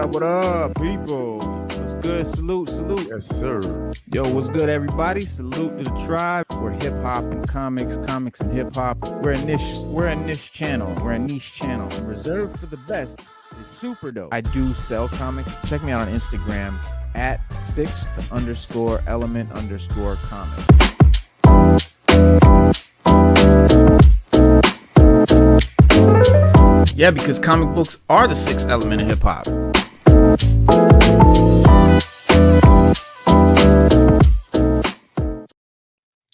What up, people? What's good? Salute, salute. Yes, sir. Yo, what's good, everybody? Salute to the tribe. We're hip hop and comics and hip hop. We're a niche channel. We're a niche channel. Reserved for the best. It's super dope. I do sell comics. Check me out on Instagram at 6th_element_comics. Yeah, because comic books are the sixth element of hip hop.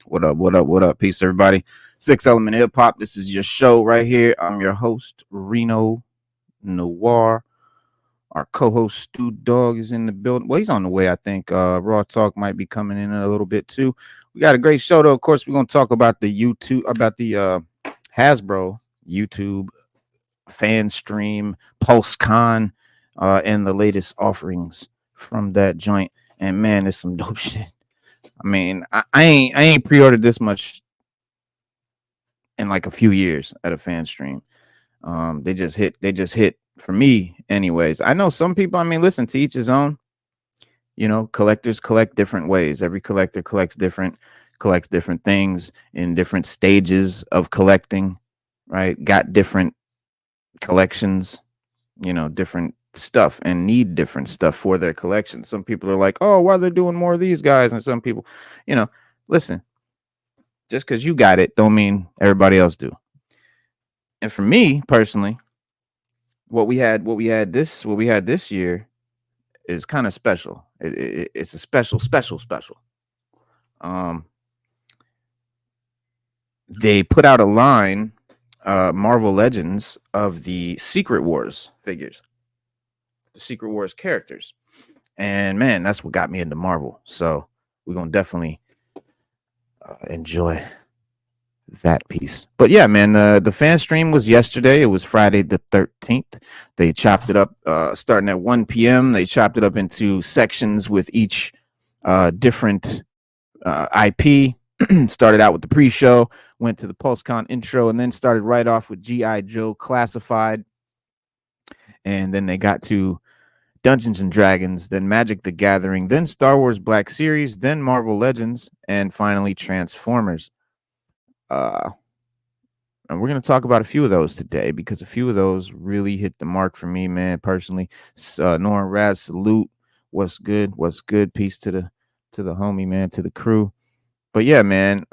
What up, what up, what up? Peace, everybody. Sixth element of hip hop. This is your show right here. I'm your host, Reno Noir. Our co-host, Stu Dog, is in the building. Well, he's on the way, I think. Raw Talk might be coming in a little bit, too. We got a great show, though. Of course, we're going to talk about the Hasbro YouTube fan stream PulseCon and the latest offerings from that joint. And man, it's some dope shit. I mean, I ain't pre-ordered this much in like a few years at a fan stream. They just hit for me anyways. I know some people, I mean, listen, to each his own. You know, collectors collect different ways. Every collector collects different things in different stages of collecting, right? Got different collections, you know, different stuff, and need different stuff for their collection. Some people are like, oh, why they're doing more of these guys? And some people, you know, listen, just because you got it don't mean everybody else do. And for me personally, what we had this year is kind of special. It's a special. They put out a line, Marvel Legends, of the Secret Wars figures, the Secret Wars characters, and man, that's what got me into Marvel. So we're gonna definitely enjoy that piece. But yeah, man, the fan stream was yesterday. It was Friday the 13th. They chopped it up starting at 1 p.m. They chopped it up into sections with each different IP. Started out with the pre-show, went to the PulseCon intro, and then started right off with G.I. Joe Classified. And then they got to Dungeons and Dragons, then Magic the Gathering, then Star Wars Black Series, then Marvel Legends, and finally Transformers. And we're going to talk about a few of those today, because a few of those really hit the mark for me, man, personally. Norman Raz, salute. What's good? Peace to the homie, man, to the crew. But yeah, man,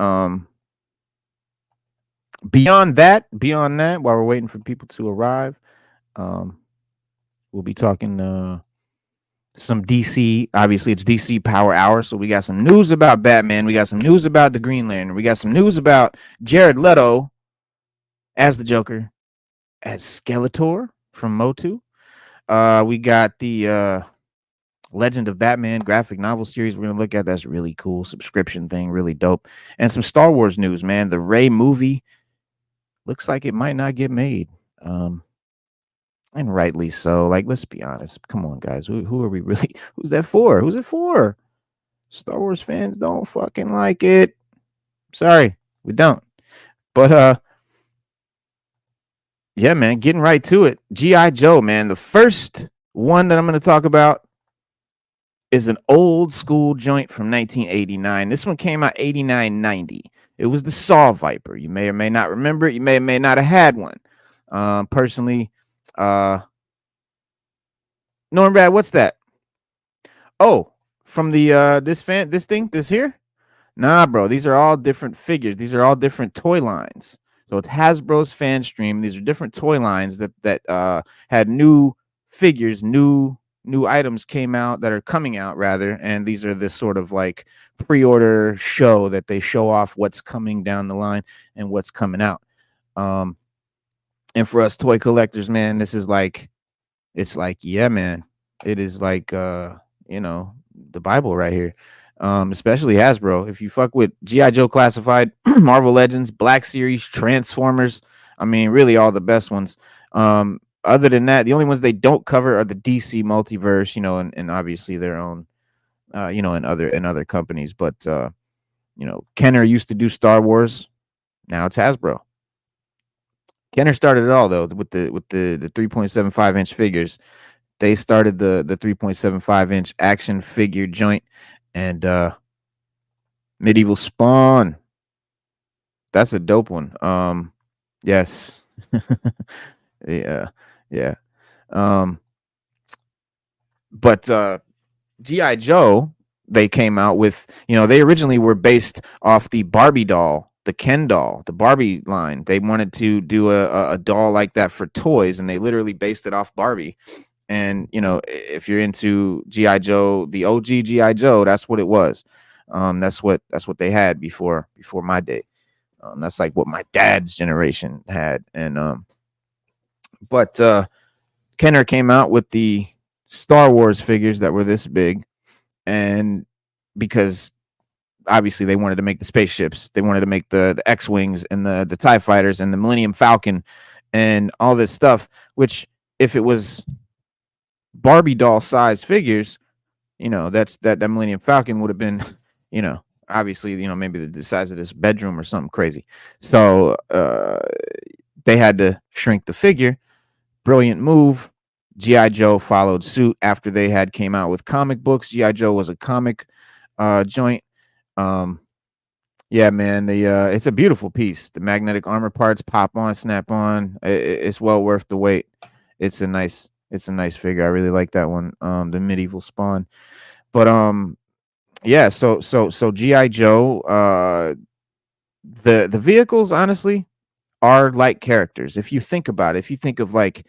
beyond that, while we're waiting for people to arrive, we'll be talking some DC. Obviously, it's DC Power Hour, so we got some news about Batman. We got some news about the Green Lantern. We got some news about Jared Leto as the Joker, as Skeletor from Motu. We got the Legend of Batman graphic novel series we're going to look at. That's really cool. Subscription thing, really dope. And some Star Wars news, man. The Rey movie looks like it might not get made. And rightly so. Like, let's be honest. Come on, guys. Who are we really? Who's that for? Who's it for? Star Wars fans don't fucking like it. Sorry, we don't. But yeah, man, getting right to it. G.I. Joe, man. The first one that I'm going to talk about is an old school joint from 1989. This one came out 89-90. It was the Saw Viper. You may or may not remember it. You may or may not have had one. Personally, Norman Brad, what's that? Oh, from the this here? Nah, bro. These are all different figures. These are all different toy lines. So it's Hasbro's fan stream. These are different toy lines that had new figures, new items came out, that are coming out rather, and these are this sort of like pre-order show that they show off what's coming down the line and what's coming out. And for us toy collectors, man, this is like, it's like, yeah, man, it is like you know, the Bible right here. Especially Hasbro. If you fuck with G.I. Joe Classified, Marvel Legends, Black Series, Transformers, I mean, really all the best ones. Other than that, the only ones they don't cover are the DC multiverse, you know, and obviously their own, you know, and other companies. But you know, Kenner used to do Star Wars. Now it's Hasbro. Kenner started it all though with the 3.75-inch figures. they started the 3.75-inch action figure joint, and Medieval Spawn. That's a dope one. Yes. Yeah, yeah. Um, but G.I. Joe, they came out with, they originally were based off the Barbie doll, the Ken doll, the Barbie line. They wanted to do a doll like that for toys, and they literally based it off Barbie. And if you're into G.I. Joe, the OG G.I. Joe, that's what it was. That's what they had before my day. That's like what my dad's generation had. And but Kenner came out with the Star Wars figures that were this big, and because obviously they wanted to make the spaceships, they wanted to make the X-Wings and the TIE fighters and the Millennium Falcon and all this stuff, which if it was Barbie doll size figures, that Millennium Falcon would have been, obviously, maybe the size of this bedroom or something crazy. So they had to shrink the figure. Brilliant move. G.I. Joe followed suit after they had came out with comic books. G.I. Joe was a comic joint. Yeah, man, it's a beautiful piece. The magnetic armor parts pop on, snap on. It's well worth the wait. It's a nice figure. I really like that one. The Medieval Spawn. But yeah, so G.I. Joe, the vehicles honestly are like characters. If you think about it, if you think of like,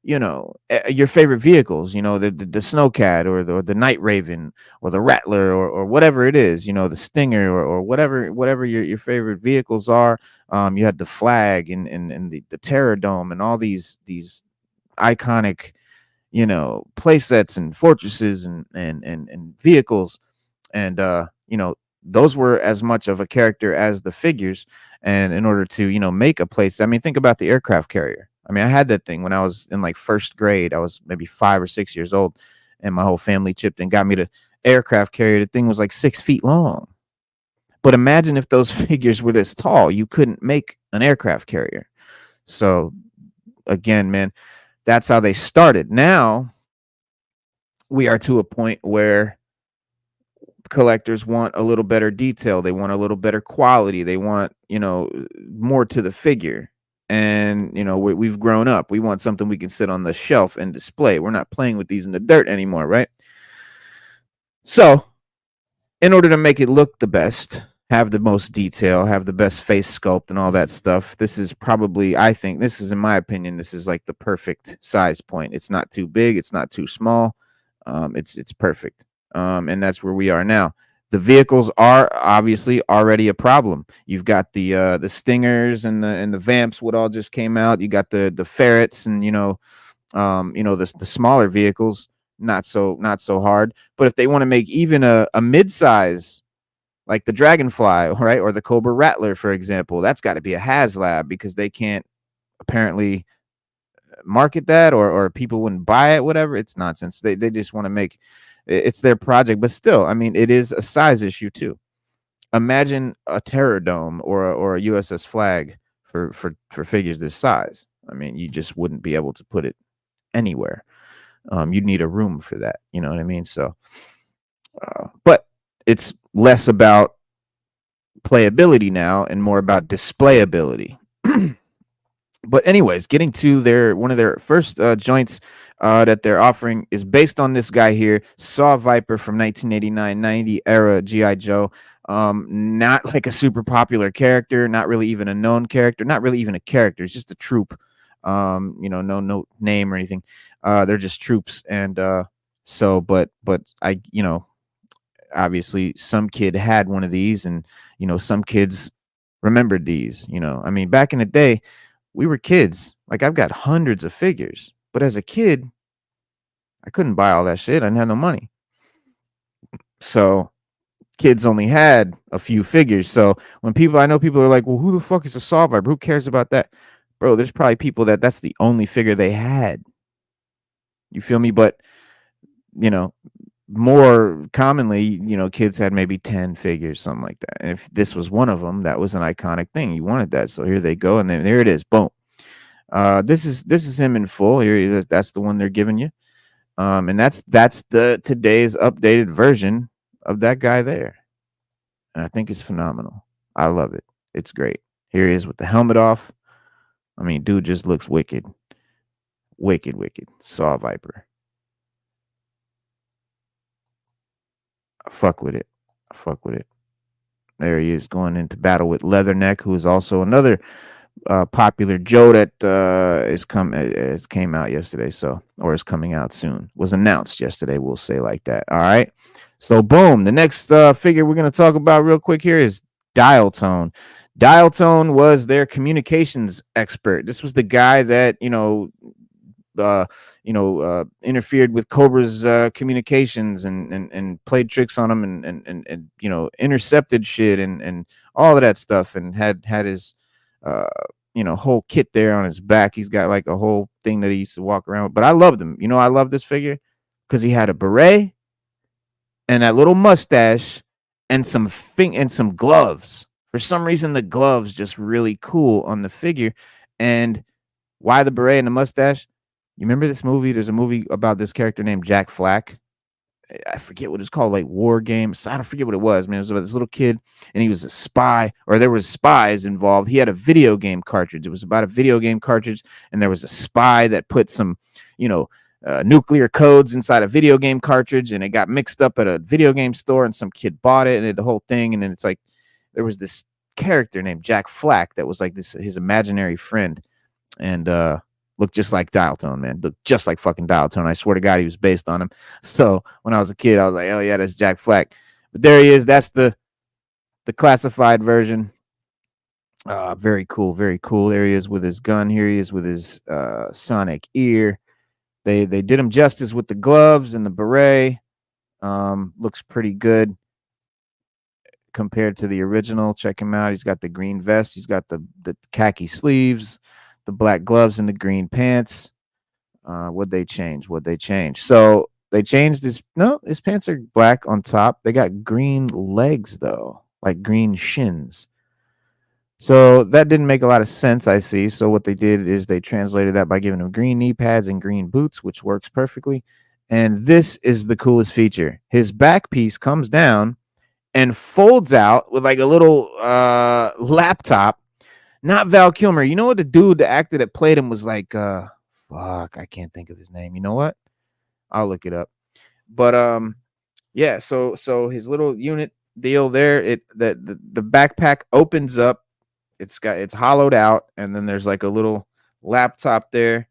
your favorite vehicles, the Snowcat or the Night Raven or the Rattler or whatever it is, the Stinger or whatever your favorite vehicles are. You had the Flag and the Terror Dome and all these iconic, play sets and fortresses and vehicles. And those were as much of a character as the figures. And in order to, make a place, I mean, think about the aircraft carrier. I mean, I had that thing when I was in like first grade. I was maybe 5 or 6 years old, and my whole family chipped and got me the aircraft carrier. The thing was like 6 feet long. But imagine if those figures were this tall. You couldn't make an aircraft carrier. So again, man, that's how they started. Now we are to a point where collectors want a little better detail. They want a little better quality. They want, more to the figure. And, we've grown up. We want something we can sit on the shelf and display. We're not playing with these in the dirt anymore, right? So, in order to make it look the best, have the most detail, have the best face sculpt and all that stuff, this is probably, I think, this is, in my opinion, this is like the perfect size point. It's not too big. It's not too small. It's perfect. And that's where we are now. The vehicles are obviously already a problem. You've got the Stingers and the Vamps. What all just came out? You got the Ferrets and the smaller vehicles. Not so hard. But if they want to make even a mid-size, like the Dragonfly, right, or the Cobra Rattler, for example, that's got to be a HasLab because they can't apparently market that, or people wouldn't buy it. Whatever, it's nonsense. They just want to make. It's their project, but still, I mean, it is a size issue too. Imagine a Terror Dome or a USS Flag for figures this size. I mean, you just wouldn't be able to put it anywhere. You'd need a room for that. You know what I mean? So, but it's less about playability now and more about displayability. But anyways, getting to one of their first joints that they're offering is based on this guy here, Saw Viper from 1989-90 era G.I. Joe. Not like a super popular character, not really even a known character, not really even a character. It's just a troop. No name or anything. They're just troops. And but I, obviously some kid had one of these, and some kids remembered these. I mean, back in the day, we were kids. Like, I've got hundreds of figures, but as a kid, I couldn't buy all that shit. I didn't have no money. So kids only had a few figures. So when I know people are like, well, who the fuck is a Saw Viper? Who cares about that? Bro, there's probably people that's the only figure they had. You feel me? But, more commonly, kids had maybe 10 figures, something like that. And if this was one of them, that was an iconic thing. You wanted that. So here they go. And then there it is. Boom. This is him in full. Here, that's the one they're giving you. And that's the today's updated version of that guy there. And I think it's phenomenal. I love it. It's great. Here he is with the helmet off. I mean, dude just looks wicked. Wicked, wicked. Saw Viper. I fuck with it. I fuck with it. There he is going into battle with Leatherneck, who is also another popular Joe that has came out yesterday, so, or is coming out soon. Was announced yesterday, we'll say like that. All right. So boom, the next figure we're gonna talk about real quick here is Dial Tone. Dial Tone was their communications expert. This was the guy that interfered with Cobra's communications and played tricks on him and intercepted shit and all of that stuff, and had his whole kit there on his back. He's got like a whole thing that he used to walk around with. But I loved him. I love this figure because he had a beret and that little mustache and some gloves. For some reason, the gloves just really cool on the figure. And why the beret and the mustache? You remember this movie? There's a movie about this character named Jack Flack. I forget what it's called, like War Games. I don't forget what it was, man. It was about this little kid, and he was a spy, or there was spies involved. He had a video game cartridge. It was about a video game cartridge, and there was a spy that put some, nuclear codes inside a video game cartridge, and it got mixed up at a video game store, and some kid bought it, and it, the whole thing. And then it's like there was this character named Jack Flack that was like his imaginary friend, and looked just like Dial Tone, man. Looked just like fucking Dial Tone. I swear to God, he was based on him. So when I was a kid, I was like, oh yeah, that's Jack Flack. But there he is. That's the classified version. Very cool, very cool. There he is with his gun. Here he is with his sonic ear. They did him justice with the gloves and the beret. Looks pretty good compared to the original. Check him out. He's got the green vest. He's got the khaki sleeves, the black gloves, and the green pants. What'd they change? So they changed his pants are black on top. They got green legs though, like green shins. So that didn't make a lot of sense, I see. So what they did is they translated that by giving him green knee pads and green boots, which works perfectly. And this is the coolest feature. His back piece comes down and folds out with like a little laptop. Not Val Kilmer. You know what, the dude, the actor that played him was like, fuck, I can't think of his name. You know what? I'll look it up. But yeah, so his little unit deal there, the backpack opens up. It's hollowed out, and then there's like a little laptop there,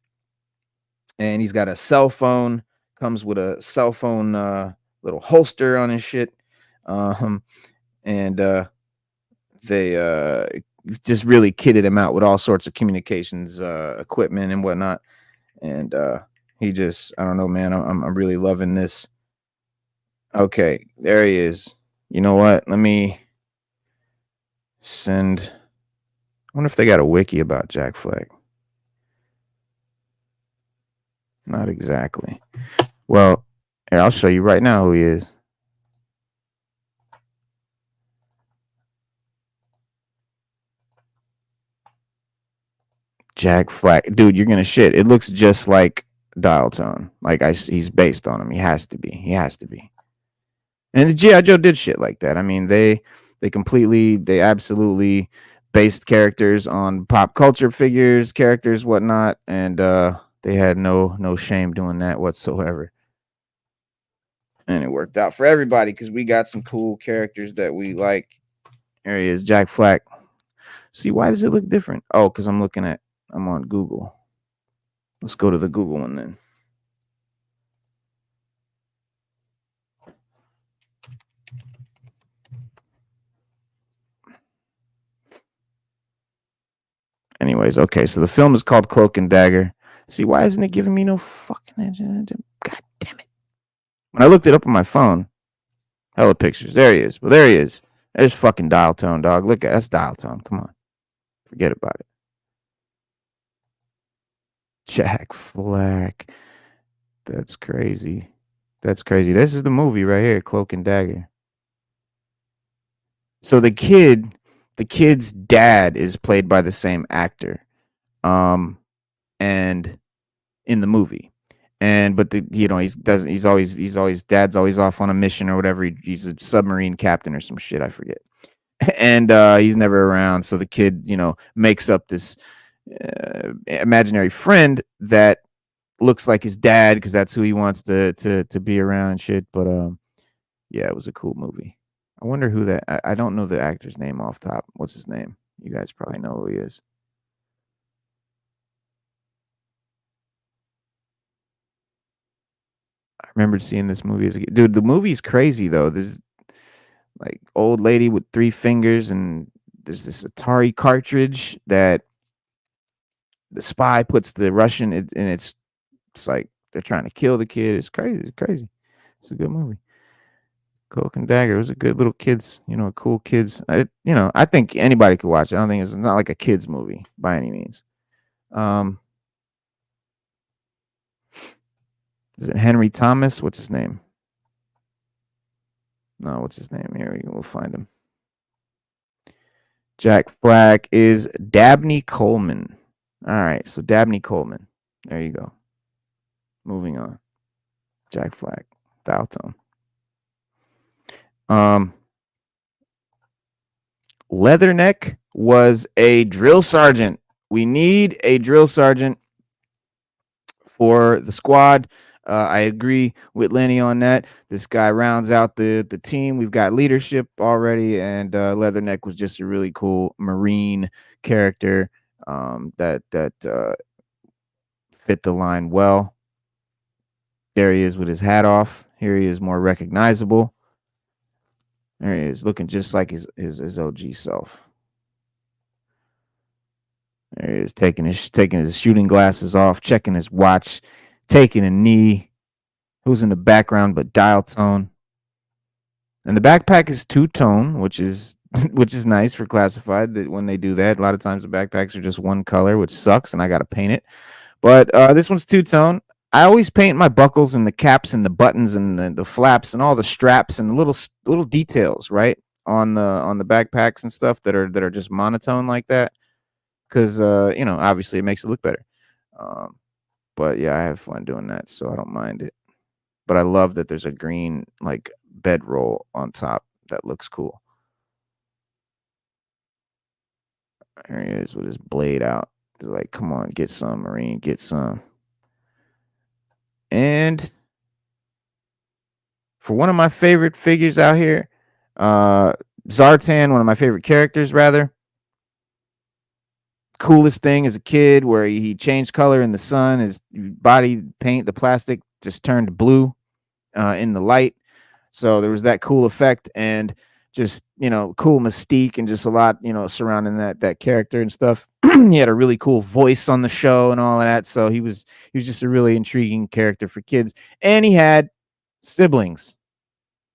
and he's got a cell phone. Comes with a cell phone little holster on his shit. And they just really kitted him out with all sorts of communications equipment and whatnot. And he just, I don't know, man. I'm really loving this. Okay, there he is. You know what? Let me send. I wonder if they got a wiki about Jack Flack. Not exactly. Well, here, I'll show you right now who he is. Jack Flack. Dude, you're gonna shit. It looks just like Dial Tone. Like he's based on him. He has to be. And the G.I. Joe did shit like that. I mean, they absolutely based characters on pop culture figures, characters, whatnot, and they had no shame doing that whatsoever. And it worked out for everybody because we got some cool characters that we like. There he is, Jack Flack. See, why does it look different? Oh, because I'm on Google. Let's go to the Google one then. Anyways, okay, so the film is called Cloak and Dagger. See, why isn't it giving me no fucking... God damn it. When I looked it up on my phone, hella pictures. There he is. Well, there he is. There's fucking Dial Tone, dog. Look at that's Dial Tone. Come on. Forget about it. Jack Flack. That's crazy. This is the movie right here, Cloak and Dagger. So the kid's dad is played by the same actor. And in the movie. but he's always dad's always off on a mission or whatever. He's a submarine captain or some shit, I forget. And he's never around, so the kid, makes up this imaginary friend that looks like his dad because that's who he wants to be around and shit. But yeah, it was a cool movie. I wonder who that. I don't know the actor's name off top. What's his name? You guys probably know who he is. I remembered seeing this movie as a kid. Dude, the movie's crazy though. There's like old lady with 3 fingers, and there's this Atari cartridge that the spy puts the Russian and it's like they're trying to kill the kid. It's crazy. It's crazy. It's a good movie. Cloak and Dagger. It was a good little kids, cool kids. I think anybody could watch it. I don't think it's not like a kids movie by any means. Is it Henry Thomas? What's his name? No, what's his name? Here we go. We'll find him. Jack Flack is Dabney Coleman. All right, so Dabney Coleman. There you go. Moving on. Jack Flack, dial tone. Leatherneck was a drill sergeant. We need a drill sergeant for the squad. I agree with Lenny on that. This guy rounds out the team. We've got leadership already, and Leatherneck was just a really cool Marine character that fit the line well. There he is with his hat off. Here he is, more recognizable. There he is, looking just like his OG self. There he is, taking his shooting glasses off, checking his watch, taking a knee. Who's in the background but dial tone? And the backpack is 2-tone, which is nice for classified. That when they do that, a lot of times the backpacks are just one color, which sucks, and I gotta paint it. But this one's 2-tone. I always paint my buckles and the caps and the buttons and the flaps and all the straps and the little details, right, on the backpacks and stuff that are just monotone like that, because obviously it makes it look better. But yeah, I have fun doing that, so I don't mind it. But I love that there's a green like bedroll on top that looks cool. There he is with his blade out. He's like, come on, get some, Marine, get some. And for one of my favorite figures out here, Zartan, one of my favorite characters, rather. Coolest thing as a kid where he changed color in the sun. His body paint, the plastic, just turned blue in the light. So there was that cool effect and just, cool mystique and just a lot, surrounding that character and stuff. He had a really cool voice on the show and all of that. So he was just a really intriguing character for kids. And he had siblings.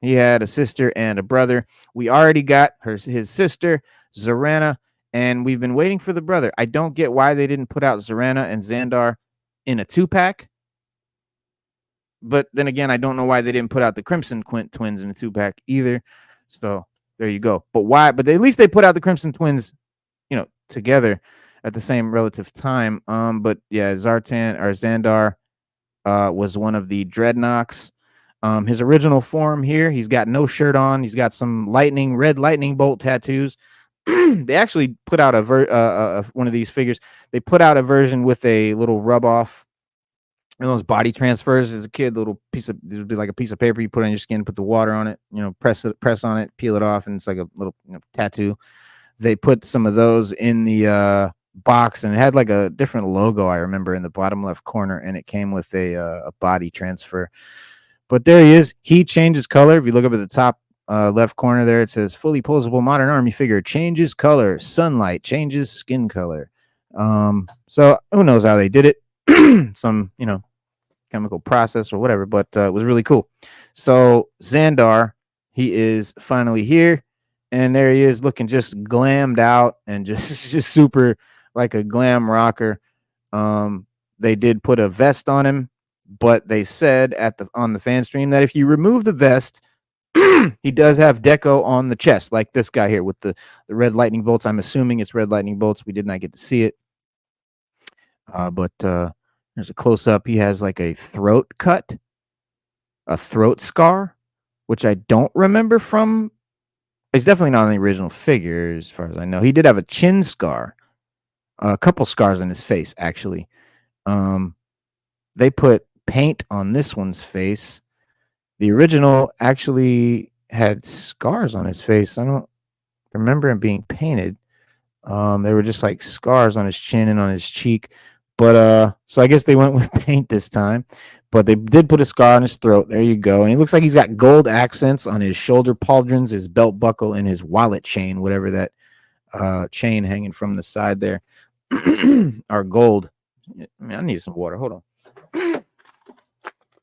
He had a sister and a brother. We already got his sister, Zarana, and we've been waiting for the brother. I don't get why they didn't put out Zarana and Zandar in a 2-pack. But then again, I don't know why they didn't put out the Crimson Twins in a 2-pack either. So there you go. But why? But at least they put out the Crimson Twins, together at the same relative time. But yeah, Zartan or Zandar was one of the Dreadnoks. His original form here, he's got no shirt on. He's got some red lightning bolt tattoos. They actually put out one of these figures. They put out a version with a little rub off and those body transfers as a kid. Little piece of, it would be like a piece of paper you put on your skin, put the water on it, press on it, peel it off, and it's like a little tattoo. They put some of those in the box, and it had like a different logo, I remember, in the bottom left corner, and it came with a body transfer. But there he is. He changes color. If you look up at the top left corner there, it says fully posable modern army figure changes color. Sunlight changes skin color. So who knows how they did it? Some, chemical process or whatever, but it was really cool. So Zandar, he is finally here. And there he is looking just glammed out and just super like a glam rocker. They did put a vest on him, but they said on the fan stream that if you remove the vest, he does have deco on the chest, like this guy here with the red lightning bolts. I'm assuming it's red lightning bolts. We did not get to see it. But There's a close-up. He has like a throat cut, a throat scar, which I don't remember from. It's definitely not on the original figure, as far as I know. He did have a chin scar, a couple scars on his face, actually. They put paint on this one's face. The original actually had scars on his face. I don't remember him being painted. They were just like scars on his chin and on his cheek. But so I guess they went with paint this time. But they did put a scar on his throat. There you go. And he looks like he's got gold accents on his shoulder pauldrons, his belt buckle, and his wallet chain, whatever that chain hanging from the side there are gold. I mean, I need some water. Hold on.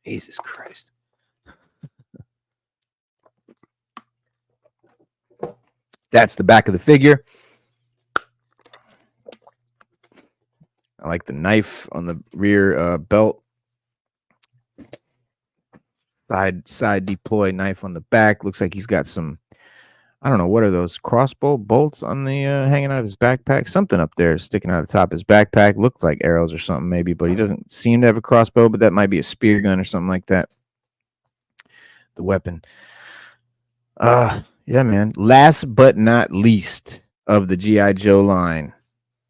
Jesus Christ. That's the back of the figure. I like the knife on the rear belt. Side deploy knife on the back. Looks like he's got some, I don't know, what are those crossbow bolts on the hanging out of his backpack? Something up there sticking out of the top of his backpack. Looks like arrows or something maybe, but he doesn't seem to have a crossbow, but that might be a spear gun or something like that. The weapon. Yeah, man. Last but not least of the G.I. Joe line,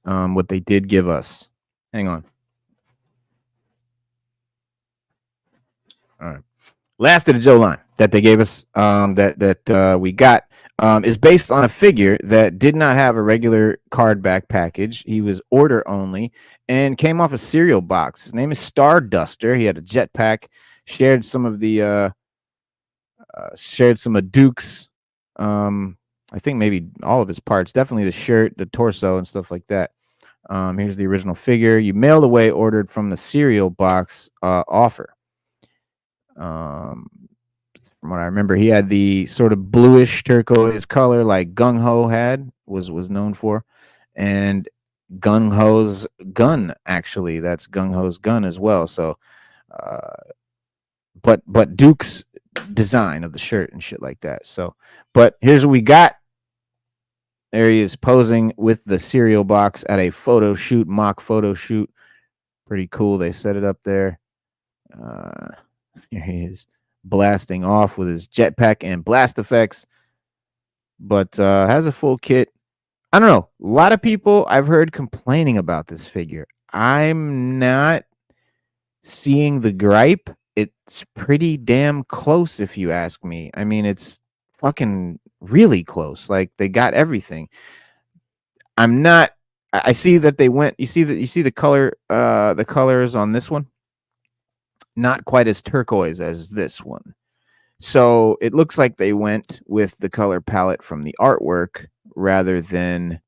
what they did give us. Hang on. All right. Last of the Joe line that they gave us, that we got, is based on a figure that did not have a regular card back package. He was order only and came off a cereal box. His name is StarDuster. He had a jetpack. Shared some of the Duke's. I think maybe all of his parts. Definitely the shirt, the torso, and stuff like that. Here's the original figure. You mailed away, ordered from the cereal box offer. From what I remember, he had the sort of bluish turquoise color like Gung Ho was known for, and Gung Ho's gun, actually, that's Gung Ho's gun as well. So, but Duke's design of the shirt and shit like that. So, but here's what we got. There he is posing with the cereal box at a photo shoot, mock photo shoot. Pretty cool. They set it up there. Here he is blasting off with his jetpack and blast effects, but has a full kit. I don't know. A lot of people I've heard complaining about this figure. I'm not seeing the gripe. It's pretty damn close, if you ask me. I mean, it's fucking really close. Like, they got everything. I'm not. I see that they went. You see the color. The colors on this one, not quite as turquoise as this one. So it looks like they went with the color palette from the artwork rather than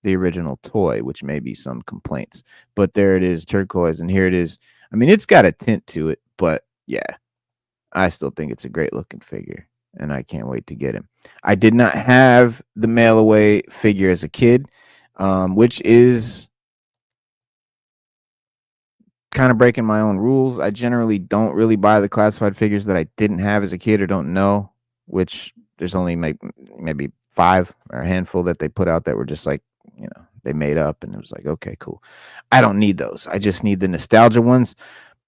the original toy, which may be some complaints. But there it is, turquoise, and here it is. I mean, it's got a tint to it, but yeah, I still think it's a great looking figure, and I can't wait to get him. I did not have the mail away figure as a kid, which is kind of breaking my own rules. I generally don't really buy the classified figures that I didn't have as a kid or don't know, which there's only maybe 5 or a handful that they put out that were just like, you know, they made up, and it was like, okay, cool. I don't need those. I just need the nostalgia ones.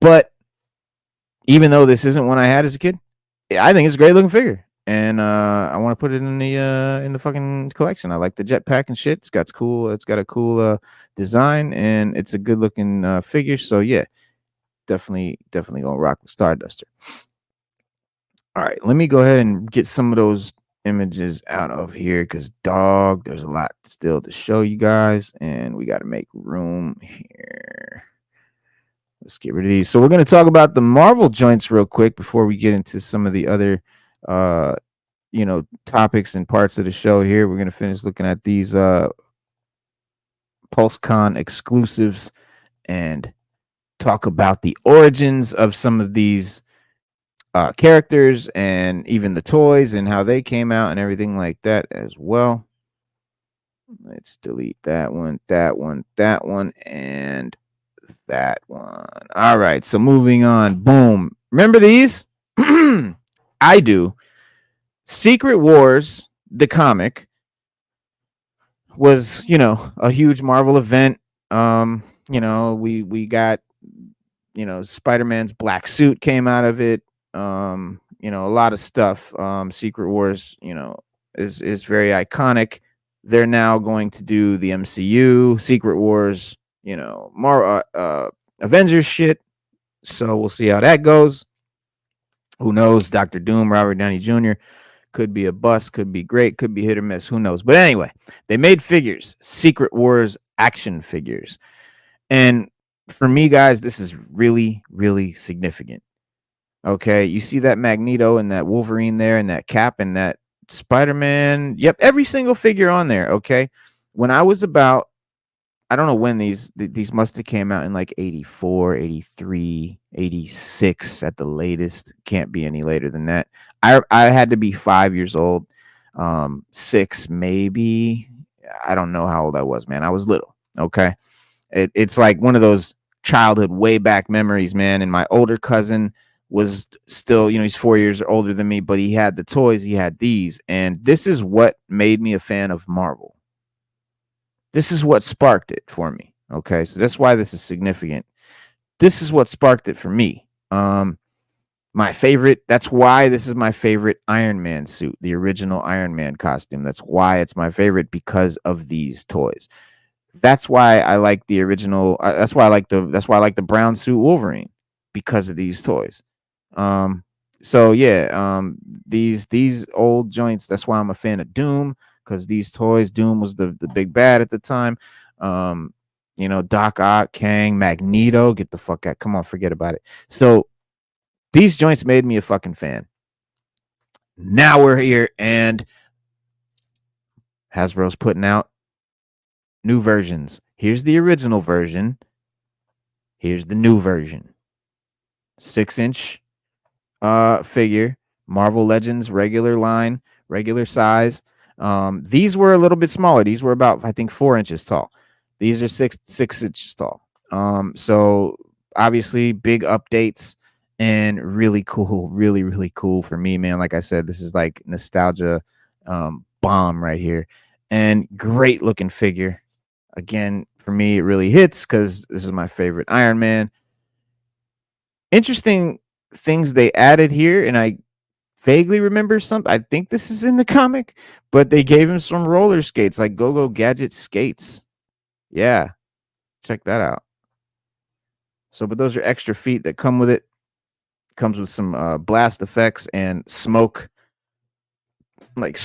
But even though this isn't one I had as a kid, I think it's a great looking figure, and I want to put it in the fucking collection. I like the jetpack and shit. It's got a cool design, and it's a good looking figure. So yeah, definitely gonna rock with StarDuster. All right, let me go ahead and get some of those images out of here, because dog, there's a lot still to show you guys, and we got to make room here. Let's get rid of these. So we're going to talk about the Marvel joints real quick before we get into some of the other topics and parts of the show here. We're going to finish looking at these PulseCon exclusives and talk about the origins of some of these characters and even the toys and how they came out and everything like that as well. Let's delete that one, and that one. All right, so moving on. Boom. Remember these? I do. Secret Wars, the comic, was, a huge Marvel event. We got Spider-Man's black suit came out of it. A lot of stuff. Secret Wars, is very iconic. They're now going to do the MCU, Secret Wars, more Avengers shit. So we'll see how that goes. Who knows? Dr. Doom, Robert Downey Jr. could be a bust, could be great, could be hit or miss. Who knows? But anyway, they made figures, Secret Wars action figures. And for me, guys, this is really, really significant. Okay, you see that Magneto and that Wolverine there and that Cap and that Spider-Man. Yep, every single figure on there. Okay, when I was about, I don't know when these must have came out in like 84, 83, 86 at the latest. Can't be any later than that. I had to be 5 years old, 6 maybe. I don't know how old I was, man. I was little. Okay, it's like one of those childhood way back memories, man. And my older cousin was still, he's 4 years older than me, but he had the toys, he had these, and this is what made me a fan of Marvel. This is what sparked it for me. Okay, so that's why this is significant. This is what sparked it for me. My favorite, that's why this is my favorite Iron Man suit, the original Iron Man costume. That's why it's my favorite, because of these toys. That's why I like the original, that's why I like the brown suit Wolverine, because of these toys. So yeah, these old joints, that's why I'm a fan of Doom, because these toys, Doom was the big bad at the time. Doc Ock, Kang, Magneto, get the fuck out, come on, forget about it. So these joints made me a fucking fan. Now we're here, and Hasbro's putting out new versions. Here's the original version, here's the new version. 6-inch figure, Marvel Legends regular line, regular size. These were a little bit smaller. These were about, I think, 4 inches tall. These are six inches tall. So obviously big updates and really cool, really, really cool for me, man. Like I said, this is like nostalgia bomb right here, and great looking figure. Again, for me, it really hits because this is my favorite Iron Man. Interesting things they added here, and I vaguely remember something. I think this is in the comic, but they gave him some roller skates, like Go-Go Gadget skates. Yeah, check that out. So, but those are extra feet that come with it. Comes with some blast effects and smoke, like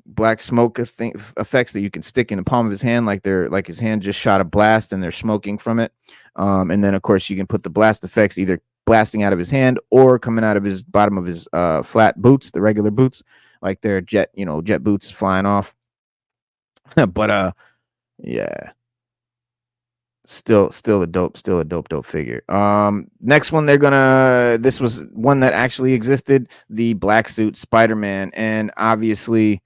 black smoke effects that you can stick in the palm of his hand, like his hand just shot a blast and they're smoking from it. And then of course you can put the blast effects either blasting out of his hand or coming out of his bottom of his flat boots, the regular boots, like they're jet boots flying off. But yeah, still a dope figure. Next one, this was one that actually existed, the black suit Spider-Man, and obviously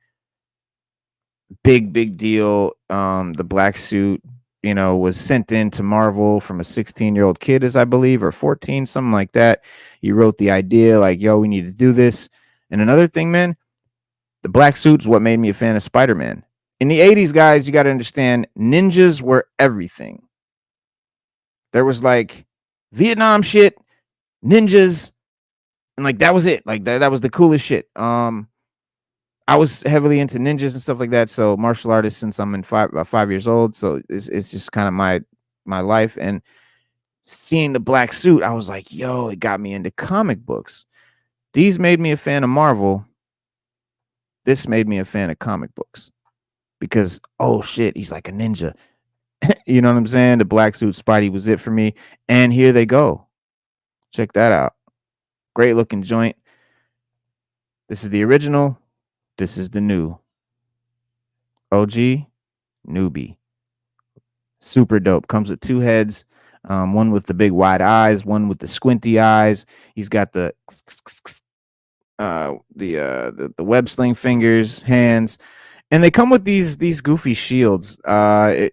big deal. The black suit, was sent in to Marvel from a 16-year-old kid, as I believe, or 14, something like that. He wrote the idea like, yo, we need to do this. And another thing, man, the black suit is what made me a fan of Spider-Man. In the 80s, guys, you got to understand, ninjas were everything. There was like Vietnam shit, ninjas, and like that was it. Like that was the coolest shit. I was heavily into ninjas and stuff like that. So martial artists since I'm about 5 years old. So it's just kind of my life. And seeing the black suit, I was like, yo, it got me into comic books. These made me a fan of Marvel. This made me a fan of comic books because, oh shit, he's like a ninja. You know what I'm saying? The black suit Spidey was it for me. And here they go. Check that out. Great looking joint. This is the original. This is the new. OG, newbie. Super dope. Comes with 2 heads. One with the big wide eyes, one with the squinty eyes. He's got the web sling fingers, hands, and they come with these goofy shields. They're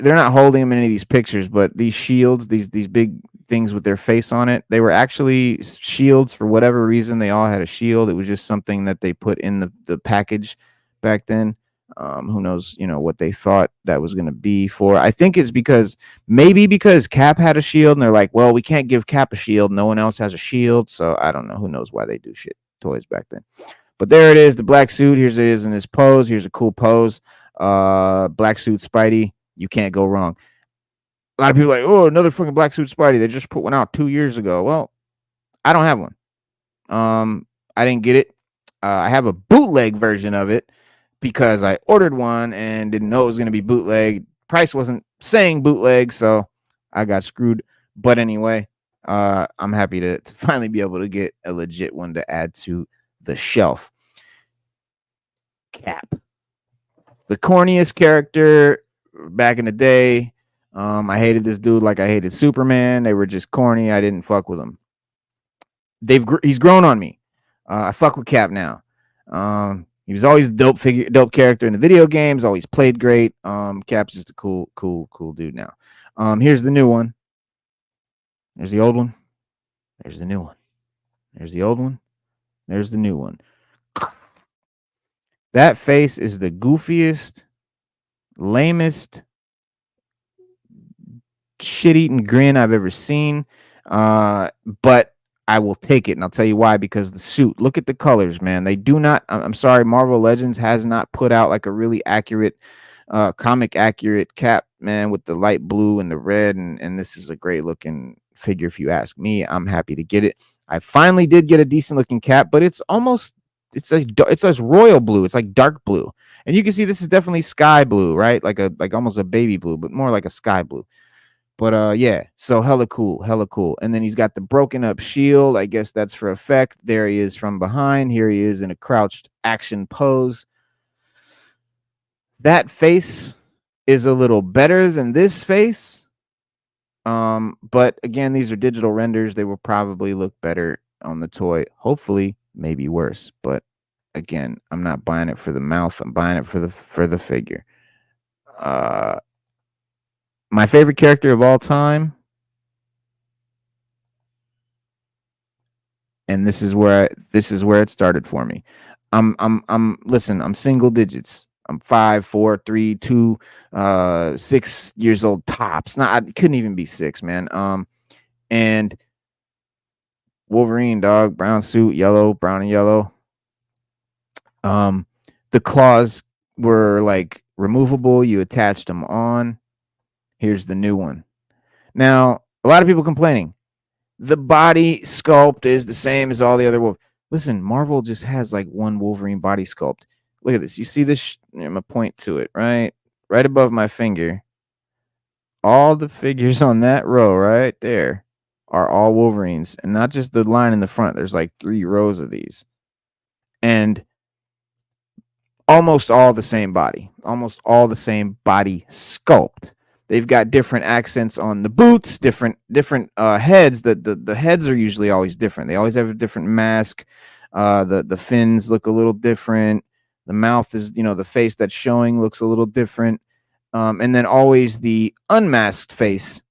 not holding them in any of these pictures, but these shields, these big things with their face on it, they were actually shields for whatever reason. They all had a shield. It was just something that they put in the package back then. Who knows, what they thought that was going to be for. I think it's maybe because Cap had a shield and they're like, well, we can't give Cap a shield. No one else has a shield. So I don't know. Who knows why they do shit toys back then. But there it is, the black suit. Here's it is in his pose. Here's a cool pose. Black suit Spidey. You can't go wrong. A lot of people are like, oh, another fucking black suit Spidey. They just put one out 2 years ago. Well, I don't have one. I didn't get it. I have a bootleg version of it because I ordered one and didn't know it was going to be bootleg. Price wasn't saying bootleg, so I got screwed. But anyway, I'm happy to finally be able to get a legit one to add to the shelf. Cap. The corniest character back in the day. I hated this dude like I hated Superman. They were just corny. I didn't fuck with them. He's grown on me. I fuck with Cap now. He was always dope character in the video games. Always played great. Cap's just a cool dude now. Here's the new one. There's the old one. There's the new one. There's the old one. There's the new one. That face is the goofiest, lamest, shit-eating grin I've ever seen. But I will take it, and I'll tell you why. Because the suit, look at the colors, man. They do not. I'm sorry, Marvel Legends has not put out like a really accurate, comic accurate Cap, man, with the light blue and the red, and this is a great looking figure. If you ask me, I'm happy to get it. I finally did get a decent looking Cap, but it's a royal blue. It's like dark blue, and you can see this is definitely sky blue, right? Like almost a baby blue, but more like a sky blue. But yeah, so hella cool. And then he's got the broken up shield. I guess that's for effect. There he is from behind. Here he is in a crouched action pose. That face is a little better than this face. But again, these are digital renders. They will probably look better on the toy. Hopefully, maybe worse. But again, I'm not buying it for the mouth. I'm buying it for the figure. My favorite character of all time, and this is where it started for me. Listen, I'm single digits. I'm 5, 4, 3, 2, 6 years old tops. I couldn't even be 6, man. And Wolverine, dog, brown suit, brown and yellow. The claws were like removable. You attached them on. Here's the new one. Now, a lot of people complaining. The body sculpt is the same as all the other Wolverine. Listen, Marvel just has like one Wolverine body sculpt. Look at this. You see this? I'm going to point to it, right? Right above my finger. All the figures on that row right there are all Wolverines. And not just the line in the front. There's like 3 rows of these. And almost all the same body. Almost all the same body sculpt. They've got different accents on the boots, different heads. The heads are usually always different. They always have a different mask. The fins look a little different. The mouth is, the face that's showing looks a little different. And then always the unmasked face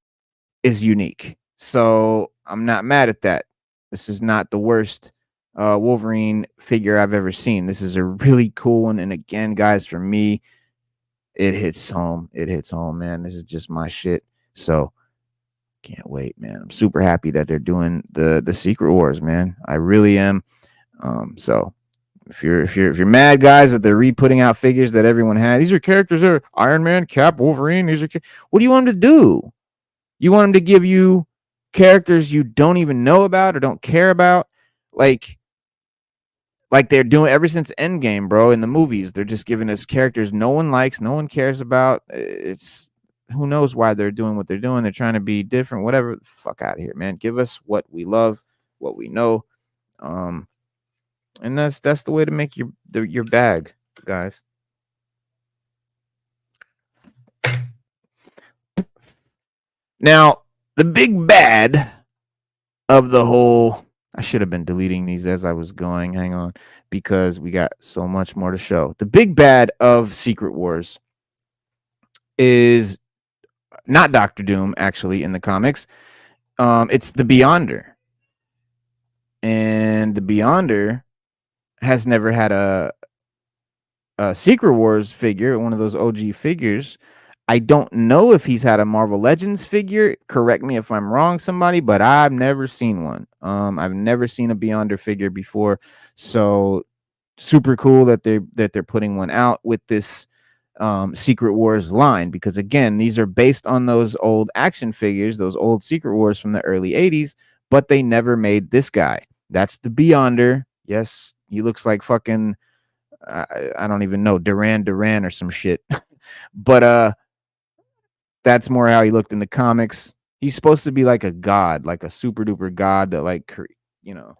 is unique. So I'm not mad at that. This is not the worst Wolverine figure I've ever seen. This is a really cool one. And again, guys, for me, it hits home. It hits home, man. This is just my shit. So can't wait, man. I'm super happy that they're doing the Secret Wars, man. I really am. So if you're mad, guys, that they're re-putting out figures that everyone had, these are characters that are Iron Man, Cap, Wolverine. What do you want them to do? You want them to give you characters you don't even know about or don't care about, like they're doing ever since Endgame, bro. In the movies, they're just giving us characters no one likes, no one cares about. It's who knows why they're doing what they're doing. They're trying to be different, whatever. Fuck out of here, man. Give us what we love, what we know, and that's the way to make your bag, guys. Now, the big bad of the whole. I should have been deleting these as I was going. Hang on, because we got so much more to show. The big bad of Secret Wars is not Doctor Doom, actually, in the comics. It's the Beyonder. And the Beyonder has never had a Secret Wars figure, one of those OG figures. I don't know if he's had a Marvel Legends figure. Correct me if I'm wrong, somebody, but I've never seen one. I've never seen a Beyonder figure before. So super cool that they're putting one out with this Secret Wars line, because again, these are based on those old action figures, those old Secret Wars from the early 80s, but they never made this guy. That's the Beyonder. Yes, he looks like fucking I don't even know, Duran or some shit. But that's more how he looked in the comics. He's supposed to be like a god, like a super duper god that, like, you know,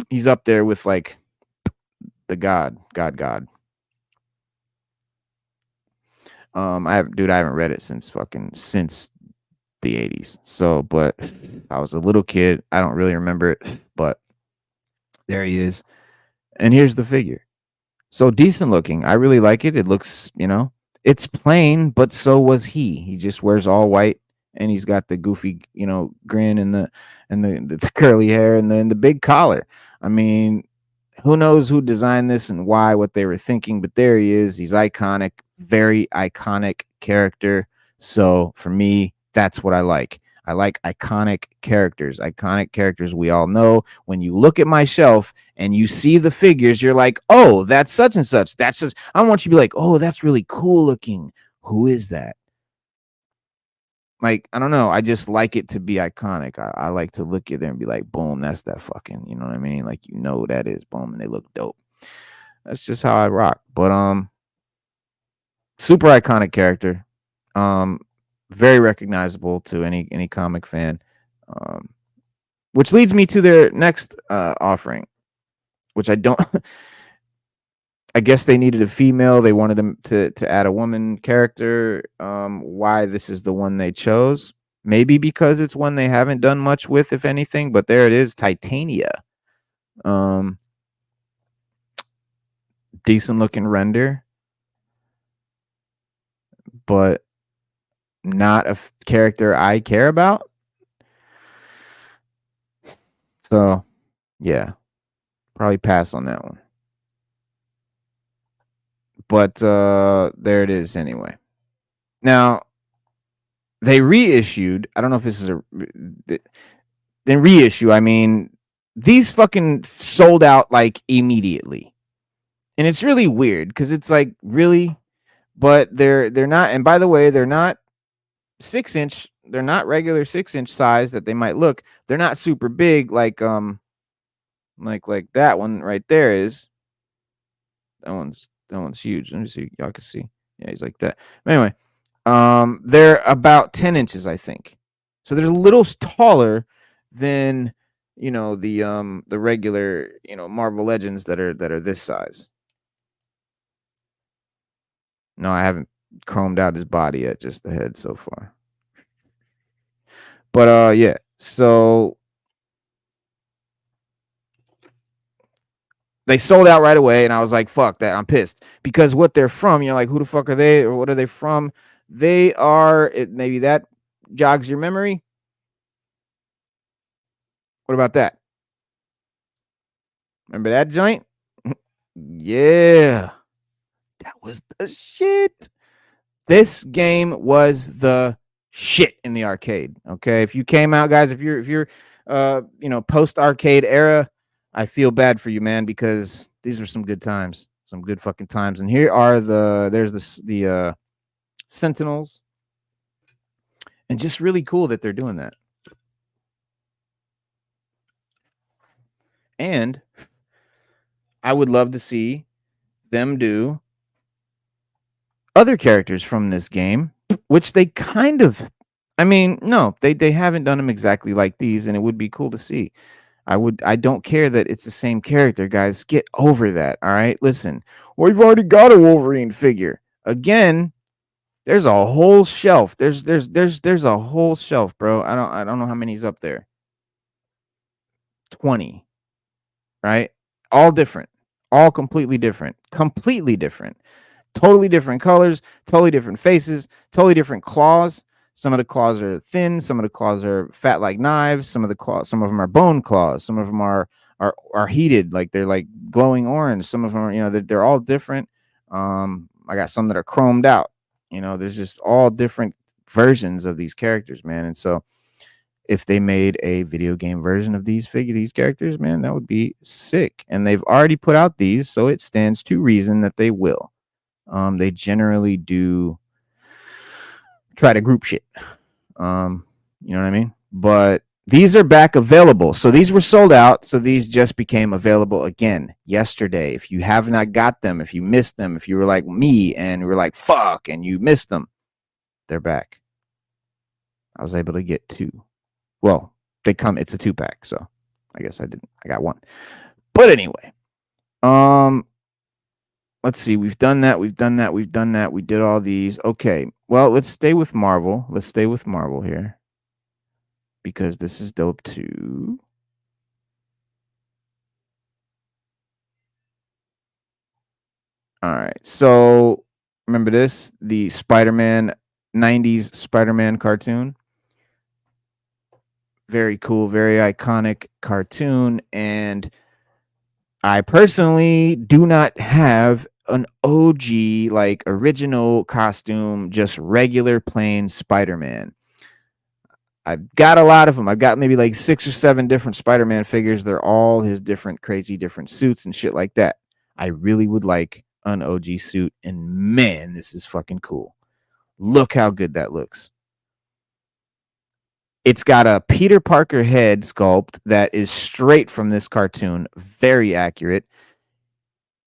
he's up there with like the god. I haven't read it since the 80s. So, but I was a little kid. I don't really remember it, but there he is. And here's the figure. So decent looking. I really like it. It looks, it's plain, but so was he. He just wears all white, and he's got the goofy, grin and the curly hair and the big collar. I mean, who knows who designed this and why, what they were thinking, but there he is. He's iconic, very iconic character. So for me, that's what I like. I like iconic characters we all know. When you look at my shelf and you see the figures, you're like, oh, that's such and such. That's just, I want you to be like, oh, that's really cool looking. Who is that? Like, I don't know. I just like it to be iconic. I like to look at them and be like, boom, that's that fucking, you know what I mean? Like, who that is, boom, and they look dope. That's just how I rock. But super iconic character. Very recognizable to any comic fan. Which leads me to their next offering, which I don't I guess they needed a female. They wanted them to add a woman character. Why this is the one they chose? Maybe because it's one they haven't done much with, if anything. But there it is, Titania. Decent looking render, but not a character I care about. So, yeah, probably pass on that one. But there it is anyway. Now, they reissued. I don't know if this is then reissue. I mean, these fucking sold out like immediately, and it's really weird because it's like, really, but they're not. And by the way, they're not 6-inch. They're not regular 6-inch size that they might look. They're not super big like that one right there is. That one's huge. Let me see. Y'all can see. Yeah, he's like that. But anyway, they're about 10 inches, I think. So they're a little taller than the regular Marvel Legends that are this size. No, I haven't chromed out his body yet, just the head so far. But yeah, so they sold out right away, and I was like, fuck that. I'm pissed. Because what they're from, you're like, who the fuck are they, or what are they from? They are, maybe that jogs your memory. What about that? Remember that joint? Yeah. That was the shit. This game was the shit in the arcade. Okay. If you came out, guys, if you're post arcade era, I feel bad for you, man, because these were some good times. Some good fucking times. And here are there's the Sentinels. And just really cool that they're doing that. And I would love to see them do other characters from this game, which they kind of, no, they haven't done them exactly like these, and it would be cool to see. I don't care that it's the same character, guys. Get over that. All right. Listen, we've already got a Wolverine figure. Again, there's a whole shelf. There's a whole shelf, bro. I don't know how many's up there. 20. Right? All different. All completely different. Completely different. Totally different colors, totally different faces, totally different claws. Some of the claws are thin, some of the claws are fat like knives, some of them are bone claws, some of them are heated, like they're like glowing orange, some of them are, they're all different. I got some that are chromed out. You know, there's just all different versions of these characters, man. And so if they made a video game version of these characters, man, that would be sick. And they've already put out these, so it stands to reason that they will. They generally do try to group shit. You know what I mean? But these are back available. So these were sold out. So these just became available again yesterday. If you have not got them, if you missed them, if you were like me and were like, fuck, and you missed them, they're back. I was able to get 2. Well, they come, it's a 2-pack. So I guess I got 1. But anyway, let's see. We've done that. We did all these. Okay. Well, let's stay with Marvel. Here. Because this is dope too. All right. So remember this? The Spider-Man 90s Spider-Man cartoon. Very cool, very iconic cartoon. And I personally do not have an OG, like original costume, just regular plain Spider-Man. I've got a lot of them. I've got maybe like 6 or 7 different Spider-Man figures. They're all his different crazy different suits and shit like that. I really would like an OG suit, and man, this is fucking cool. Look how good that looks. It's got a Peter Parker head sculpt that is straight from this cartoon, very accurate.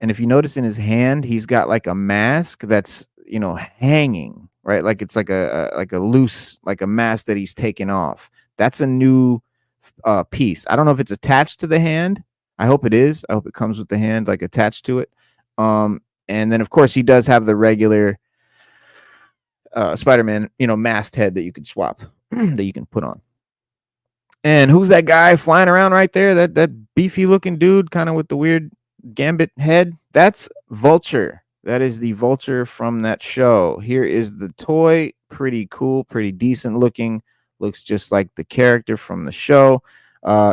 And if you notice in his hand, he's got like a mask that's, you know, hanging, right? Like it's like a loose, like a mask that he's taken off. That's a new piece. I don't know if it's attached to the hand. I hope it is. I hope it comes with the hand like attached to it. And then of course he does have the regular Spider-Man, you know, masked head that you could swap, that you can put on. And who's that guy flying around right there? That beefy looking dude, kind of with the weird Gambit head? That's Vulture. That is the Vulture from that show. Here is the toy. Pretty cool, pretty decent looking. Looks just like the character from the show.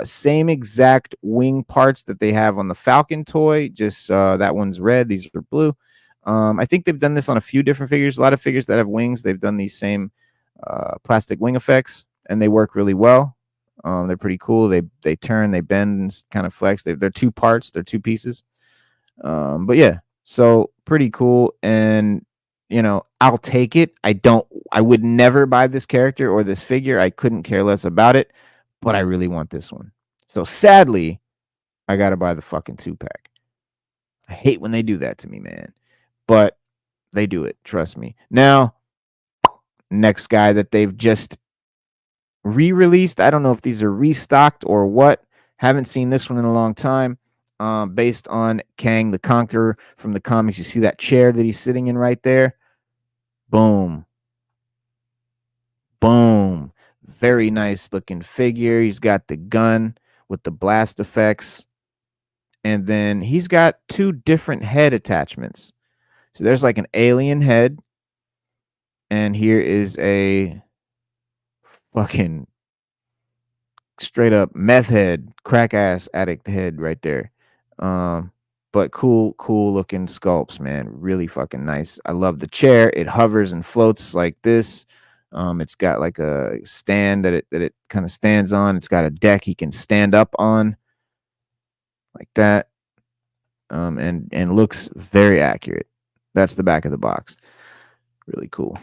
Same exact wing parts that they have on the Falcon toy. Just that one's red. These are blue. I think they've done this on a few different figures. A lot of figures that have wings, they've done these same plastic wing effects, and they work really well. They're pretty cool. They turn, they bend, and kind of flex. They're 2 parts. They're 2 pieces. But yeah, so pretty cool. And you know, I'll take it. I would never buy this character or this figure. I couldn't care less about it, but I really want this one. So sadly, I gotta buy the fucking 2-pack. I hate when they do that to me, man. But they do it. Trust me. Now, next guy that they've just re-released. I don't know if these are restocked or what. Haven't seen this one in a long time. Based on Kang the Conqueror from the comics. You see that chair that he's sitting in right there? Boom. Boom. Very nice looking figure. He's got the gun with the blast effects. And then he's got 2 different head attachments. So there's like an alien head. And here is a fucking straight up meth head, crack ass addict head right there. But cool looking sculpts, man. Really fucking nice. I love the chair. It hovers and floats like this. It's got like a stand that it kind of stands on. It's got a deck he can stand up on like that. And looks very accurate. That's the back of the box. Really cool.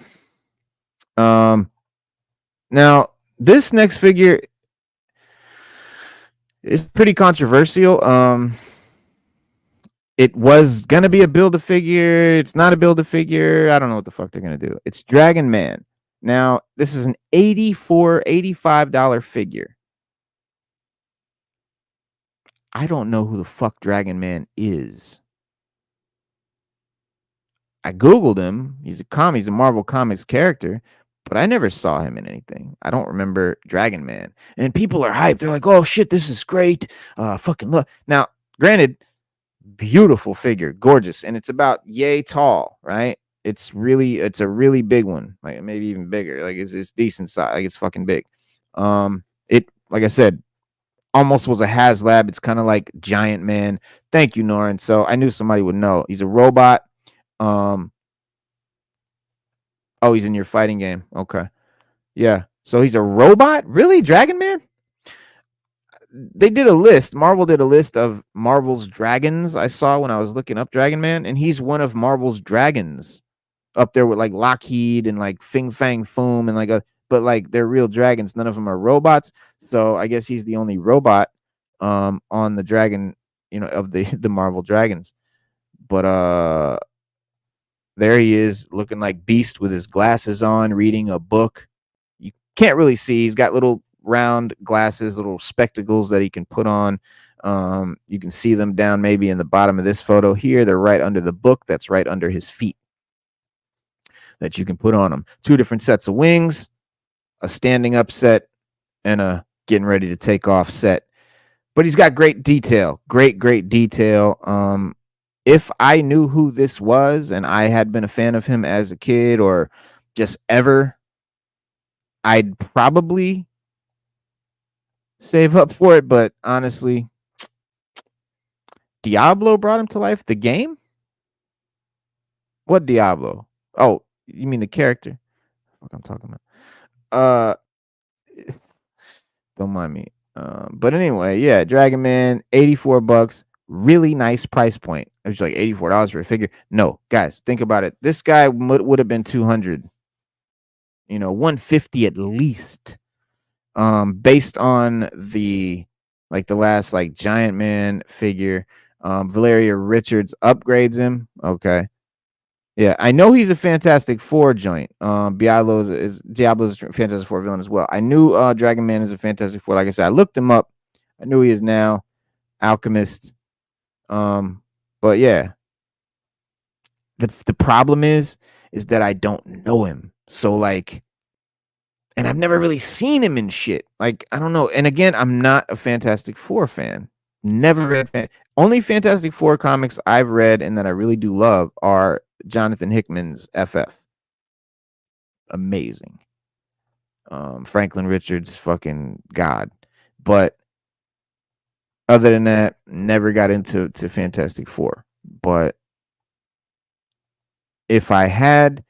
Now this next figure is pretty controversial. It was gonna be a Build-A-Figure. It's not a Build-A-Figure. I don't know what the fuck they're gonna do. It's Dragon Man. Now, this is an $85 figure. I don't know who the fuck Dragon Man is. I Googled him. He's a Marvel Comics character, but I never saw him in anything. I don't remember Dragon Man. And people are hyped. They're like, oh shit, this is great. Fucking look. Now, granted, beautiful figure, gorgeous, and it's about yay tall, right? It's a really big one, like maybe even bigger. Like it's decent size, like it's fucking big. It, like I said, almost was a HasLab. It's kind of like Giant Man. Thank you, Norin. So I knew somebody would know. He's a robot. Oh, he's in your fighting game. Okay. Yeah. So he's a robot? Really? Dragon Man? They did a list. Marvel did a list of Marvel's dragons I saw when I was looking up Dragon Man, and he's one of Marvel's dragons up there with like Lockheed and like Fing Fang Foom and but like they're real dragons. None of them are robots. So I guess he's the only robot on the dragon, of the Marvel dragons. But there he is looking like Beast with his glasses on, reading a book. You can't really see. He's got little round glasses, little spectacles that he can put on. You can see them down maybe in the bottom of this photo here. They're right under the book that's right under his feet that you can put on him. 2 different sets of wings, a standing up set, and a getting ready to take off set. But he's got great detail, great detail. If I knew who this was and I had been a fan of him as a kid or just ever, I'd probably save up for it. But honestly, Diablo brought him to life. The game? What Diablo? Oh, you mean the character? What I'm talking about. Don't mind me. But anyway, yeah, Dragon Man, $84, really nice price point. It was like $84 for a figure. No, guys, think about it. This guy would have been 200, $150 at least. Based on the last Giant Man figure. Valeria Richards upgrades him. Okay. Yeah, I know he's a Fantastic Four joint. Diablo's a Fantastic Four villain as well. I knew Dragon Man is a Fantastic Four. Like I said, I looked him up. I knew he is now. Alchemist. But yeah. The problem is that I don't know him. So and I've never really seen him in shit. I don't know. And again, I'm not a Fantastic Four fan. Never read only Fantastic Four comics I've read and that I really do love are Jonathan Hickman's FF. Amazing. Franklin Richards, fucking god. But other than that, never got into Fantastic Four. But if I had,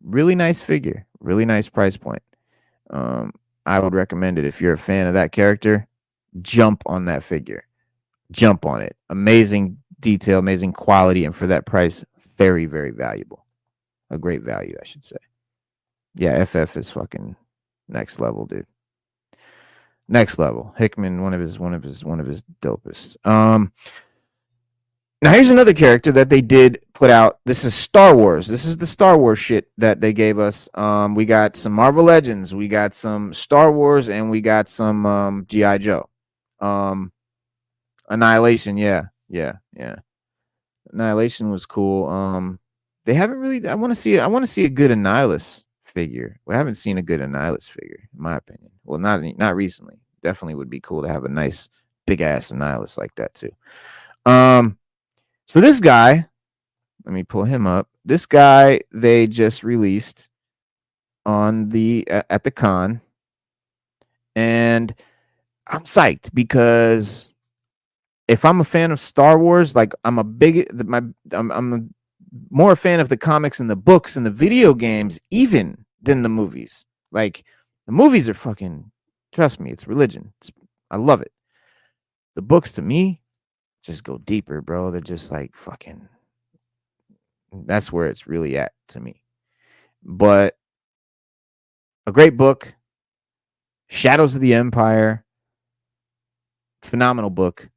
really nice figure, really nice price point. I would recommend it. If you're a fan of that character, jump on that figure. Jump on it. Amazing detail, amazing quality, and for that price, very, very valuable. A great value, I should say. Yeah, FF is fucking next level, dude. Next level. Hickman, one of his dopest. Now here's another character that they did put out. This is Star Wars. This is the Star Wars shit that they gave us. We got some Marvel Legends, we got some Star Wars, and we got some G.I. Joe. Annihilation, yeah. Annihilation was cool. They haven't really. I want to see a good Annihilus figure. We haven't seen a good Annihilus figure, in my opinion. Well, not recently. Definitely would be cool to have a nice big ass Annihilus like that too. So this guy, let me pull him up. This guy they just released on at the con, and I'm psyched because if I'm a fan of Star Wars, I'm more a fan of the comics and the books and the video games even than the movies. The movies are fucking, trust me, it's religion. I love it. The books to me just go deeper, bro. They're just fucking, that's where it's really at to me. But a great book, Shadows of the Empire, phenomenal book.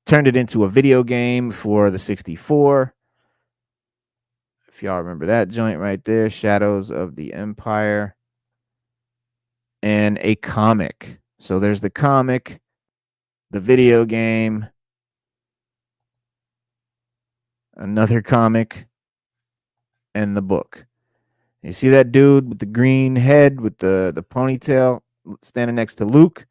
Turned it into a video game for the 64. If y'all remember that joint right there, Shadows of the Empire. And a comic. So there's the comic, the video game, another comic, and the book. You see that dude with the green head with the ponytail standing next to Luke,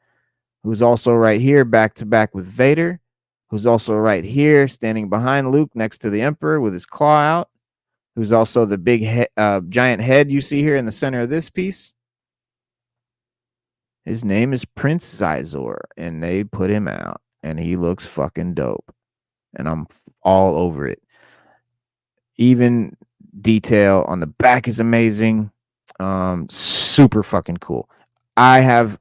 who's also right here back to back with Vader, who's also right here standing behind Luke next to the Emperor with his claw out, who's also the big giant head you see here in the center of this piece. His name is Prince Xizor, and they put him out, and he looks fucking dope, and I'm all over it. Even detail on the back is amazing. Super fucking cool. I have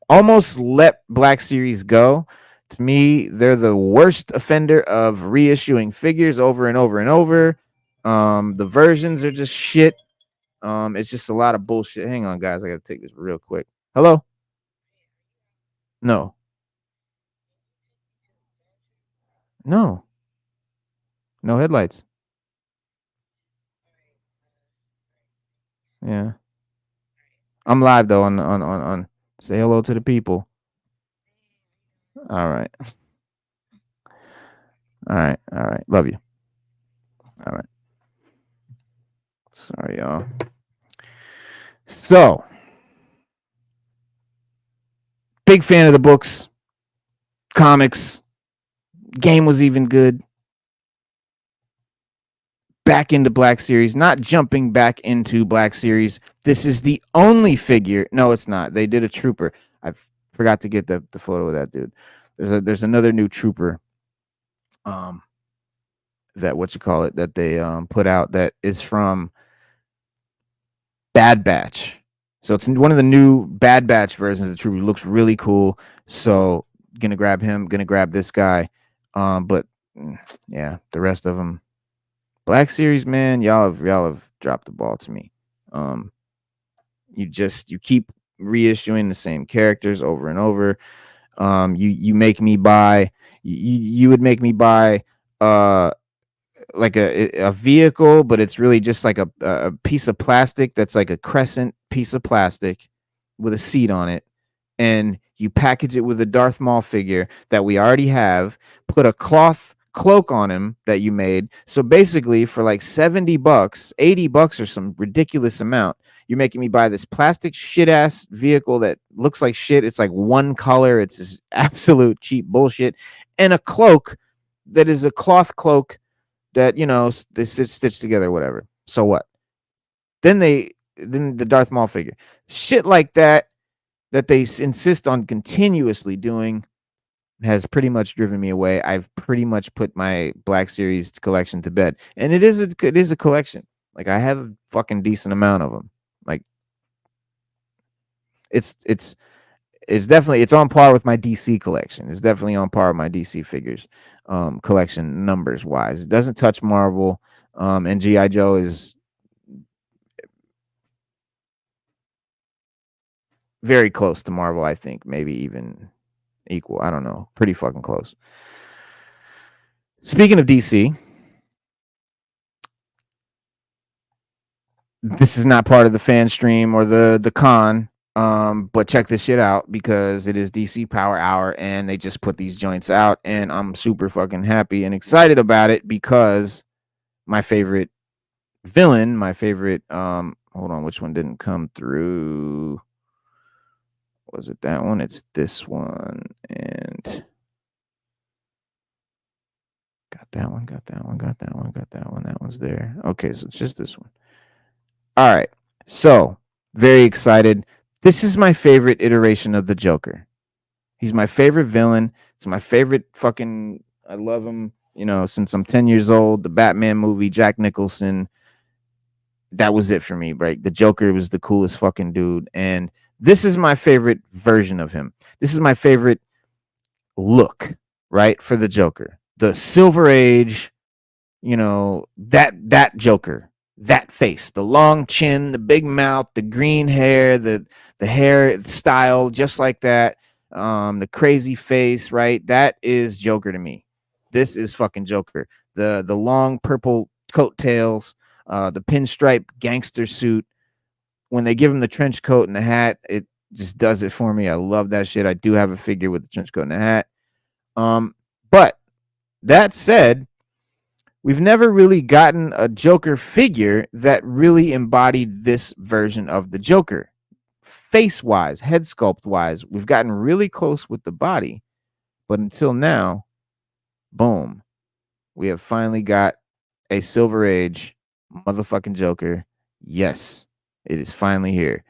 almost let Black Series go. To me, they're the worst offender of reissuing figures over and over and over. The versions are just shit. It's just a lot of bullshit. Hang on, guys. I gotta take this real quick. Hello? No. No. No headlights. Yeah. I'm live though on say hello to the people. All right. All right. All right. Love you. All right. Sorry, y'all. So, big fan of the books, comics. Game was even good. Back into Black Series, not jumping back into Black Series. This is the only figure. No, it's not. They did a Trooper. I forgot to get the photo of that dude. There's another new Trooper. That what you call it that they put out that is from Bad Batch. So it's one of the new Bad Batch versions of the Trooper. Looks really cool. So gonna grab him. Gonna grab this guy. But yeah, the rest of them. Black Series, man, y'all have dropped the ball to me. You keep reissuing the same characters over and over. You make me buy. You would make me buy like a vehicle, but it's really just like a piece of plastic that's like a crescent piece of plastic with a seat on it, and you package it with a Darth Maul figure that we already have, put a cloth cloak on him that you made. So basically for like $70, $80 or some ridiculous amount, you're making me buy this plastic shit ass vehicle that looks like shit. It's like one color. It's just absolute cheap bullshit. And a cloak that is a cloth cloak that, you know, they stitch together, whatever. So what? Then the Darth Maul figure. Shit like that they insist on continuously doing has pretty much driven me away. I've pretty much put my Black Series collection to bed. And it is a collection. Like I have a fucking decent amount of them. Like it's definitely it's on par with my DC collection. It's definitely on par with my DC figures collection numbers wise. It doesn't touch Marvel, and G.I. Joe is very close to Marvel, I think. Maybe even equal. I don't know. Pretty fucking close. Speaking of DC, this is not part of the fan stream or the con. But check this shit out because it is DC Power Hour and they just put these joints out and I'm super fucking happy and excited about it because my favorite villain, my favorite hold on, which one didn't come through? Was it that one? It's this one. And got that one, got that one, got that one, got that one. That one's there. Okay, so it's just this one. All right. So, very excited. This is my favorite iteration of the Joker. He's my favorite villain. It's my favorite fucking. I love him, you know, since I'm 10 years old. The Batman movie, Jack Nicholson. That was it for me, right? The Joker was the coolest fucking dude. And this is my favorite version of him. This is my favorite look, right? For the Joker. The Silver Age, you know, that Joker. That face, the long chin, the big mouth, the green hair, the hair style, just like that. The crazy face, right? That is Joker to me. This is fucking Joker. The long purple coattails, the pinstripe gangster suit. When they give him the trench coat and the hat, it just does it for me. I love that shit. I do have a figure with the trench coat and the hat. But that said, we've never really gotten a Joker figure that really embodied this version of the Joker. Face-wise, head sculpt-wise, we've gotten really close with the body. But until now, boom, we have finally got a Silver Age motherfucking Joker. Yes, it is finally here.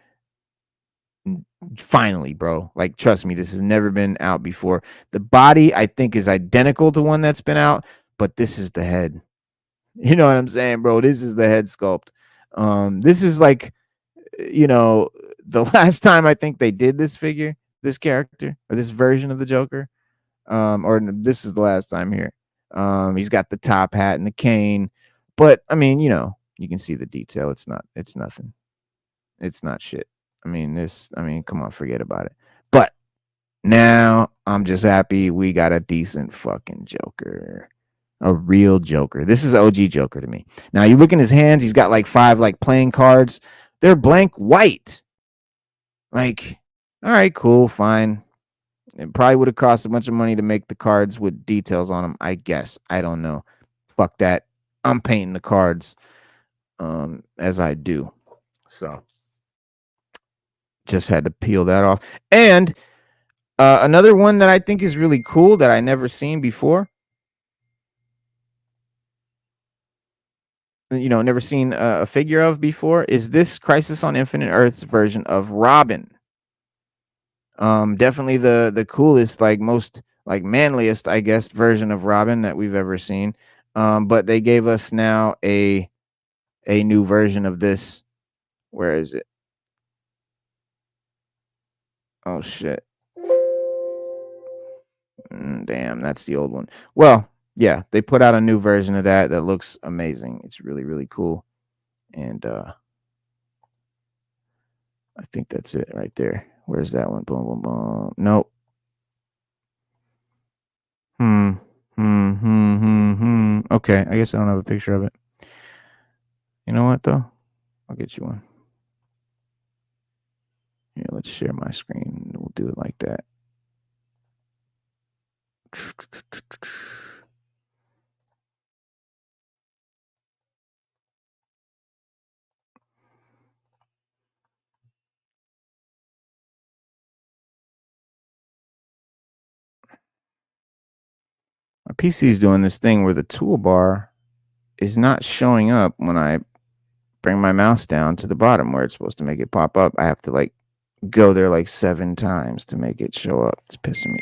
Finally, bro. Like, trust me, this has never been out before. The body, I think, is identical to one that's been out, but this is the head. You know what I'm saying, bro? This is the head sculpt. This is like, you know, the last time I think they did this figure, this character, or this version of the Joker. This is the last time here. He's got the top hat and the cane, but I mean, you know, you can see the detail. It's nothing. It's not shit. I mean, come on, forget about it. But now I'm just happy we got a decent fucking Joker. A real Joker. This is OG Joker to me. Now you look in his hands, he's got like 5 like playing cards. They're blank white. Like, all right, cool, fine. It probably would have cost a bunch of money to make the cards with details on them, I guess. I don't know. Fuck that. I'm painting the cards as I do. So just had to peel that off. And another one that I think is really cool that I never seen before. You know, never seen a figure of before is this Crisis on Infinite Earths version of Robin. Definitely the coolest, like most like manliest, I guess, version of Robin that we've ever seen. But they gave us now a new version of this. Where is it? Oh shit. Damn, that's the old one. Well, yeah, they put out a new version of that that looks amazing. It's really, really cool. And I think that's it right there. Where's that one? Boom, boom, boom. Nope. Okay, I guess I don't have a picture of it. You know what though? I'll get you one. Yeah, let's share my screen. We'll do it like that. My PC is doing this thing where the toolbar is not showing up when I bring my mouse down to the bottom where it's supposed to make it pop up. I have to like go there like 7 times to make it show up. It's pissing me.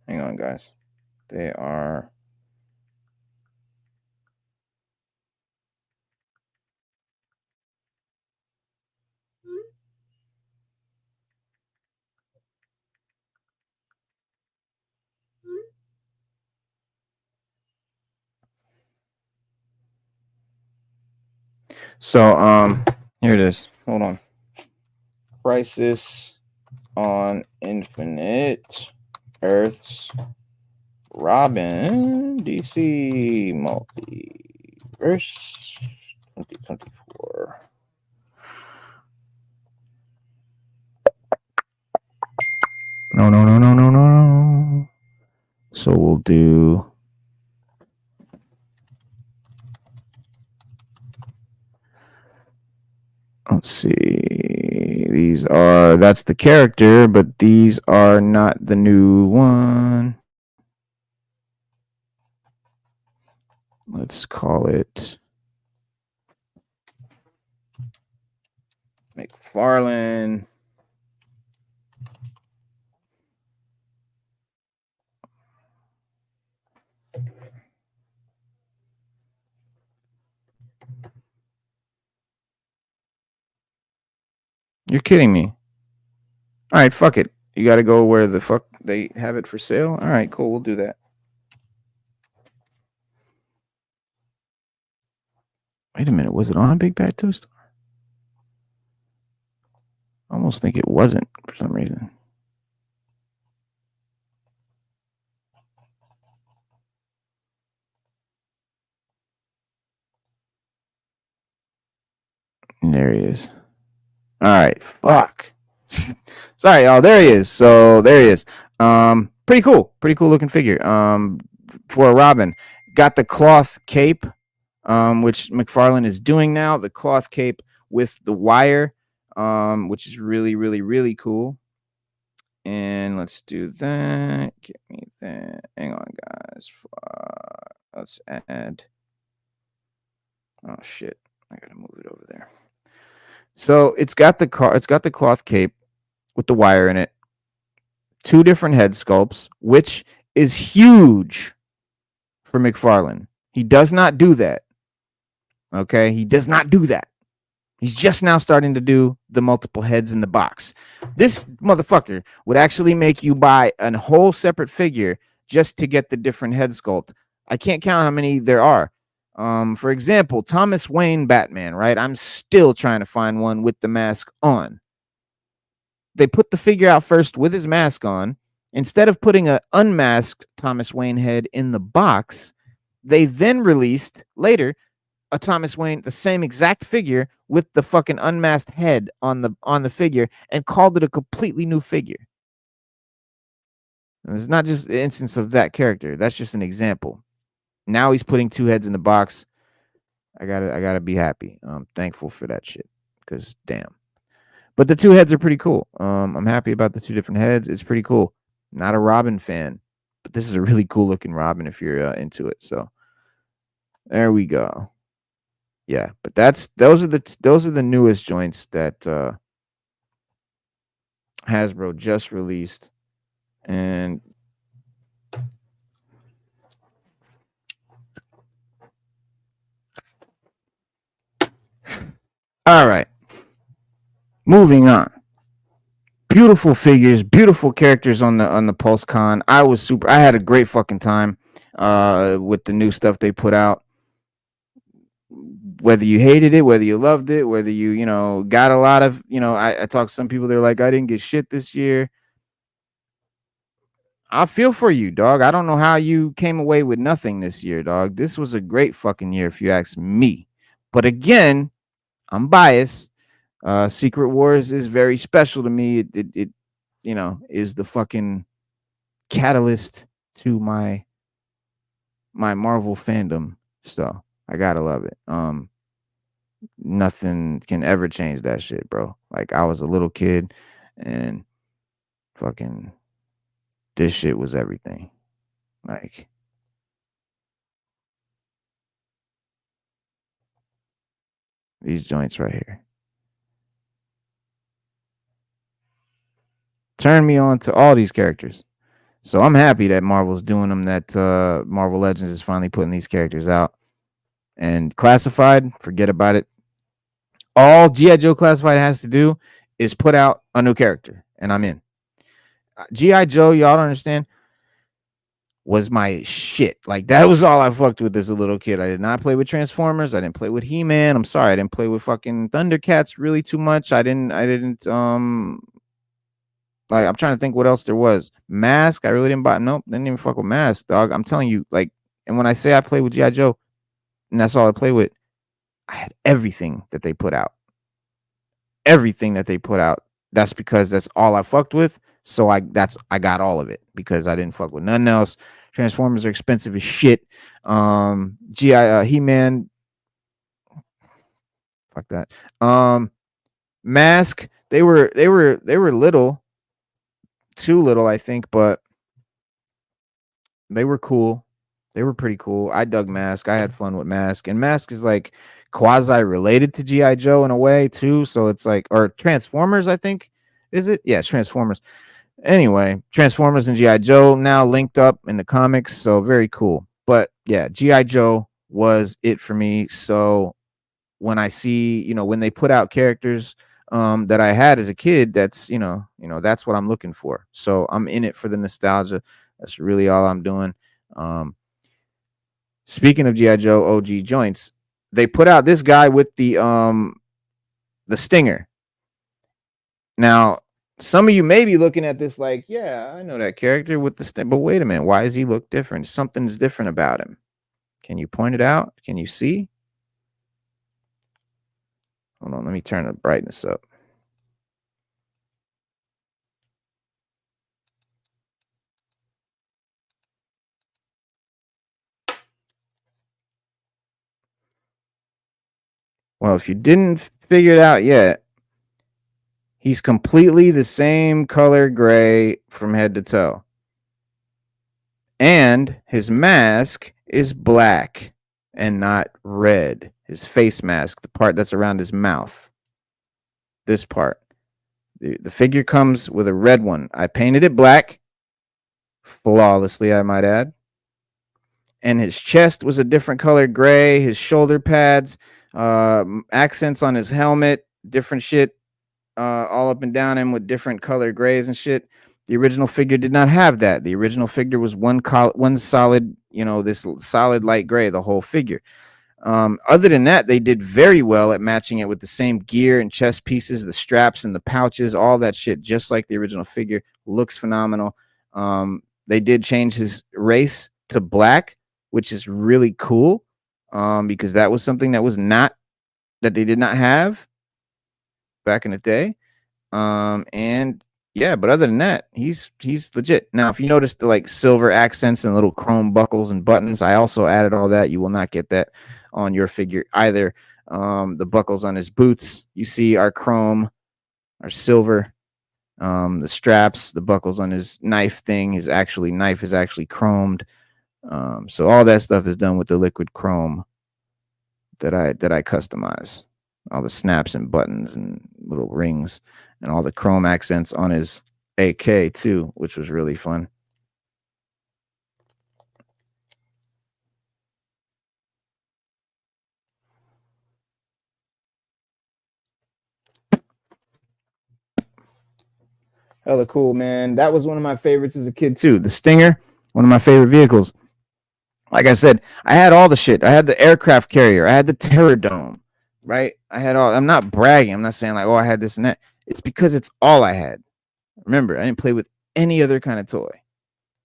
Hang on, guys. They are. So here it is. Hold on. Crisis on Infinite Earths Robin DC Multiverse 2024. No. So we'll do. Let's see. That's the character, but these are not the new one. Let's call it McFrln. You're kidding me. All right, fuck it. You got to go where the fuck they have it for sale. All right, cool. We'll do that. Wait a minute. Was it on Big Bad Toast? I almost think it wasn't for some reason. And there he is. All right, fuck. Sorry, oh, there he is. So there he is. Pretty cool looking figure. For a Robin, got the cloth cape, which McFarlane is doing now. The cloth cape with the wire, which is really cool. And let's do that. Get me that. Hang on, guys. Let's add. Oh shit! I gotta move it over there. So it's got the cloth cape with the wire in it, 2 different head sculpts, which is huge for McFarlane. He does not do that. Okay, he does not do that. He's just now starting to do the multiple heads in the box. This motherfucker would actually make you buy a whole separate figure just to get the different head sculpt. I can't count how many there are. For example, Thomas Wayne Batman, right? I'm still trying to find one with the mask on. They put the figure out first with his mask on. Instead of putting an unmasked Thomas Wayne head in the box, they then released later a Thomas Wayne, the same exact figure with the fucking unmasked head on the figure, and called it a completely new figure. And it's not just an instance of that character. That's just an example. Now he's putting 2 heads in the box. I gotta be happy. I'm thankful for that shit. Because damn. But the 2 heads are pretty cool. I'm happy about the 2 different heads. It's pretty cool. Not a Robin fan, but this is a really cool looking Robin if you're into it. So there we go. Yeah, but those are the newest joints that Hasbro just released. And all right, moving on. Beautiful figures, beautiful characters on the PulseCon. I had a great fucking time with the new stuff they put out. Whether you hated it, whether you loved it, whether you got a lot of, I talked to some people, they're like, I didn't get shit this year. I feel for you, dog. I don't know how you came away with nothing this year, dog. This was a great fucking year if you ask me. But again, I'm biased. Secret Wars is very special to me. It is the fucking catalyst to my Marvel fandom. So I gotta love it. Nothing can ever change that shit, bro. Like, I was a little kid and fucking this shit was everything. Like, these joints right here turn me on to all these characters. So I'm happy that Marvel's doing them, that Marvel Legends is finally putting these characters out. And Classified, forget about it. All G.I. Joe Classified has to do is put out a new character, and I'm in. G.I. Joe, y'all don't understand, was my shit. Like, that was all I fucked with as a little kid. I did not play with Transformers. I didn't play with He-Man. I'm sorry, I didn't play with fucking Thundercats really too much. I didn't like, I'm trying to think what else there was. Mask, I really didn't buy. Nope, didn't even fuck with Mask, dog. I'm telling you, like, and when I say I play with G.I. Joe, and that's all I play with, I had everything that they put out. Everything that they put out. That's because that's all I fucked with. So I got all of it because I didn't fuck with nothing else. Transformers are expensive as shit. He-Man, fuck that. Mask, they were little, too little, I think, but they were cool. They were pretty cool. I dug Mask. I had fun with Mask, and Mask is like quasi related to G.I. Joe in a way too. So it's like, or Transformers, I think. Is it? Yeah, it's Transformers. Anyway, Transformers and G.I. Joe now linked up in the comics, so very cool. But yeah, G.I. Joe was it for me. So when I see, when they put out characters that I had as a kid, that's that's what I'm looking for. So I'm in it for the nostalgia. That's really all I'm doing. Speaking of G.I. Joe OG joints, they put out this guy with the Stinger. Now, some of you may be looking at this like, yeah, I know that character with the Stinger, but wait a minute, why does he look different? Something's different about him. Can you point it out? Can you see? Hold on, let me turn the brightness up. Well, if you didn't figure it out yet, he's completely the same color gray from head to toe. And his mask is black and not red. His face mask, the part that's around his mouth. this part. The figure comes with a red one. I painted it black, flawlessly, I might add. And his chest was a different color, gray. His shoulder pads, accents on his helmet, different shit, all up and down him with different color grays and shit. The original figure did not have that. The original figure was one solid, this solid light gray, the whole figure. Other than that, they did very well at matching it with the same gear and chest pieces, the straps and the pouches, all that shit, just like the original figure. Looks phenomenal. They did change his race to black, which is really cool, because that was something that they did not have back in the day. And yeah, but other than that, he's legit. Now, if you notice the like silver accents and little chrome buckles and buttons, I also added all that. You will not get that on your figure either. The buckles on his boots, you see, are chrome, are silver. The straps, the buckles on his knife thing, his actually knife is actually chromed. So all that stuff is done with the liquid chrome that I customize. All the snaps and buttons and little rings and all the chrome accents on his AK too, which was really fun. Hella cool, man. That was one of my favorites as a kid too. The Stinger, one of my favorite vehicles. Like I said, I had all the shit. I had the aircraft carrier. I had the Terror Dome, right? I had all. I'm not bragging. I'm not saying like, oh, I had this and that. It's because it's all I had. Remember, I didn't play with any other kind of toy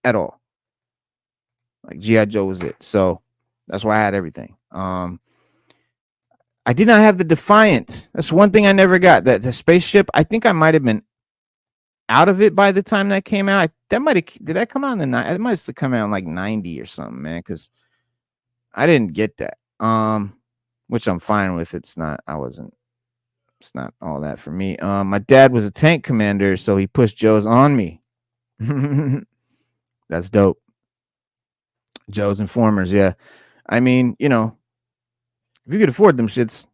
at all. Like G.I. Joe was it. So that's why I had everything. I did not have the Defiant. That's one thing I never got. That the spaceship, I think I might have been out of it by the time that came out. Did that come out in the night? It might have come out in like 90 or something, man, because I didn't get that. Which I'm fine with. It's not all that for me. My dad was a tank commander, so he pushed Joe's on me. That's dope. Joe's Informers, yeah. I mean, if you could afford them shits.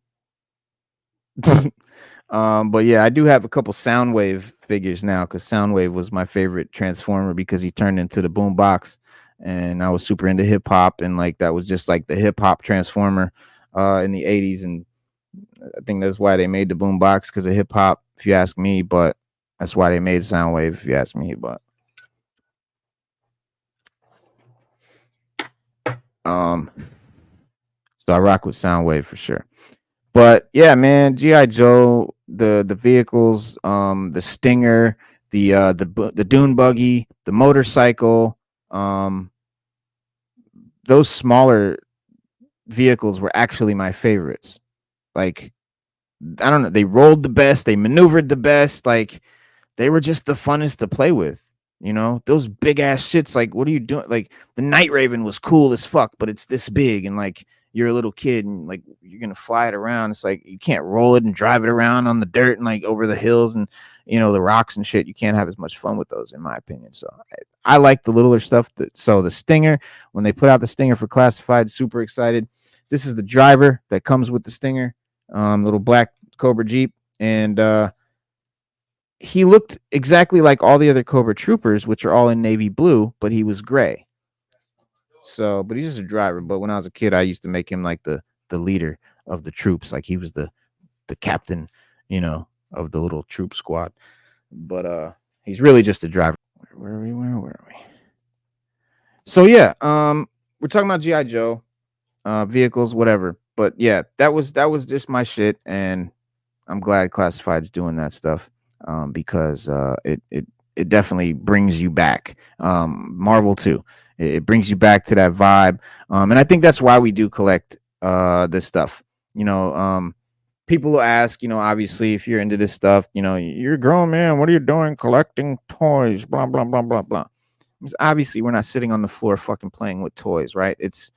But yeah, I do have a couple Soundwave figures now, because Soundwave was my favorite Transformer because he turned into the boombox, and I was super into hip hop, and like that was just like the hip hop Transformer in the 80s, and I think that's why they made the boombox, because of hip hop, if you ask me. But that's why they made Soundwave, if you ask me. But so I rock with Soundwave for sure. But yeah, man, G.I. Joe, the vehicles, the Stinger, the Dune buggy, the motorcycle, those smaller vehicles were actually my favorites. Like, I don't know, they rolled the best, they maneuvered the best, like they were just the funnest to play with. Those big ass shits, like, what are you doing? Like, the Night Raven was cool as fuck, but it's this big, and like you're a little kid, and like you're gonna fly it around. It's like you can't roll it and drive it around on the dirt and like over the hills and the rocks and shit. You can't have as much fun with those, in my opinion. So I like the littler stuff. So the Stinger, when they put out the Stinger for Classified, super excited. This is the driver that comes with the Stinger, little black Cobra Jeep, and he looked exactly like all the other Cobra Troopers, which are all in navy blue, but he was gray. So, but he's just a driver. But when I was a kid, I used to make him like the leader of the troops, like he was the captain, of the little troop squad. But he's really just a driver. Where were we? So yeah, we're talking about G.I. Joe, vehicles, whatever. But yeah, that was just my shit, and I'm glad Classified's doing that stuff. Because it definitely brings you back. Marvel too. It brings you back to that vibe. And I think that's why we do collect this stuff. People will ask, obviously, if you're into this stuff, you're a grown man, what are you doing collecting toys? Blah, blah, blah, blah, blah. Because obviously we're not sitting on the floor fucking playing with toys, right? It's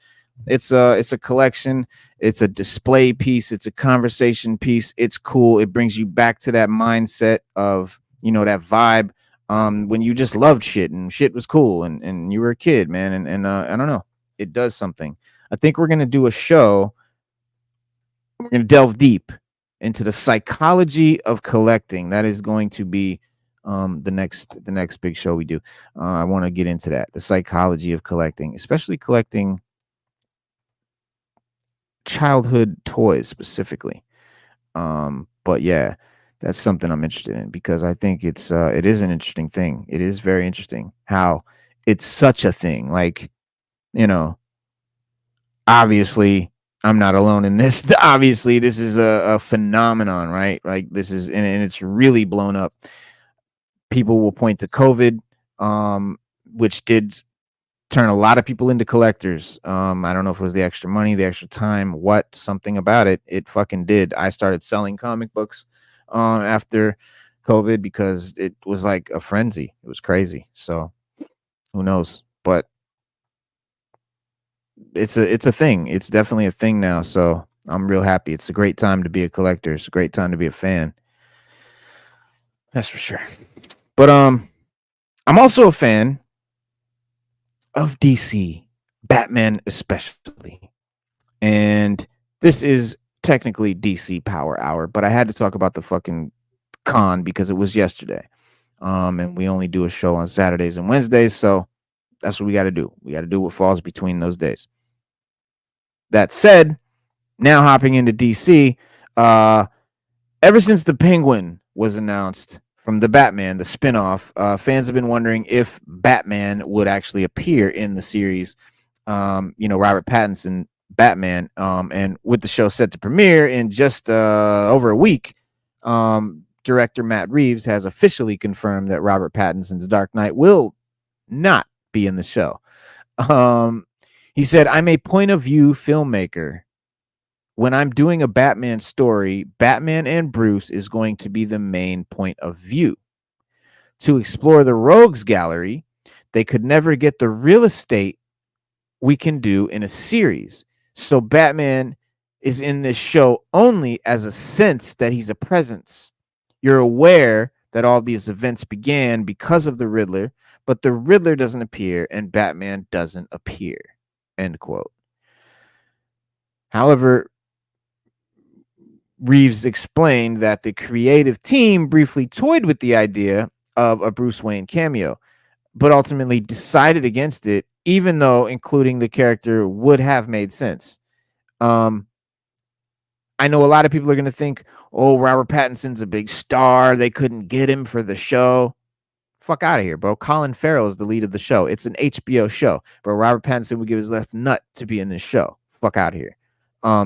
a collection. It's a display piece. It's a conversation piece. It's cool. It brings you back to that mindset of, that vibe, when you just loved shit and shit was cool and you were a kid, man. And I don't know, it does something. I think we're going to do a show. We're going to delve deep into the psychology of collecting. That is going to be the next big show we do. I want to get into that, the psychology of collecting, especially collecting childhood toys specifically. But yeah, that's something I'm interested in because I think it is an interesting thing. It is very interesting how it's such a thing. Like, you know, obviously I'm not alone in this. Obviously, this is a phenomenon, right? Like this is, and it's really blown up. People will point to COVID, which did turn a lot of people into collectors. I don't know if it was the extra money, the extra time, something about it. It fucking did. I started selling comic books after COVID because it was like a frenzy. It was crazy. So who knows? But it's a thing. It's definitely a thing now. So I'm real happy. It's a great time to be a collector. It's a great time to be a fan. That's for sure. But I'm also a fan of DC, Batman especially. And this is technically DC Power Hour, but I had to talk about the fucking con because it was yesterday. And we only do a show on Saturdays and Wednesdays, so that's what we got to do. We got to do what falls between those days. That said, now hopping into DC, ever since the Penguin was announced from the Batman, the spinoff, fans have been wondering if Batman would actually appear in the series. Robert Pattinson Batman, and with the show set to premiere in just over a week, director Matt Reeves has officially confirmed that Robert Pattinson's Dark Knight will not be in the show. He said, "I'm a point of view filmmaker. When I'm doing a Batman story, Batman and Bruce is going to be the main point of view. To explore the rogues gallery, they could never get the real estate we can do in a series. So Batman is in this show only as a sense that he's a presence. You're aware that all these events began because of the Riddler, but the Riddler doesn't appear and Batman doesn't appear." End quote. However, Reeves explained that the creative team briefly toyed with the idea of a Bruce Wayne cameo, but ultimately decided against it, even though including the character would have made sense. I know a lot of people are going to think, oh, Robert Pattinson's a big star. They couldn't get him for the show. Fuck out of here, bro. Colin Farrell is the lead of the show. It's an HBO show, but Robert Pattinson would give his left nut to be in this show. Fuck out of here.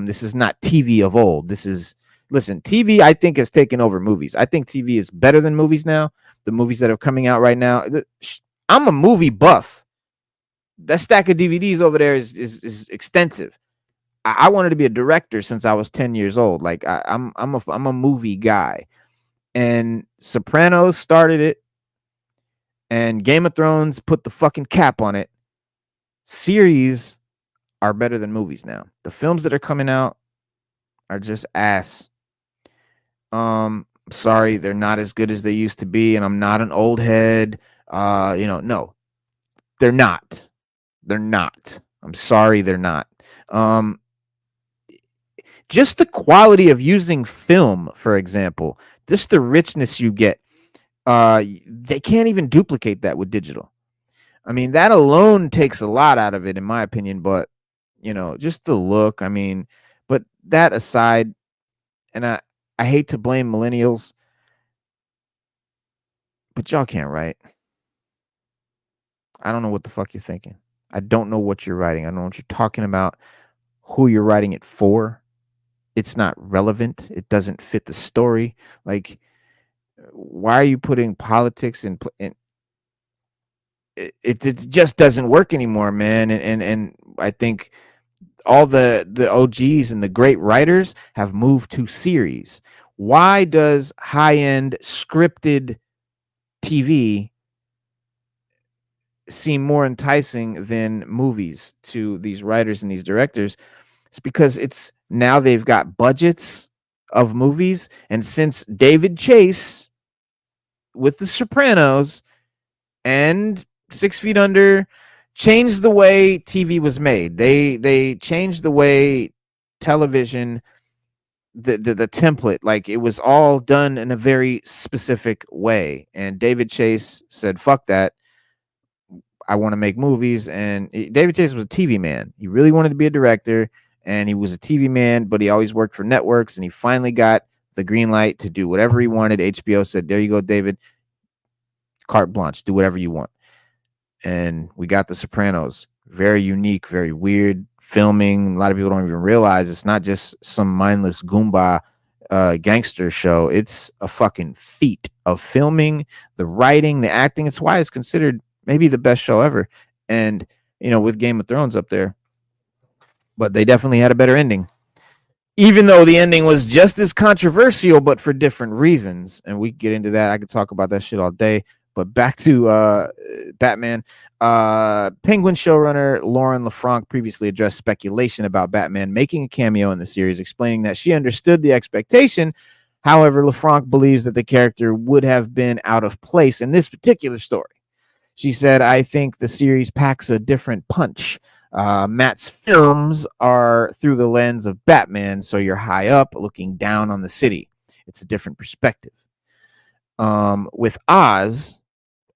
This is not TV of old. Listen, TV, I think, has taken over movies. I think TV is better than movies now. The movies that are coming out right now. I'm a movie buff. That stack of DVDs over there is extensive. I wanted to be a director since I was 10 years old. Like I'm a movie guy, and Sopranos started it, and Game of Thrones put the fucking cap on it. Series are better than movies now. The films that are coming out are just ass. Sorry, they're not as good as they used to be, and I'm not an old head. No, they're not. They're not. I'm sorry, they're not. Just the quality of using film, for example, just the richness you get, they can't even duplicate that with digital. I mean, that alone takes a lot out of it, in my opinion, but, just the look, but that aside, and I hate to blame millennials, but y'all can't write. I don't know what the fuck you're thinking. I don't know what you're writing. I don't know what you're talking about, who you're writing it for. It's not relevant. It doesn't fit the story. Like, why are you putting politics in? It just doesn't work anymore, man. And I think all the OGs and the great writers have moved to series. Why does high-end scripted TV seem more enticing than movies to these writers and these directors? It's because now they've got budgets of movies, and since David Chase with The Sopranos and 6 Feet Under changed the way TV was made, they changed the way television the template. Like, it was all done in a very specific way. And David Chase said, "Fuck that. I want to make movies." And David Chase was a TV man. He really wanted to be a director, and he was a TV man, but he always worked for networks. And he finally got the green light to do whatever he wanted. HBO said, "There you go, David. Carte blanche. Do whatever you want." And we got The Sopranos. Very unique, very weird filming. A lot of people don't even realize it's not just some mindless Goomba gangster show. It's a fucking feat of filming, the writing, the acting. It's why it's considered maybe the best show ever. And, with Game of Thrones up there. But they definitely had a better ending. Even though the ending was just as controversial, but for different reasons. And we get into that. I could talk about that shit all day. But back to Batman. Penguin showrunner Lauren LaFranc previously addressed speculation about Batman making a cameo in the series, explaining that she understood the expectation. However, LaFranc believes that the character would have been out of place in this particular story. She said, "I think the series packs a different punch. Matt's films are through the lens of Batman, so you're high up looking down on the city. It's a different perspective. With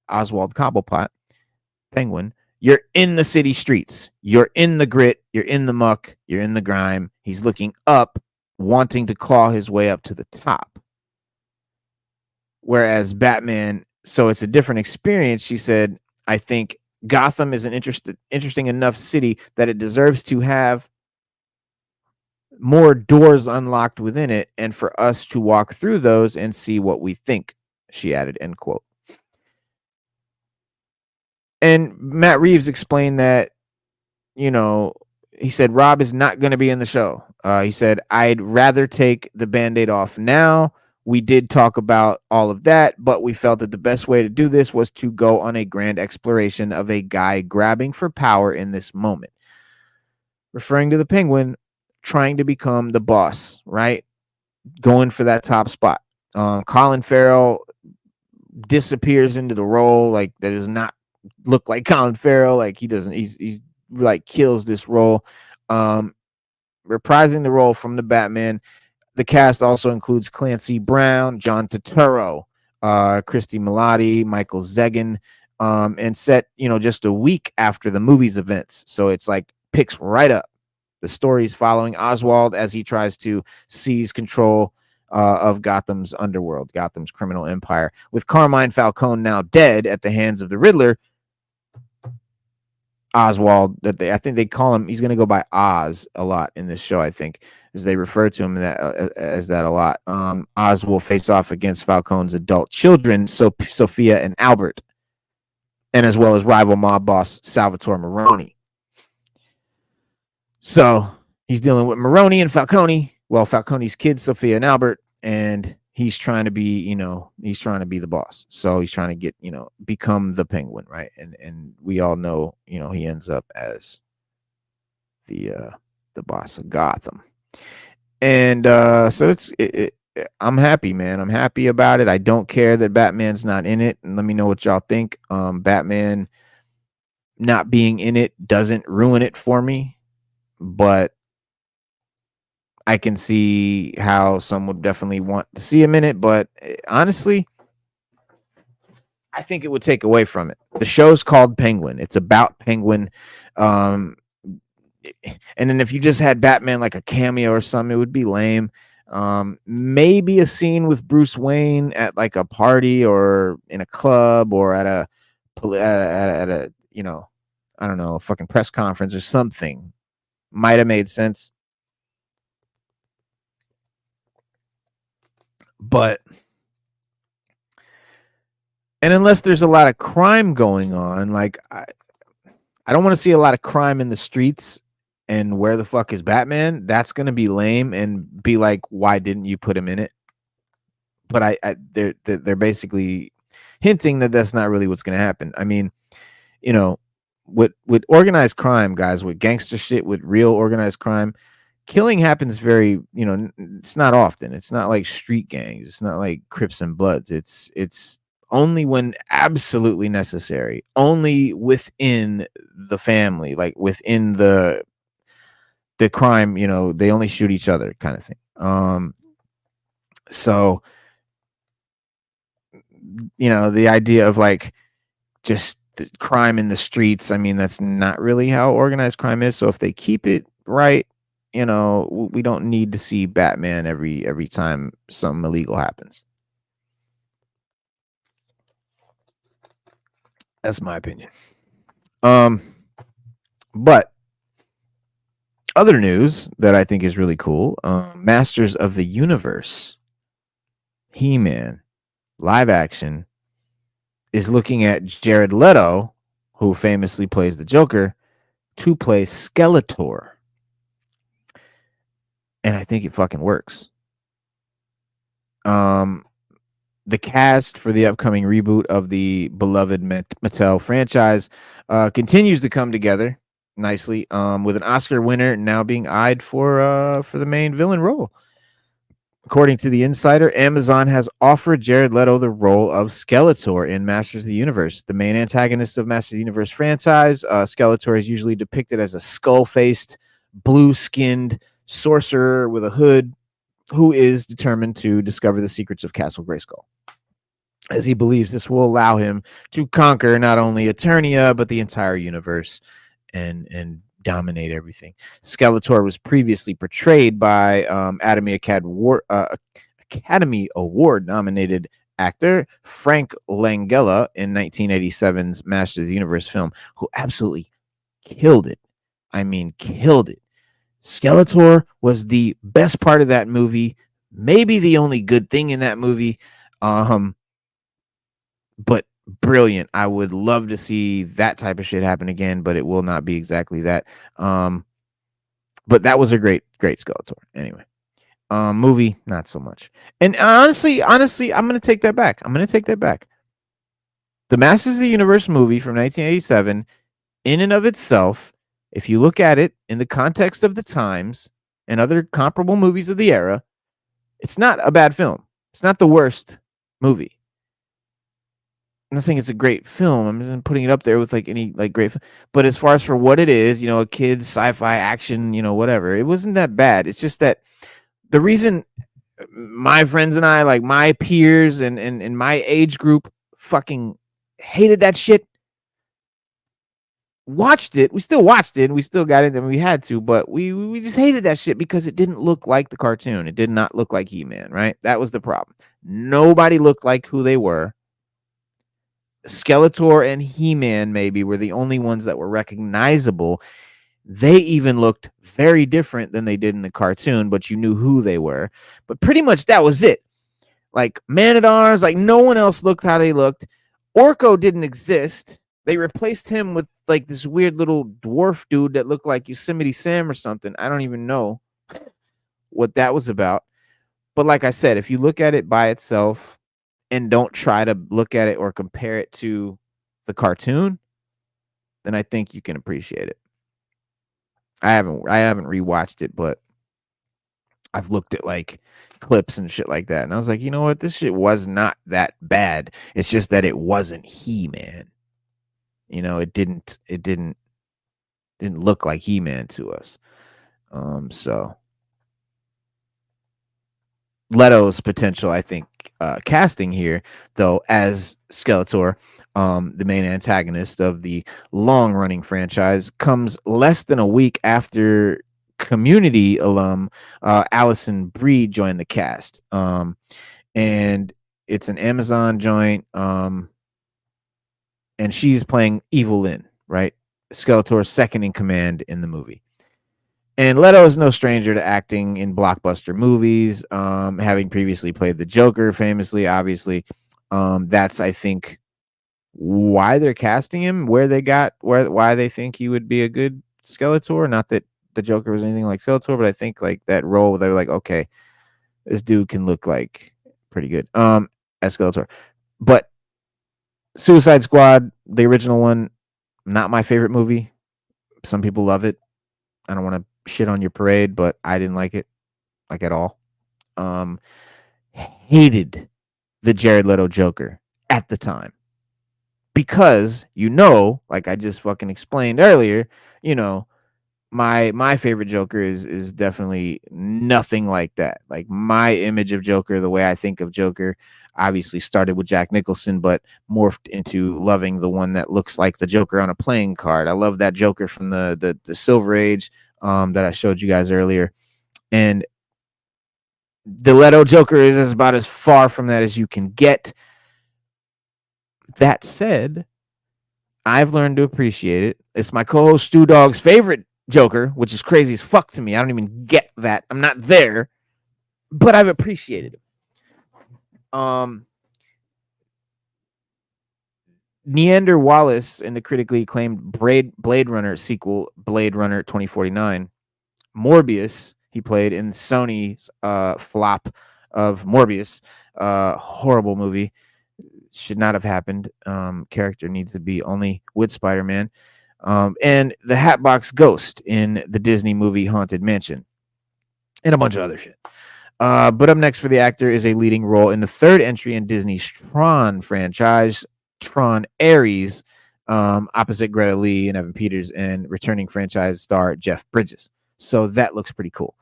Oswald Cobblepot, Penguin, you're in the city streets. You're in the grit. You're in the muck. You're in the grime. He's looking up, wanting to claw his way up to the top. Whereas Batman, so it's a different experience." She said, "I think Gotham is an interesting enough city that it deserves to have more doors unlocked within it, and for us to walk through those and see what we think," she added, end quote. And Matt Reeves explained that, he said, "Rob is not going to be in the show." He said, "I'd rather take the Band-Aid off now. We did talk about all of that, but we felt that the best way to do this was to go on a grand exploration of a guy grabbing for power in this moment." Referring to the Penguin trying to become the boss, right? Going for that top spot. Colin Farrell disappears into the role. Like, that does not look like Colin Farrell. Like, he's like kills this role. Reprising the role from the Batman. The cast also includes Clancy Brown, John Turturro, Christy Milioti, Michael Zegan, and set, just a week after the movie's events. So it's like picks right up. The story's following Oswald as he tries to seize control of Gotham's underworld, Gotham's criminal empire. With Carmine Falcone now dead at the hands of the Riddler, Oswald, I think they call him, he's going to go by Oz a lot in this show, I think, as they refer to him as that a lot. Oz will face off against Falcone's adult children, Sophia and Albert, and as well as rival mob boss Salvatore Maroni. So he's dealing with Maroni and Falcone. Well, Falcone's kids, Sophia and Albert, and he's trying to be, he's trying to be the boss. So he's trying to get, become the Penguin, right? And we all know, he ends up as the boss of Gotham. And so I'm happy, man. I'm happy about it. I don't care that Batman's not in it. And let me know what y'all think. Batman not being in it doesn't ruin it for me, but I can see how some would definitely want to see him in it. But honestly, I think it would take away from it. The show's called Penguin. It's about Penguin. And then if you just had Batman like a cameo or something, it would be lame. Maybe a scene with Bruce Wayne at like a party or in a club or at a I don't know, a fucking press conference or something might have made sense. But and unless there's a lot of crime going on, like I don't want to see a lot of crime in the streets. And where the fuck is Batman? That's gonna be lame and be like, why didn't you put him in it? But they're basically hinting that that's not really what's gonna happen. I mean, with organized crime, guys, with gangster shit, with real organized crime, killing happens very, it's not often. It's not like street gangs. It's not like Crips and Bloods. It's only when absolutely necessary, only within the family, like within the the crime, they only shoot each other kind of thing. So, the idea of like just the crime in the streets, I mean, that's not really how organized crime is. So if they keep it right, we don't need to see Batman every time something illegal happens. That's my opinion. But other news that I think is really cool, Masters of the Universe, He-Man, live action, is looking at Jared Leto, who famously plays the Joker, to play Skeletor. And I think it fucking works. The cast for the upcoming reboot of the beloved Mattel franchise continues to come together nicely, with an Oscar winner now being eyed for the main villain role. According to The Insider, Amazon has offered Jared Leto the role of Skeletor in Masters of the Universe. The main antagonist of Masters of the Universe franchise, Skeletor is usually depicted as a skull-faced, blue-skinned sorcerer with a hood who is determined to discover the secrets of Castle Grayskull, as he believes this will allow him to conquer not only Eternia, but the entire universe and dominate everything. Skeletor was previously portrayed by Academy Award nominated actor Frank Langella in 1987's Masters of the Universe film, who absolutely killed it. I mean, killed it. Skeletor was the best part of that movie, maybe the only good thing in that movie, but brilliant. I would love to see that type of shit happen again, but it will not be exactly that. But that was a great Skeletor. Anyway, movie, not so much. And honestly, I'm gonna take that back. The Masters of the Universe movie from 1987, in and of itself, if you look at it in the context of the times and other comparable movies of the era, it's not a bad film. It's not the worst movie. I'm not saying it's a great film. I'm just putting it up there with like any like great film. But as far as for what it is, a kid's sci-fi action, whatever, it wasn't that bad. It's just that the reason my friends and I, like my peers and my age group, fucking hated that shit. Watched it. We still watched it. We still got it and we had to, but we just hated that shit because it didn't look like the cartoon. It did not look like He-Man, right? That was the problem. Nobody looked like who they were. Skeletor and He-Man maybe were the only ones that were recognizable. They even looked very different than they did in the cartoon, but you knew who they were. But pretty much that was it. Like Man-at-Arms, like no one else looked how they looked. Orko didn't exist. They replaced him with like this weird little dwarf dude that looked like Yosemite Sam or something. I don't even know what that was about. But like I said, if you look at it by itself and don't try to look at it or compare it to the cartoon, then I think you can appreciate it. I haven't rewatched it, but I've looked at like clips and shit like that, and I was like, you know what, this shit was not that bad. It's just that it wasn't He-Man. It didn't look like He-Man to us. So Leto's potential, I think, casting here, though, as Skeletor, the main antagonist of the long-running franchise, comes less than a week after Community alum Allison Brie joined the cast. And it's an Amazon joint, and she's playing Evil Lynn, right? Skeletor's second in command in the movie. And Leto is no stranger to acting in blockbuster movies, having previously played the Joker famously, obviously. That's, I think, why they're casting him, why they think he would be a good Skeletor. Not that the Joker was anything like Skeletor, but I think like that role, they were like, okay, this dude can look like pretty good as Skeletor. But Suicide Squad, the original one, not my favorite movie. Some people love it. I don't want to shit on your parade, but I didn't like it, like at all. Hated the Jared Leto Joker at the time because, like I just fucking explained earlier, my favorite Joker is definitely nothing like that. Like my image of Joker, the way I think of Joker, obviously started with Jack Nicholson, but morphed into loving the one that looks like the Joker on a playing card. I love that Joker from the Silver Age that I showed you guys earlier, and the Leto Joker is about as far from that as you can get. That said, I've learned to appreciate it. It's my co-host Stu Dog's favorite Joker, which is crazy as fuck to me. I don't even get that. I'm not there, but I've appreciated it. Neander Wallace in the critically acclaimed Blade Runner sequel, Blade Runner 2049. Morbius, he played in Sony's flop of Morbius. Horrible movie. Should not have happened. Character needs to be only with Spider-Man. And the Hatbox Ghost in the Disney movie Haunted Mansion. And a bunch of other shit. But up next for the actor is a leading role in the third entry in Disney's Tron franchise, Tron Ares, opposite Greta Lee and Evan Peters, and returning franchise star Jeff Bridges. So that looks pretty cool.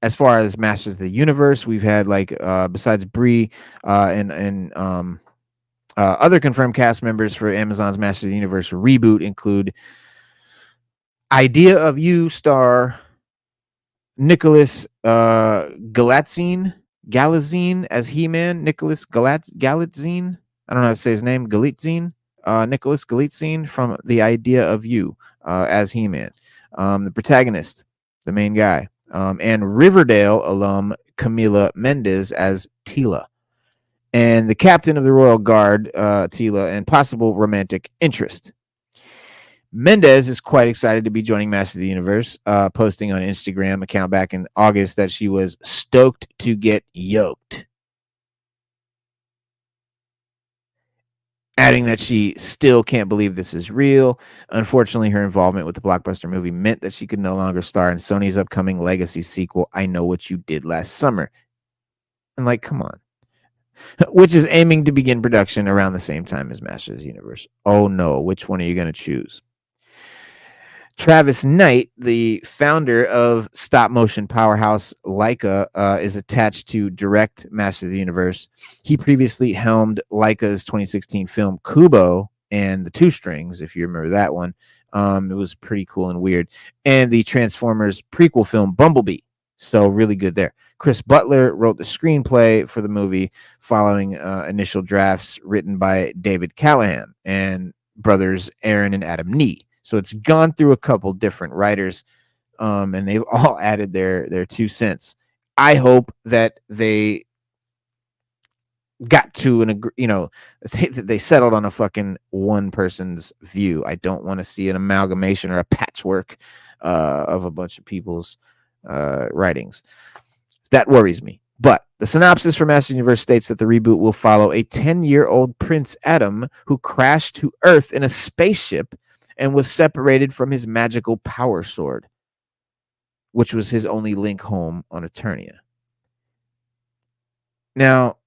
As far as Masters of the Universe, we've had like besides Brie and other confirmed cast members for Amazon's Masters of the Universe reboot include Idea of You star Nicholas Galitzine as He-Man. Nicholas Galitzine. I don't know how to say his name. Galitzine. Nicholas Galitzine from The Idea of You as He-Man. The protagonist, the main guy. And Riverdale alum Camila Mendes as Tila. And the captain of the Royal Guard, Tila, and possible romantic interest. Mendes is quite excited to be joining Masters of the Universe, posting on Instagram account back in August that she was stoked to get yoked. Adding that she still can't believe this is real. Unfortunately, her involvement with the blockbuster movie meant that she could no longer star in Sony's upcoming Legacy sequel, I Know What You Did Last Summer. And like, come on. Which is aiming to begin production around the same time as Masters of the Universe. Oh no, which one are you going to choose? Travis Knight, the founder of stop motion powerhouse Leica, is attached to direct Masters of the Universe. He previously helmed Leica's 2016 film Kubo and the Two Strings, if you remember that one. It was pretty cool and weird. And the Transformers prequel film Bumblebee. So really good there. Chris Butler wrote the screenplay for the movie following initial drafts written by David Callahan and brothers Aaron and Adam Nee. So it's gone through a couple different writers, and they've all added their 2 cents. I hope that they got to they settled on a fucking one person's view. I don't want to see an amalgamation or a patchwork of a bunch of people's writings. That worries me. But the synopsis for Master Universe states that the reboot will follow a 10-year-old Prince Adam who crashed to Earth in a spaceship and was separated from his magical power sword, which was his only link home on Eternia. Now,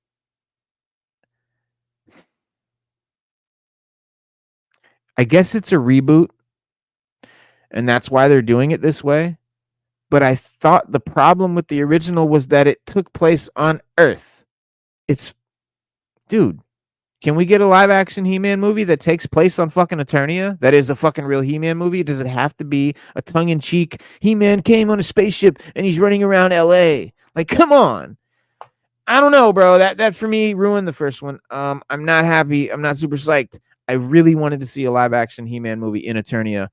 I guess it's a reboot, and that's why they're doing it this way. But I thought the problem with the original was that it took place on Earth. Dude, can we get a live-action He-Man movie that takes place on fucking Eternia? That is a fucking real He-Man movie? Does it have to be a tongue-in-cheek, He-Man came on a spaceship and he's running around L.A.? Like, come on. I don't know, bro. That for me ruined the first one. I'm not happy. I'm not super psyched. I really wanted to see a live-action He-Man movie in Eternia,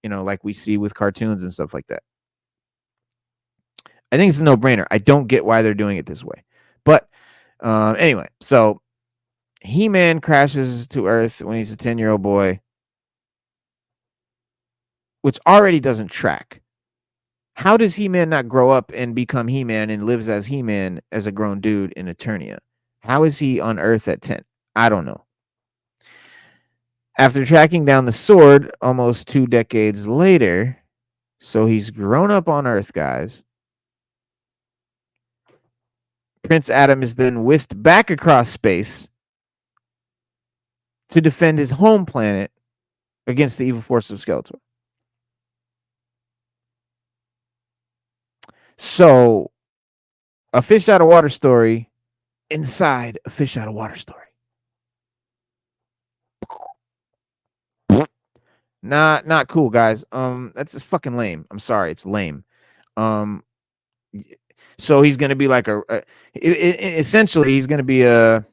like we see with cartoons and stuff like that. I think it's a no-brainer. I don't get why they're doing it this way. But anyway, so He-Man crashes to Earth when he's a 10-year-old boy, which already doesn't track. How does He-Man not grow up and become He-Man and lives as He-Man as a grown dude in Eternia? How is he on Earth at 10? I don't know. After tracking down the sword almost 2 decades later, so he's grown up on Earth, guys. Prince Adam is then whisked back across space to defend his home planet against the evil force of Skeletor. So, a fish out of water story inside a fish out of water story. Not cool, guys. That's just fucking lame. I'm sorry, it's lame. Um, so he's gonna be like essentially he's gonna be a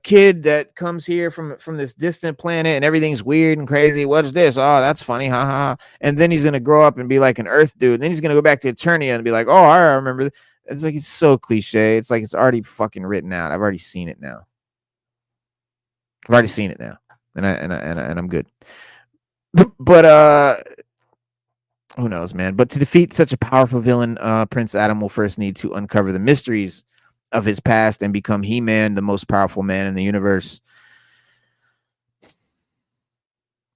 kid that comes here from this distant planet and everything's weird and crazy. What's this? Oh, that's funny, ha ha. And then he's gonna grow up and be like an Earth dude. And then he's gonna go back to Eternia and be like, oh, I remember. It's like it's so cliche. It's like it's already fucking written out. I've already seen it now. I've already seen it now, and I'm good. But who knows, man? But to defeat such a powerful villain, Prince Adam will first need to uncover the mysteries of his past and become He-Man, the most powerful man in the universe.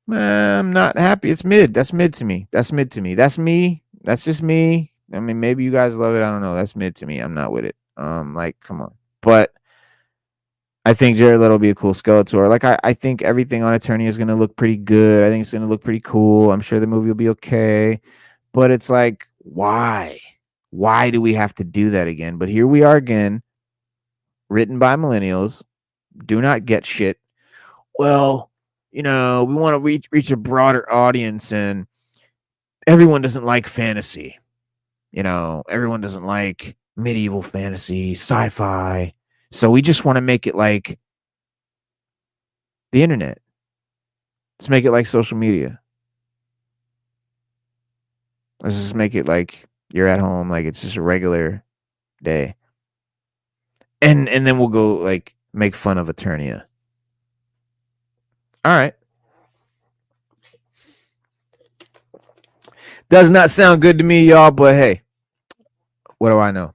I'm not happy. It's mid. That's mid to me. That's mid to me. That's me. That's just me. I mean, maybe you guys love it. I don't know. That's mid to me. I'm not with it. Like, come on. But I think Jared Leto will be a cool Skeletor. Like, I think everything on Eternia is going to look pretty good. I think it's going to look pretty cool. I'm sure the movie will be okay. But it's like, why? Why do we have to do that again? But here we are again, written by millennials, do not get shit. Well, we want to reach a broader audience, and everyone doesn't like fantasy. Everyone doesn't like medieval fantasy, sci-fi. So we just want to make it like the internet. Let's make it like social media. Let's just make it like you're at home, like it's just a regular day. And then we'll go like make fun of Eternia. All right. Does not sound good to me, y'all, but hey, what do I know?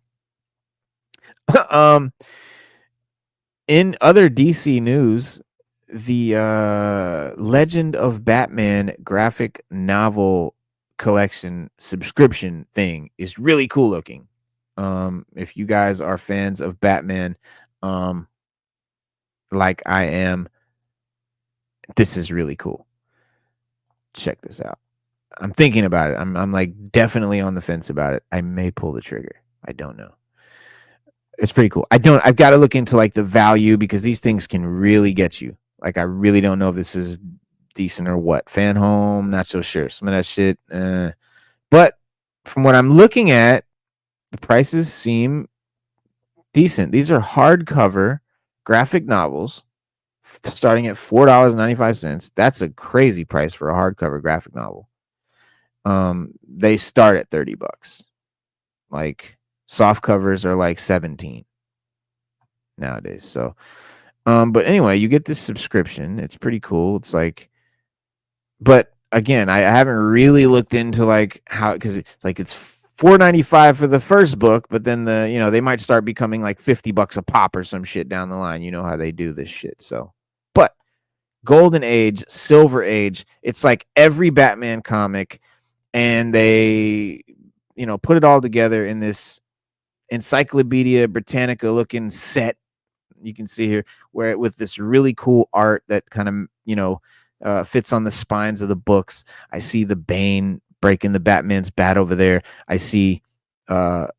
In other DC news, the Legend of Batman graphic novel collection subscription thing is really cool looking. If you guys are fans of Batman, like I am, this is really cool. Check this out. I'm thinking about it. I'm like definitely on the fence about it. I may pull the trigger. I don't know. It's pretty cool. I've got to look into like the value because these things can really get you. Like I really don't know if this is decent or what. Fan home, not so sure. Some of that shit. But from what I'm looking at, the prices seem decent. These are hardcover graphic novels starting at $4.95. That's a crazy price for a hardcover graphic novel. They start at $30. Like soft covers are like 17 nowadays. So, but anyway, you get this subscription. It's pretty cool. It's like, but again, I haven't really looked into like how, because it's like it's $4.95 for the first book, but then they might start becoming like $50 a pop or some shit down the line. You know how they do this shit. So, but Golden Age, Silver Age, it's like every Batman comic, and they put it all together in this Encyclopedia Britannica looking set. You can see here where with this really cool art that kind of fits on the spines of the books. I see the Bane breaking the Batman's bat over there. I see Batman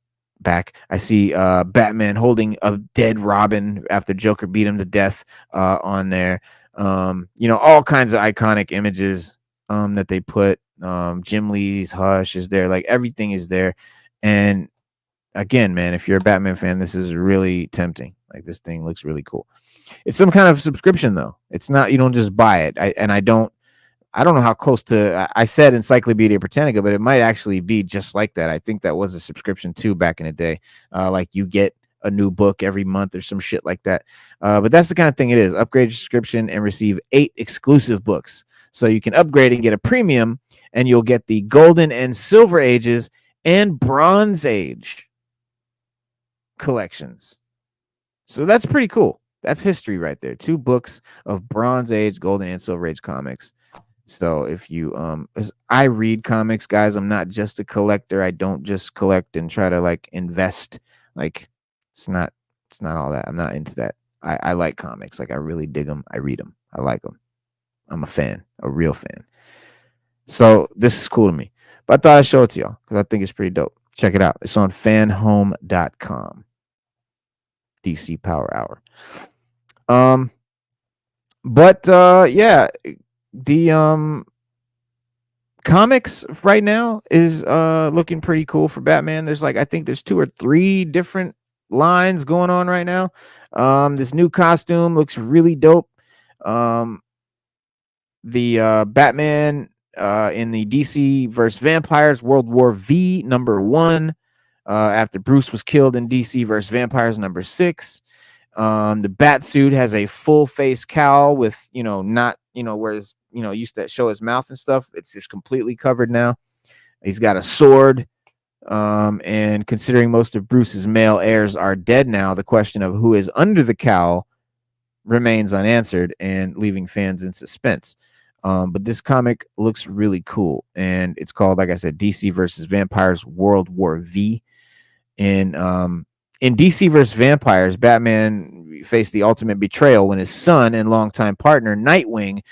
holding a dead Robin after Joker beat him to death on there. All kinds of iconic images that they put. Jim Lee's Hush is there. Like everything is there. And again, man, if you're a Batman fan, this is really tempting. Like this thing looks really cool. It's some kind of subscription though. It's not, you don't just buy it. I don't know how close to, I said Encyclopedia Britannica, but it might actually be just like that. I think that was a subscription too back in the day. Like you get a new book every month or some shit like that. But that's the kind of thing it is. Upgrade your subscription and receive 8 exclusive books. So you can upgrade and get a premium, and you'll get the Golden and Silver Ages and Bronze Age collections. So that's pretty cool. That's history right there. 2 books of Bronze Age, Golden, and Silver Age comics. So if you I read comics, guys. I'm not just a collector. I don't just collect and try to like invest. Like it's not all that. I'm not into that. I like comics. Like I really dig them. I read them. I like them. I'm a fan, a real fan. So this is cool to me. But I thought I'd show it to y'all because I think it's pretty dope. Check it out. It's on fanhome.com. DC Power Hour. But yeah, the comics right now is looking pretty cool for Batman. There's like I think there's 2 or 3 different lines going on right now. This new costume looks really dope. The Batman in the DC versus Vampires World War V #1 after Bruce was killed in DC versus Vampires #6. The bat suit has a full face cowl with, not, whereas, used to show his mouth and stuff. It's just completely covered now. He's got a sword. And considering most of Bruce's male heirs are dead now, the question of who is under the cowl remains unanswered and leaving fans in suspense. But this comic looks really cool. And it's called, like I said, DC versus Vampires World War V. And, in DC vs. Vampires, Batman faced the ultimate betrayal when his son and longtime partner, Nightwing,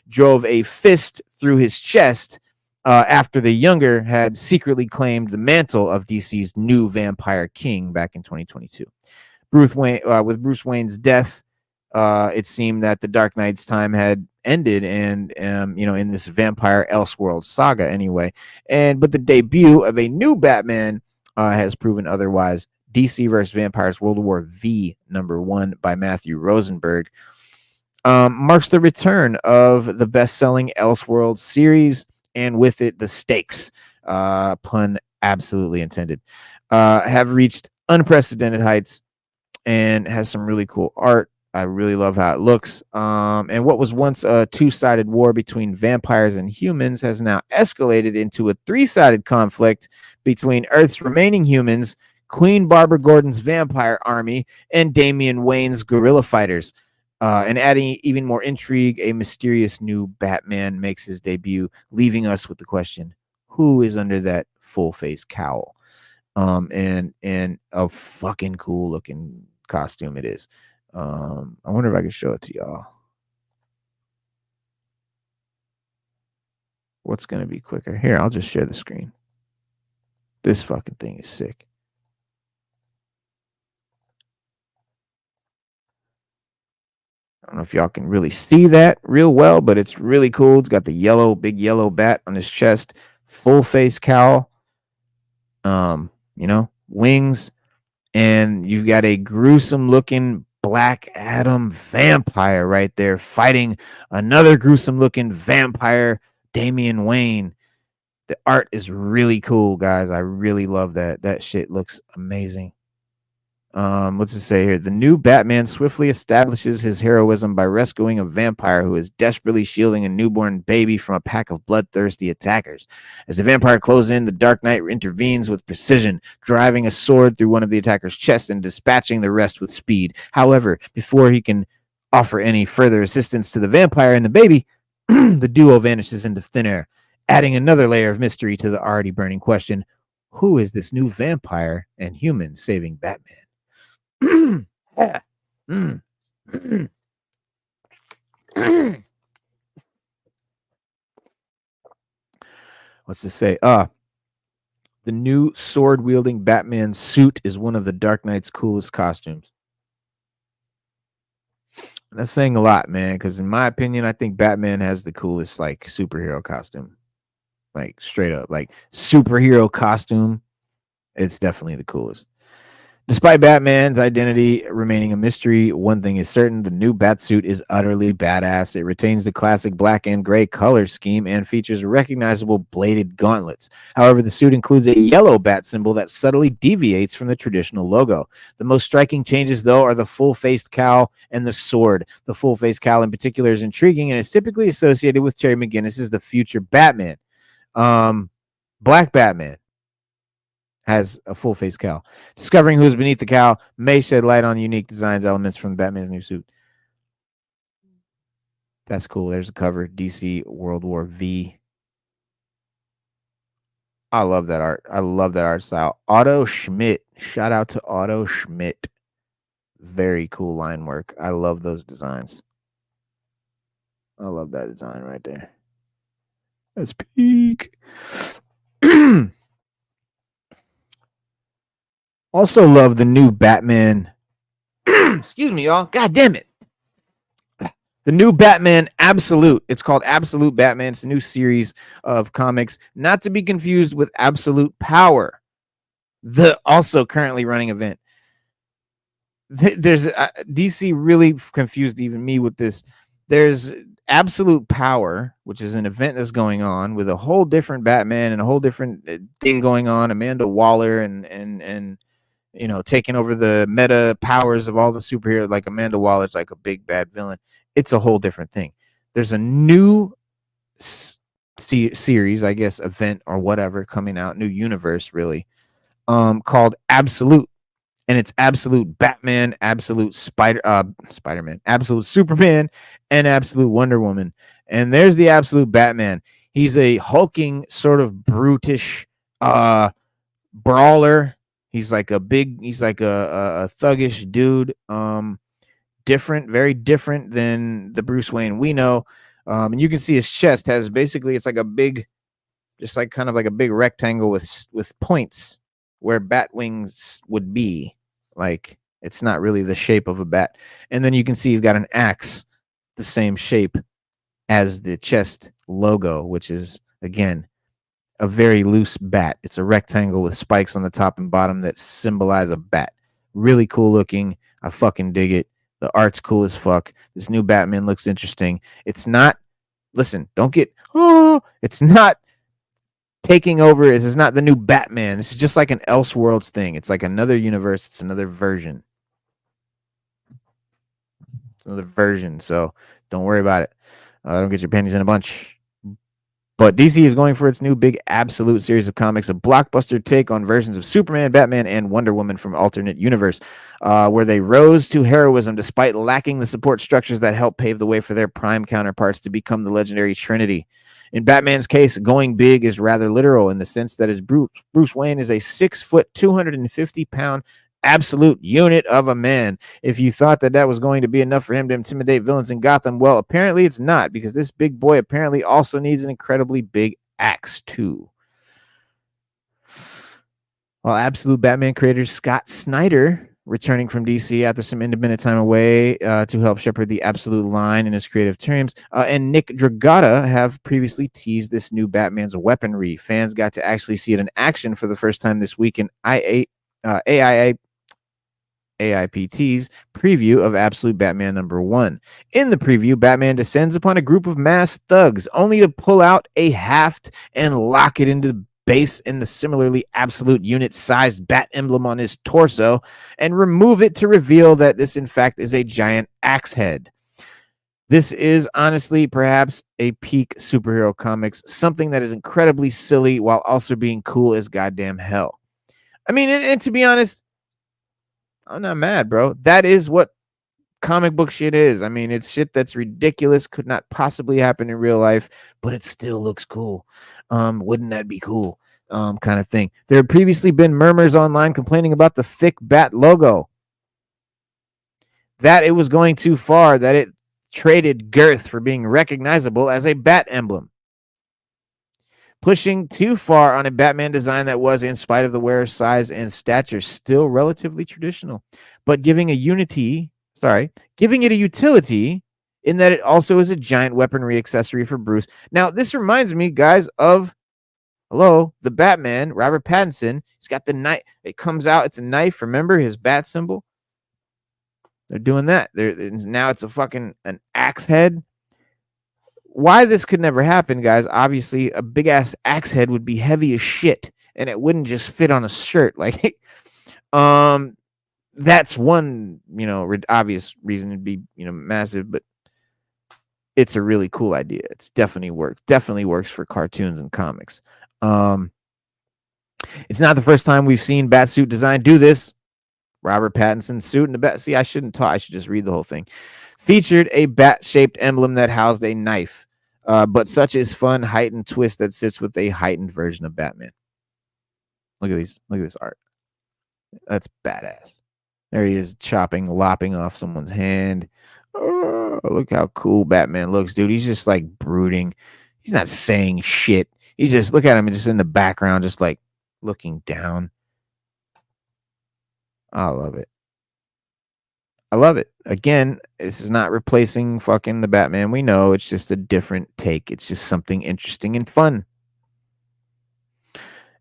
drove a fist through his chest after the younger had secretly claimed the mantle of DC's new Vampire King back in 2022. With Bruce Wayne's death, it seemed that the Dark Knight's time had ended, and in this Vampire Elseworld saga anyway. But the debut of a new Batman has proven otherwise. DC vs. Vampires World War V #1 by Matthew Rosenberg marks the return of the best-selling Elseworld series, and with it the stakes, pun absolutely intended, have reached unprecedented heights and has some really cool art. I really love how it looks. And what was once a 2-sided war between vampires and humans has now escalated into a 3-sided conflict between Earth's remaining humans, Queen Barbara Gordon's vampire army, and Damian Wayne's guerrilla fighters. And adding even more intrigue, a mysterious new Batman makes his debut, leaving us with the question, who is under that full-face cowl? And a fucking cool-looking costume it is. I wonder if I can show it to y'all. What's going to be quicker? Here, I'll just share the screen. This fucking thing is sick. I don't know if y'all can really see that real well, but it's really cool. It's got the big yellow bat on his chest, full face cowl, wings, and you've got a gruesome looking Black Adam vampire right there fighting another gruesome looking vampire, Damian Wayne. The art is really cool, guys. I really love that. That shit looks amazing. What's it say here? The new Batman swiftly establishes his heroism by rescuing a vampire who is desperately shielding a newborn baby from a pack of bloodthirsty attackers. As the vampire closes in, the Dark Knight intervenes with precision, driving a sword through one of the attacker's chest and dispatching the rest with speed. However, before he can offer any further assistance to the vampire and the baby, the duo vanishes into thin air, adding another layer of mystery to the already burning question, who is this new vampire and human saving Batman? What's this say? The new sword-wielding Batman suit is one of the Dark Knight's coolest costumes. And that's saying a lot, man, because in my opinion, I think Batman has the coolest, like, superhero costume. Like, straight up. Like, superhero costume, it's definitely the coolest. Despite Batman's identity remaining a mystery, one thing is certain, the new Batsuit is utterly badass. It retains the classic black and gray color scheme and features recognizable bladed gauntlets. However, the suit includes a yellow bat symbol that subtly deviates from the traditional logo. The most striking changes, though, are the full-faced cowl and the sword. The full-faced cowl in particular is intriguing and is typically associated with Terry McGinnis's The Future Batman. Black Batman has a full face cowl. Discovering who's beneath the cowl may shed light on unique designs elements from Batman's new suit. That's cool. There's a cover. DC World War V. I love that art. I love that art style. Otto Schmidt. Shout out to Otto Schmidt. Very cool line work. I love those designs. I love that design right there. That's peak. Also love the new Batman. Excuse me, y'all. God damn it. The new Batman Absolute. It's called Absolute Batman. It's a new series of comics, not to be confused with Absolute Power, the also currently running event. There's DC really confused even me with this. There's Absolute Power, which is an event that's going on with a whole different Batman and a whole different thing going on. Amanda Waller and you know, taking over the meta powers of all the superheroes. Like Amanda Waller's like a big bad villain. It's a whole different thing. There's a new series, I guess, event or whatever coming out, new universe really, called Absolute. And it's Absolute Batman, Absolute Spider-Man, Absolute Superman, and Absolute Wonder Woman. And there's the Absolute Batman. He's a hulking, sort of brutish brawler. He's like a thuggish dude. Different, very different than the Bruce Wayne we know. And you can see his chest has basically, it's like a big, just like kind of like a big rectangle with points where bat wings would be. Like, it's not really the shape of a bat. And then you can see he's got an axe, the same shape as the chest logo, which is, again, a very loose bat. It's a rectangle with spikes on the top and bottom that symbolize a bat. Really cool looking. I fucking dig it. The art's cool as fuck. This new Batman looks interesting. It's not, listen, don't get, it's not taking over. This is not the new Batman. This is just like an Elseworlds thing. It's like another universe. It's another version. It's another version. So don't worry about it. Don't get your panties in a bunch. But DC is going for its new big Absolute series of comics, a blockbuster take on versions of Superman, Batman, and Wonder Woman from alternate universe, where they rose to heroism despite lacking the support structures that helped pave the way for their prime counterparts to become the legendary Trinity. In Batman's case, going big is rather literal in the sense that his Bruce Wayne is a 6 foot, 250-pound absolute unit of a man. If you thought that was going to be enough for him to intimidate villains in Gotham, well, apparently it's not, because this big boy apparently also needs an incredibly big axe too. While Absolute Batman creator Scott Snyder, returning from DC after some independent time away to help shepherd the Absolute line in his creative terms, and Nick Dragotta have previously teased this new Batman's weaponry. Fans got to actually see it in action for the first time this week in AIPT's preview of Absolute Batman #1. In the preview, Batman descends upon a group of masked thugs, only to pull out a haft and lock it into the base in the similarly absolute unit-sized bat emblem on his torso, and remove it to reveal that this, in fact, is a giant axe head. This is honestly perhaps a peak superhero comics, something that is incredibly silly while also being cool as goddamn hell. I mean, and to be honest, I'm not mad, bro. That is what comic book shit is. I mean, it's shit that's ridiculous, could not possibly happen in real life, but it still looks cool. Wouldn't that be cool? Kind of thing. There had previously been murmurs online complaining about the thick bat logo, that it was going too far, that it traded girth for being recognizable as a bat emblem, pushing too far on a Batman design that was, in spite of the wearer's size and stature, still relatively traditional, but giving it a utility in that it also is a giant weaponry accessory for Bruce. Now, this reminds me, guys, of the Batman, Robert Pattinson. He's got the knife. It comes out. It's a knife. Remember his bat symbol? They're doing that. Now it's an axe head. Why this could never happen, guys? Obviously, a big ass axe head would be heavy as shit, and it wouldn't just fit on a shirt. Like, that's one, obvious reason it'd be, massive, but it's a really cool idea. It's definitely works for cartoons and comics. It's not the first time we've seen Batsuit design do this. Robert Pattinson's suit in the bat. See, I shouldn't talk. I should just read the whole thing. Featured a bat-shaped emblem that housed a knife, but such is fun heightened twist that sits with a heightened version of Batman. Look at this art. That's badass. There he is, lopping off someone's hand. look how cool Batman looks, dude. He's just like brooding. He's not saying shit. He's just, look at him, just in the background, just like looking down. I love it. I love it. Again, this is not replacing fucking the Batman we know. It's just a different take. It's just something interesting and fun.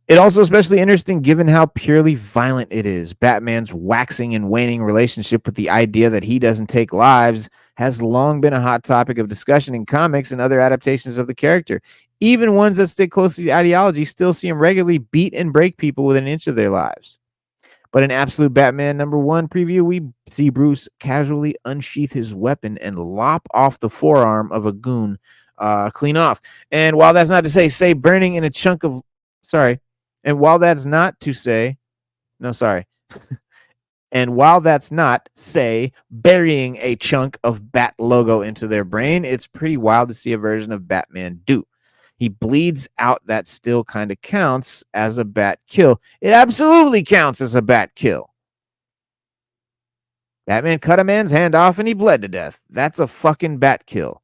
It also especially interesting given how purely violent it is. Batman's waxing and waning relationship with the idea that he doesn't take lives has long been a hot topic of discussion in comics and other adaptations of the character. Even ones that stick close to the ideology still see him regularly beat and break people within an inch of their lives. But in Absolute Batman #1 preview, we see Bruce casually unsheath his weapon and lop off the forearm of a goon clean off. And while that's not to say burning in a chunk of, sorry, and while that's not to say, no, sorry. And while that's not, say, burying a chunk of Bat logo into their brain, it's pretty wild to see a version of Batman do. He bleeds out. That still kind of counts as a Bat kill. It absolutely counts as a Bat kill. Batman cut a man's hand off and he bled to death. That's a fucking Bat kill.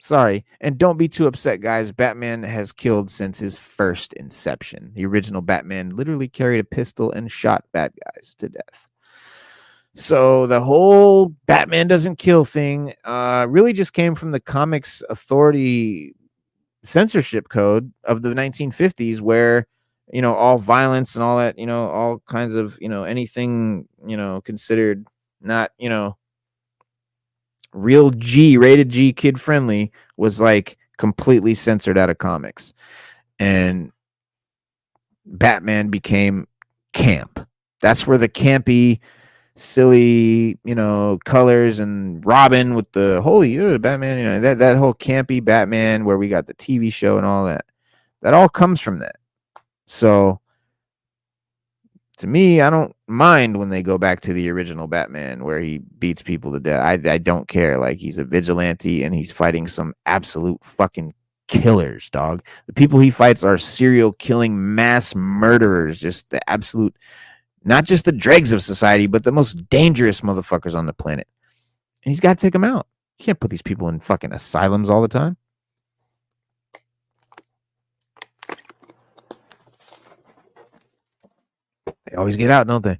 Sorry, and don't be too upset, guys. Batman has killed since his first inception. The original Batman literally carried a pistol and shot bad guys to death. So the whole Batman doesn't kill thing really just came from the Comics Authority censorship code of the 1950s, where, you know, all violence and all that, you know, all kinds of, you know, anything, you know, considered not, you know, real G, rated G, kid friendly, was like completely censored out of comics. And Batman became camp. That's where the campy, silly, you know, colors, and Robin with the holy Batman, you know, that whole campy Batman where we got the TV show and all that. That all comes from that. So to me, I don't mind when they go back to the original Batman where he beats people to death. I don't care. Like, he's a vigilante and he's fighting some absolute fucking killers, dog. The people he fights are serial killing mass murderers, just the absolute, not just the dregs of society, but the most dangerous motherfuckers on the planet. And he's got to take them out. You can't put these people in fucking asylums all the time. They always get out, don't they?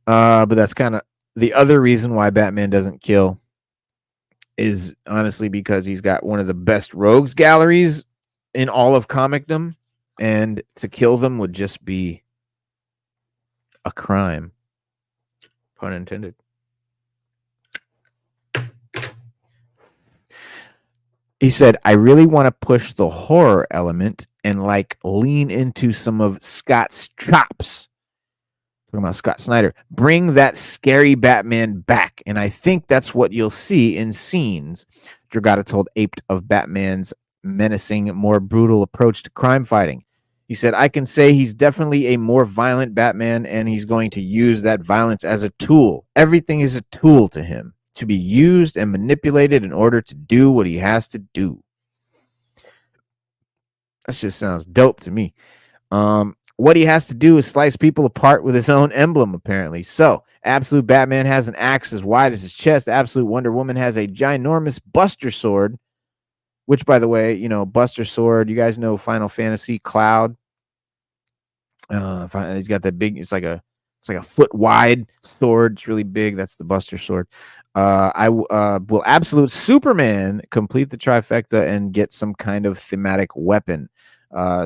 But that's kind of the other reason why Batman doesn't kill, is honestly because he's got one of the best rogues galleries in all of comicdom, and to kill them would just be a crime. Pun intended. He said, I really want to push the horror element and like lean into some of Scott's chops. Talking about Scott Snyder. Bring that scary Batman back. And I think that's what you'll see in scenes Dragata told Aped of Batman's menacing, more brutal approach to crime fighting. He said, I can say he's definitely a more violent Batman, and he's going to use that violence as a tool. Everything is a tool to him, to be used and manipulated in order to do what he has to do. That just sounds dope to me. What he has to do is slice people apart with his own emblem, apparently. So, Absolute Batman has an axe as wide as his chest. Absolute Wonder Woman has a ginormous Buster Sword, which, by the way, you know, Buster Sword, you guys know Final Fantasy Cloud. He's got that big, it's like a foot wide sword. It's really big. That's the Buster Sword. Will Absolute Superman complete the trifecta and get some kind of thematic weapon?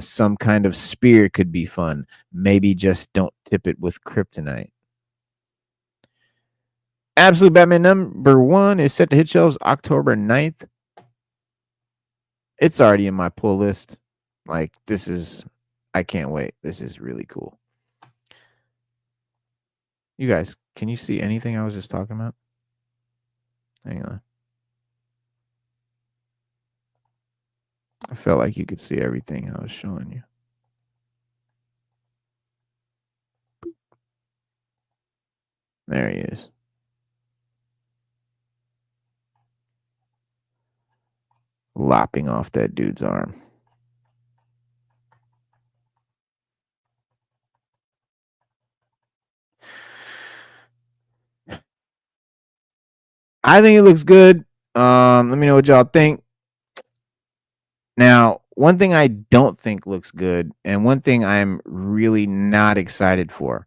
Some kind of spear could be fun. Maybe just don't tip it with kryptonite. Absolute Batman #1 is set to hit shelves October 9th. It's already in my pull list. Like, this is, I can't wait. This is really cool. You guys, can you see anything I was just talking about? Hang on. I felt like you could see everything I was showing you. There he is. Lopping off that dude's arm. I think it looks good. Let me know what y'all think. Now, one thing I don't think looks good, and one thing I'm really not excited for,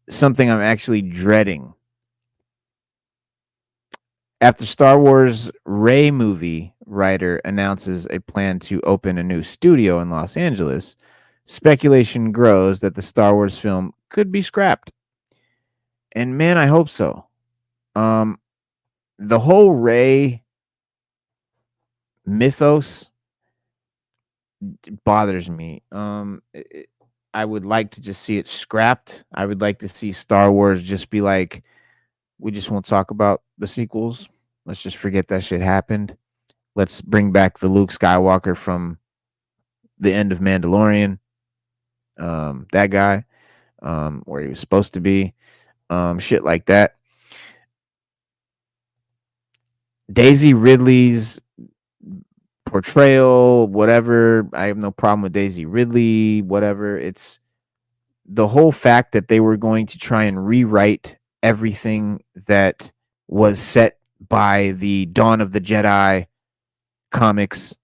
something I'm actually dreading. After Star Wars Rey movie writer announces a plan to open a new studio in Los Angeles, speculation grows that the Star Wars film could be scrapped. And man, I hope so. The whole Rey mythos bothers me. I would like to just see it scrapped. I would like to see Star Wars just be like, we just won't talk about the sequels. Let's just forget that shit happened. Let's bring back the Luke Skywalker from the end of Mandalorian. That guy, where he was supposed to be. Shit like that. Daisy Ridley's portrayal, whatever. I have no problem with Daisy Ridley, whatever. It's the whole fact that they were going to try and rewrite everything that was set by the Dawn of the Jedi comics,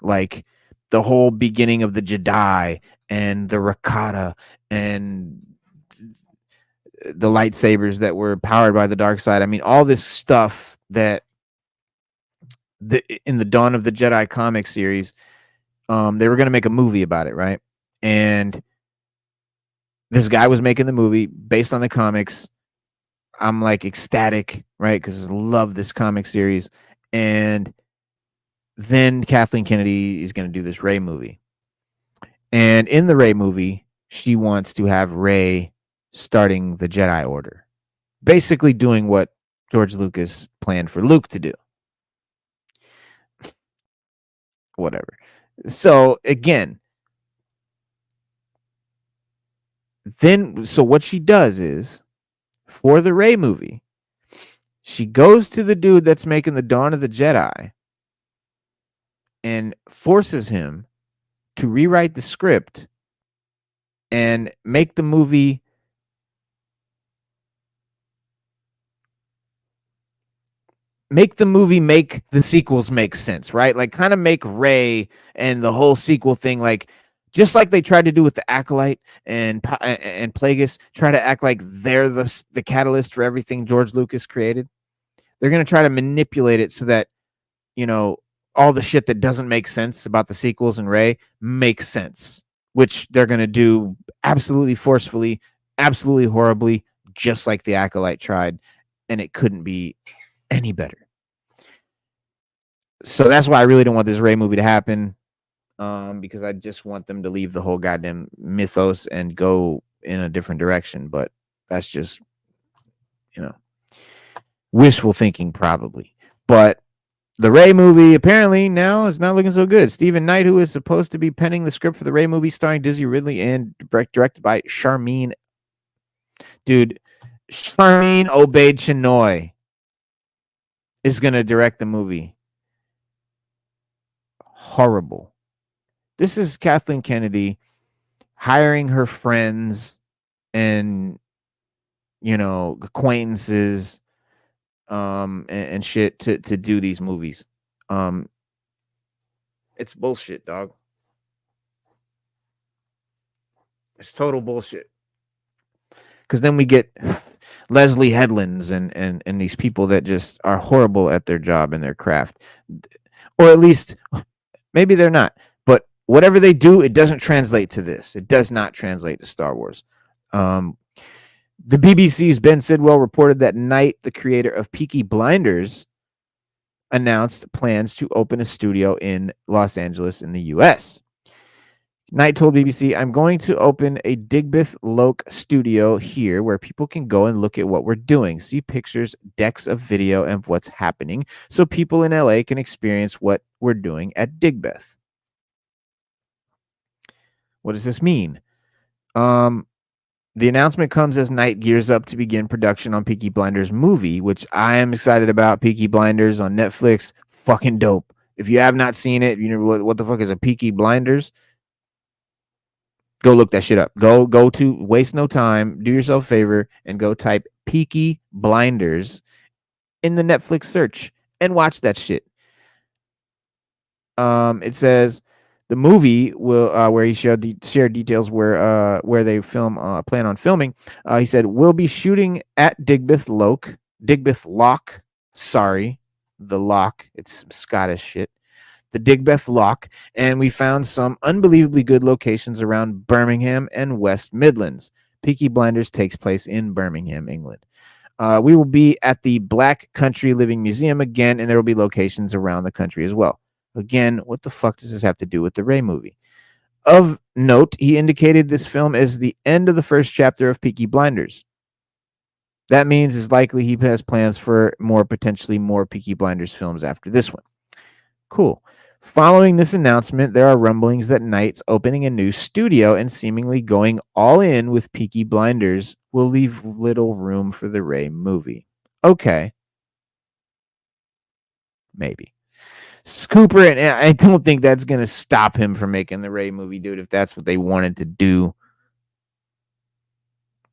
like the whole beginning of the Jedi and the Rakata and the lightsabers that were powered by the dark side. I mean, all this stuff that in the Dawn of the Jedi comic series, they were going to make a movie about it, right? And this guy was making the movie based on the comics. I'm like ecstatic, right? Because I love this comic series. And then Kathleen Kennedy is going to do this Rey movie. And in the Rey movie, she wants to have Rey starting the Jedi Order, basically doing what George Lucas planned for Luke to do. Whatever. So again, so what she does is, for the Rey movie, she goes to the dude that's making the Dawn of the Jedi and forces him to rewrite the script and make the movie make the sequels make sense, right? Like kind of make Rey and the whole sequel thing like just like they tried to do with the Acolyte and Plagueis, try to act like they're the catalyst for everything George Lucas created. They're going to try to manipulate it so that, you know, all the shit that doesn't make sense about the sequels and Rey makes sense, which they're going to do absolutely forcefully, absolutely horribly, just like the Acolyte tried, and it couldn't be any better. So that's why I really don't want this Rey movie to happen, because I just want them to leave the whole goddamn mythos and go in a different direction. But that's just, you know, wishful thinking probably. But the Rey movie apparently now is not looking so good. Stephen Knight, who is supposed to be penning the script for the Rey movie starring Daisy Ridley and directed by Charmin. Dude, Charmin Obaid-Chinoy is going to direct the movie. Horrible. This is Kathleen Kennedy hiring her friends and, you know, acquaintances and shit to do these movies. It's bullshit, dog. It's total bullshit. Because then we get Leslie Headlands and these people that just are horrible at their job and their craft. Or at least maybe they're not. But whatever they do, it doesn't translate to this. It does not translate to Star Wars. The BBC's Ben Sidwell reported that Knight, the creator of Peaky Blinders, announced plans to open a studio in Los Angeles in the U.S. Knight told BBC, "I'm going to open a Digbeth Loke studio here where people can go and look at what we're doing, see pictures, decks of video, and what's happening, so people in LA can experience what we're doing at Digbeth." What does this mean? The announcement comes as Knight gears up to begin production on Peaky Blinders movie, which I am excited about. Peaky Blinders on Netflix, fucking dope. If you have not seen it, you know what the fuck is a Peaky Blinders? Go look that shit up. Go to, waste no time, do yourself a favor, and go type Peaky Blinders in the Netflix search and watch that shit. It says the movie will where he shared details where they plan on filming. He said we'll be shooting at Digbeth Loch. Sorry, the Loch. It's some Scottish shit. The Digbeth Loch, and we found some unbelievably good locations around Birmingham and West Midlands. Peaky Blinders takes place in Birmingham, England. We will be at the Black Country Living Museum again, and there will be locations around the country as well. Again, what the fuck does this have to do with the Ray movie? Of note, he indicated this film is the end of the first chapter of Peaky Blinders. That means it's likely he has plans for potentially more Peaky Blinders films after this one. Cool. Following this announcement, there are rumblings that Knight's opening a new studio and seemingly going all in with Peaky Blinders will leave little room for the Ray movie. Okay. Maybe. Scooper, and I don't think that's going to stop him from making the Ray movie, dude, if that's what they wanted to do.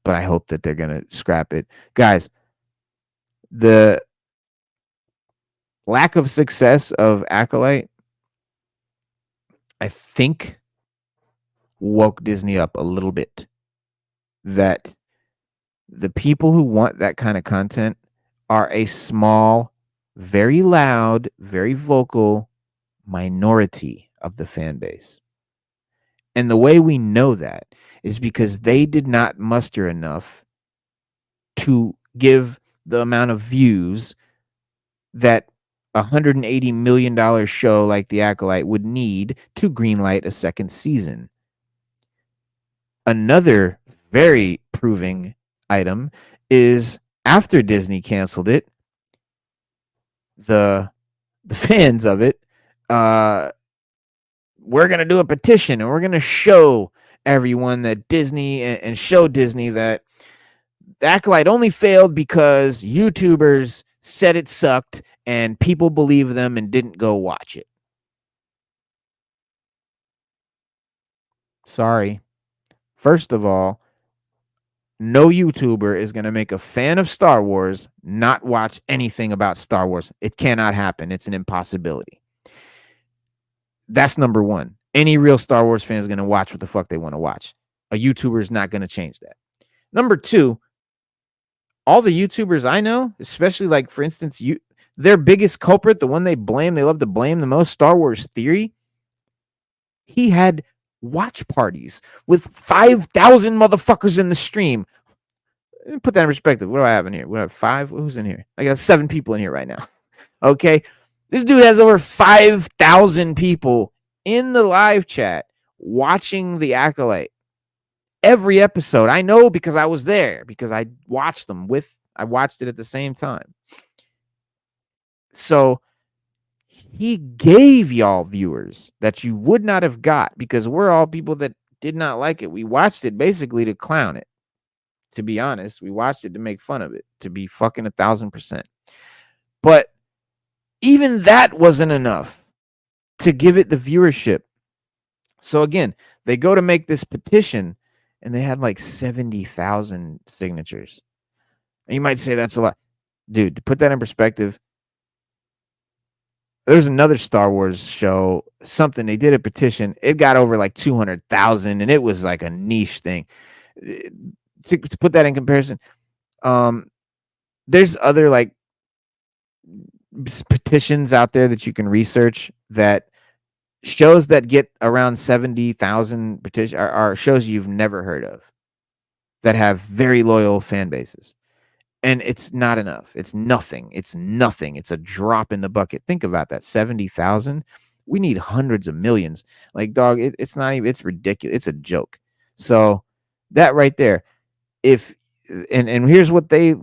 But I hope that they're going to scrap it. Guys, the lack of success of Acolyte, I think, woke Disney up a little bit. That the people who want that kind of content are a small, very loud, very vocal minority of the fan base. And the way we know that is because they did not muster enough to give the amount of views that a $180 million show like The Acolyte would need to greenlight a second season. Another very proving item is after Disney canceled it, the fans of it, we're going to do a petition and we're going to show everyone that Disney and show Disney that The Acolyte only failed because YouTubers said it sucked and people believed them and didn't go watch it. Sorry. First of all, no YouTuber is going to make a fan of Star Wars not watch anything about Star Wars. It cannot happen. It's an impossibility. That's number one. Any real Star Wars fan is going to watch what the fuck they want to watch. A YouTuber is not going to change that. Number two, all the YouTubers I know, especially like, for instance, their biggest culprit, the one they love to blame the most, Star Wars Theory, he had watch parties with 5,000 motherfuckers in the stream. Put that in perspective. What do I have in here? We have 5. Who's in here? I got 7 people in here right now. Okay. This dude has over 5,000 people in the live chat watching The Acolyte. Every episode. I know because I was there, because I watched them I watched it at the same time. So he gave y'all viewers that you would not have got because we're all people that did not like it. We watched it basically to clown it. To be honest, we watched it to make fun of it, to be fucking 1,000%. But even that wasn't enough to give it the viewership. So again, they go to make this petition and they had like 70,000 signatures. And you might say that's a lot. Dude, to put that in perspective, there's another Star Wars show, something, they did a petition. It got over like 200,000 and it was like a niche thing. To put that in comparison, there's other like petitions out there that you can research that shows that get around 70,000 petitions are shows you've never heard of that have very loyal fan bases. And it's not enough. It's nothing. It's nothing. It's a drop in the bucket. Think about that. 70,000. We need hundreds of millions. Like, dog, it's not even, it's ridiculous. It's a joke. So that right there, and here's what they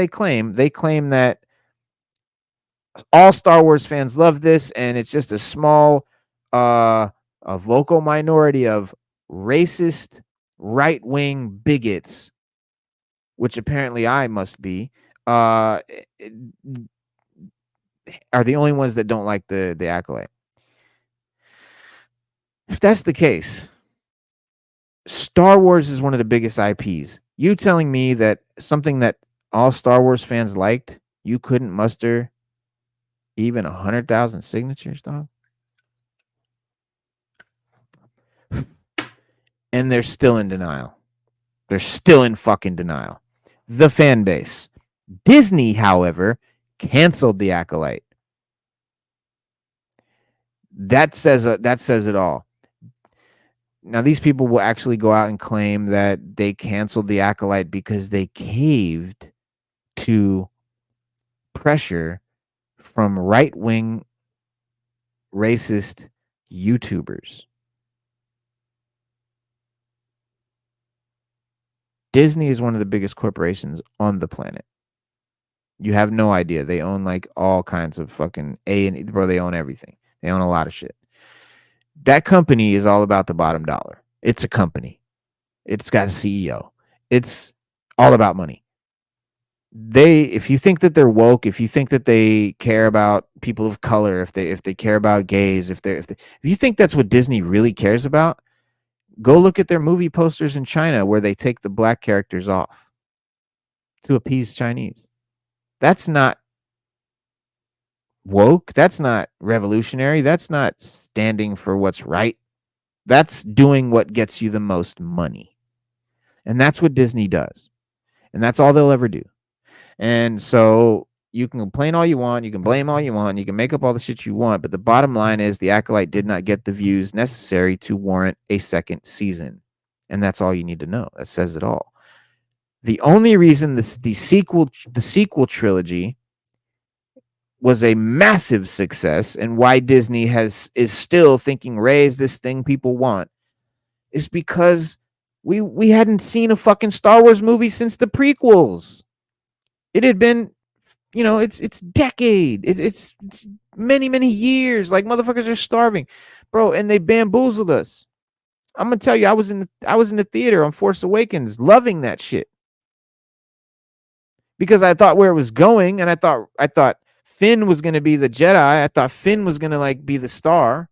claim. They claim that all Star Wars fans love this, and it's just a small, a vocal minority of racist, right-wing bigots, which apparently I must be, are the only ones that don't like the Acolyte. If that's the case, Star Wars is one of the biggest IPs. You telling me that something that all Star Wars fans liked, you couldn't muster Even 100,000 signatures, dog. And they're still in denial. They're still in fucking denial. The fan base. Disney, however, canceled the Acolyte. That says it all. Now, these people will actually go out and claim that they canceled the Acolyte because they caved to pressure from right-wing racist YouTubers. Disney is one of the biggest corporations on the planet. You have no idea. They own like all kinds of fucking bro, they own everything. They own a lot of shit. That company is all about the bottom dollar. It's a company. It's got a CEO. It's all about money. If you think that they're woke, if you think that they care about people of color, if they care about gays, if you think that's what Disney really cares about, go look at their movie posters in China where they take the black characters off to appease Chinese. That's not woke. That's not revolutionary. That's not standing for what's right. That's doing what gets you the most money. And that's what Disney does. And that's all they'll ever do. And so you can complain all you want, you can blame all you want, you can make up all the shit you want, but the bottom line is the Acolyte did not get the views necessary to warrant a second season. And that's all you need to know. That says it all. The only reason the sequel trilogy was a massive success and why Disney is still thinking Rey is this thing people want is because we hadn't seen a fucking Star Wars movie since the prequels. It had been, it's decade. It's many years. Like, motherfuckers are starving, bro, and they bamboozled us. I'm gonna tell you, I was in the theater on Force Awakens, loving that shit because I thought where it was going, and I thought Finn was gonna be the Jedi. I thought Finn was gonna like be the star.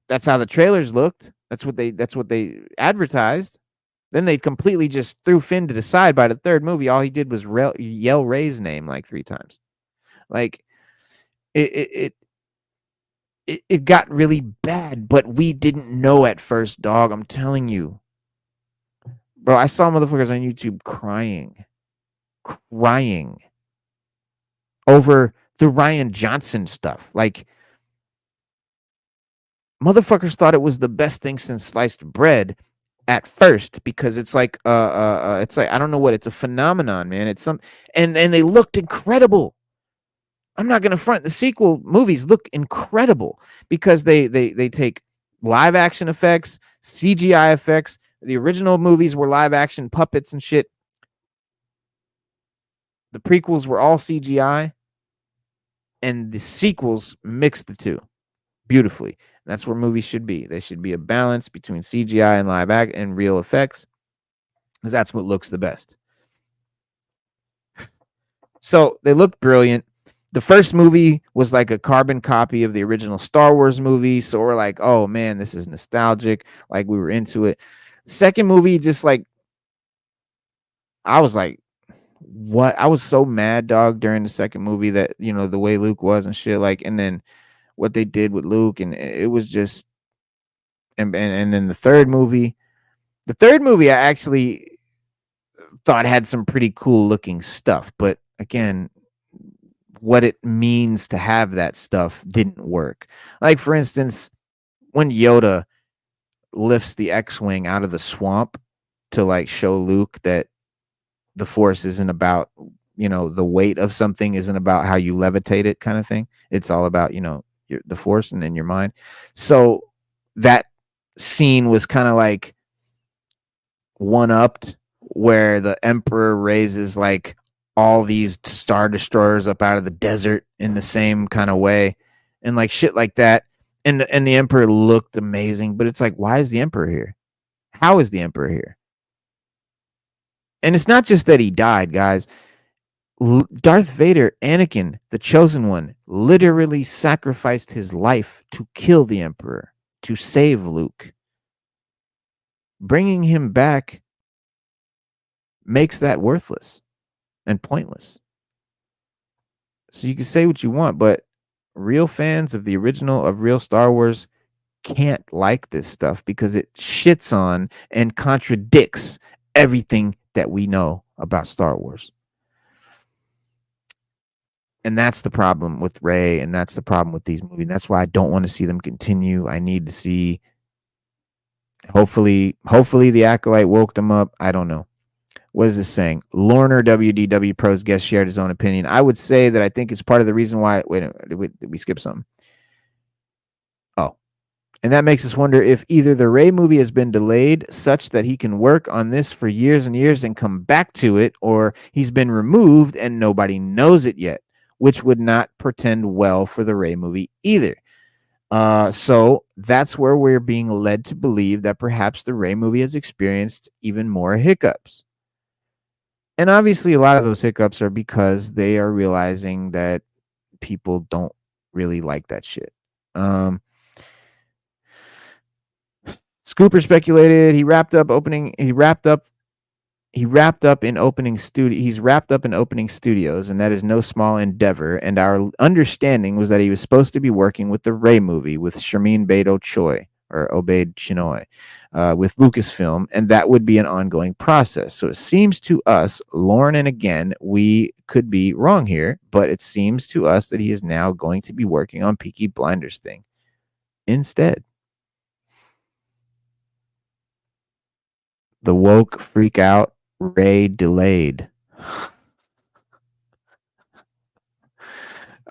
That's how the trailers looked. That's what they advertised. Then they completely just threw Finn to the side by the third movie. All he did was yell Rey's name like 3 times. Like it got really bad, but we didn't know at first, dog. I'm telling you. Bro, I saw motherfuckers on YouTube crying over the Rian Johnson stuff. Like, motherfuckers thought it was the best thing since sliced bread at first because it's like it's like, I don't know what, it's a phenomenon, man. It's and they looked incredible. I'm not gonna front, the sequel movies look incredible because they take live action effects, CGI effects. The original movies were live action puppets and shit. The prequels were all CGI, and the sequels mixed the two beautifully. That's where movies should be. They should be a balance between CGI and live act and real effects, because that's what looks the best. So they look brilliant. The first movie was like a carbon copy of the original Star Wars movie. So we're like, oh man, this is nostalgic. Like, we were into it. Second movie, just like, I was like, what? I was so mad, dog, during the second movie that, the way Luke was and shit. Like, and then what they did with Luke, and it was just, and then the third movie I actually thought had some pretty cool looking stuff, but again, what it means to have that stuff didn't work. Like, for instance, when Yoda lifts the X-Wing out of the swamp to like show Luke that the Force isn't about, the weight of something isn't about how you levitate it, kind of thing. It's all about, the Force and then your mind. So that scene was kind of like one-upped, where the Emperor raises like all these Star Destroyers up out of the desert in the same kind of way, and like shit like that. And the Emperor looked amazing, but it's like, why is the Emperor here? How is the Emperor here? And it's not just that he died, guys. Darth Vader, Anakin, the Chosen One, literally sacrificed his life to kill the Emperor, to save Luke. Bringing him back makes that worthless and pointless. So you can say what you want, but real fans of the original of real Star Wars can't like this stuff because it shits on and contradicts everything that we know about Star Wars. And that's the problem with Rey, and that's the problem with these movies. That's why I don't want to see them continue. I need to see. Hopefully, the Acolyte woke them up. I don't know. What is this saying? Lorner WDW Pros guest shared his own opinion. I would say that I think it's part of the reason why. Wait a minute, did we skip something? Oh, and that makes us wonder if either the Rey movie has been delayed such that he can work on this for years and years and come back to it, or he's been removed and nobody knows it yet, which would not portend well for the Rey movie either. So that's where we're being led to believe that perhaps the Rey movie has experienced even more hiccups. And obviously, a lot of those hiccups are because they are realizing that people don't really like that shit. Scooper speculated he's wrapped up in opening studios, and that is no small endeavor. And our understanding was that he was supposed to be working with the Rey movie with Sharmeen Obaid Chinoy, with Lucasfilm, and that would be an ongoing process. So it seems to us, Lauren, and again, we could be wrong here, but it seems to us that he is now going to be working on Peaky Blinders thing instead. The woke freak out. Rey delayed.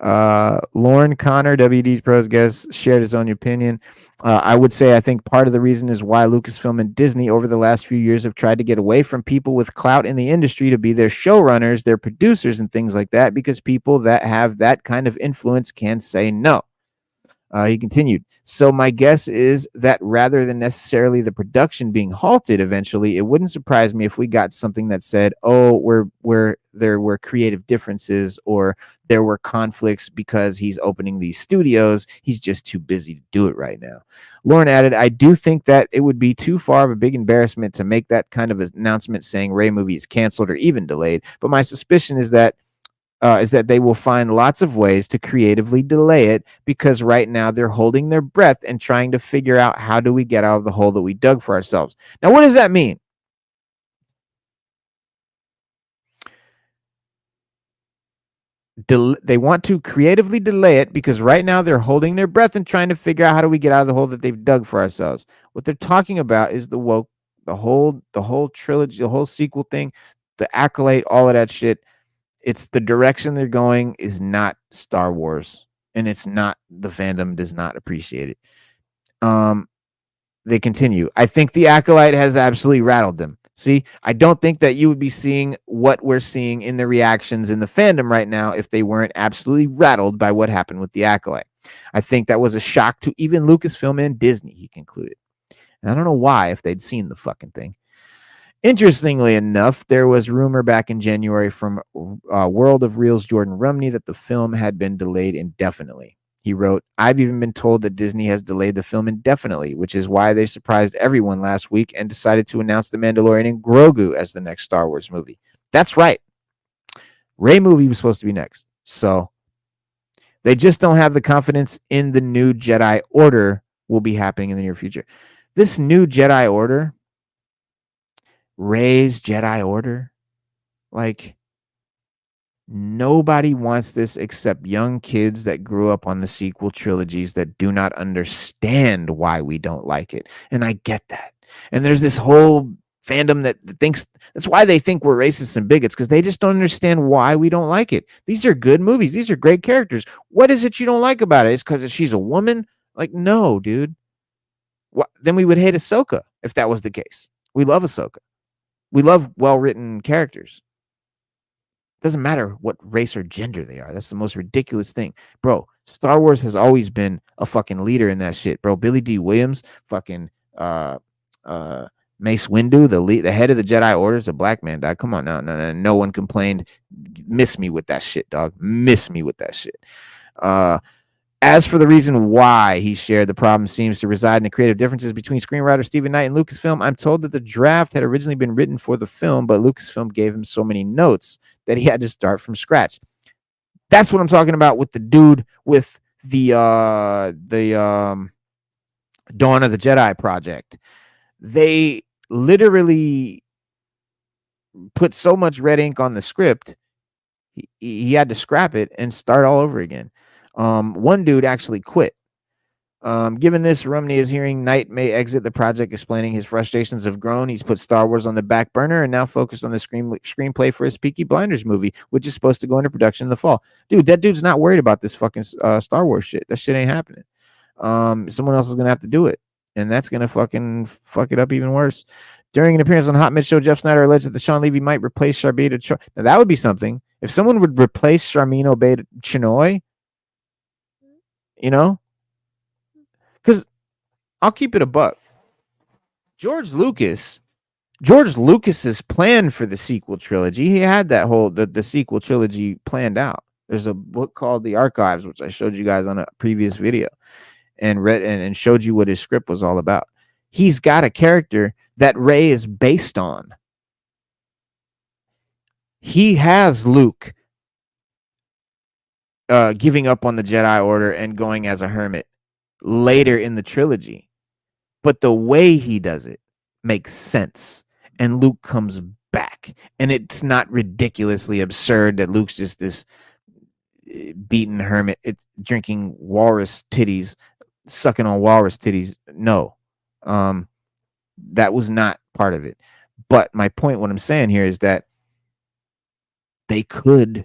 Lauren Connor, WD Pros guest, shared his own opinion. I would say I think part of the reason is why Lucasfilm and Disney over the last few years have tried to get away from people with clout in the industry to be their showrunners, their producers, and things like that, because people that have that kind of influence can say no. He continued, so my guess is that rather than necessarily the production being halted eventually, it wouldn't surprise me if we got something that said, oh, there were creative differences, or there were conflicts because he's opening these studios. He's just too busy to do it right now. Lauren added, I do think that it would be too far of a big embarrassment to make that kind of announcement saying Rey movie is canceled or even delayed. But my suspicion is that they will find lots of ways to creatively delay it, because right now they're holding their breath and trying to figure out how do we get out of the hole that we dug for ourselves. Now, what does that mean? They want to creatively delay it because right now they're holding their breath and trying to figure out how do we get out of the hole that they've dug for ourselves. What they're talking about is the whole trilogy, the whole sequel thing, the Acolyte, all of that shit. It's the direction they're going is not Star Wars, and it's not, the fandom does not appreciate it. They continue. I think the Acolyte has absolutely rattled them. See, I don't think that you would be seeing what we're seeing in the reactions in the fandom right now if they weren't absolutely rattled by what happened with the Acolyte. I think that was a shock to even Lucasfilm and Disney, he concluded. And I don't know why, if they'd seen the fucking thing. Interestingly enough, there was rumor back in January from World of Reels Jordan Rumney that the film had been delayed indefinitely. He wrote, I've even been told that Disney has delayed the film indefinitely, which is why they surprised everyone last week and decided to announce The Mandalorian and Grogu as the next Star Wars movie. That's right. Rey movie was supposed to be next. So they just don't have the confidence in the new Jedi Order will be happening in the near future. This new Jedi Order, Rey's Jedi Order, like, nobody wants this except young kids that grew up on the sequel trilogies that do not understand why we don't like it. And I get that. And there's this whole fandom that thinks that's why they think we're racists and bigots, because they just don't understand why we don't like it. These are good movies. These are great characters. What is it you don't like about it? It's because she's a woman? Like, no, dude. Then we would hate Ahsoka if that was the case. We love Ahsoka. We love well-written characters. Doesn't matter what race or gender they are. That's the most ridiculous thing. Bro, Star Wars has always been a fucking leader in that shit. Bro, Billy D. Williams, fucking Mace Windu, the head of the Jedi Order, is a black man, dog. Come on now. No one complained. Miss me with that shit, dog. Miss me with that shit. As for the reason why he shared, the problem seems to reside in the creative differences between screenwriter Stephen Knight and Lucasfilm. I'm told that the draft had originally been written for the film, but Lucasfilm gave him so many notes that he had to start from scratch. That's what I'm talking about with the dude with the Dawn of the Jedi project. They literally put so much red ink on the script, he had to scrap it and start all over again. One dude actually quit. Given this, Rumney is hearing Knight may exit the project, explaining his frustrations have grown. He's put Star Wars on the back burner and now focused on the screenplay for his Peaky Blinders movie, which is supposed to go into production in the fall. Dude, that dude's not worried about this fucking Star Wars shit. That shit ain't happening. Someone else is gonna have to do it, and that's gonna fucking fuck it up even worse. During an appearance on Hot Mid Show, Jeff Snyder alleged that the Sean Levy might replace Charbet. Now that would be something. If someone would replace Charmin Obaid Chinoy, you know, because I'll keep it a buck. George Lucas's plan for the sequel trilogy. He had that whole the sequel trilogy planned out. There's a book called The Archives, which I showed you guys on a previous video, and read and showed you what his script was all about. He's got a character that Rey is based on. He has Luke giving up on the Jedi Order and going as a hermit later in the trilogy. But the way he does it makes sense. And Luke comes back. And it's not ridiculously absurd that Luke's just this beaten hermit. It's drinking walrus titties, sucking on walrus titties. No. That was not part of it. But my point, what I'm saying here is that they could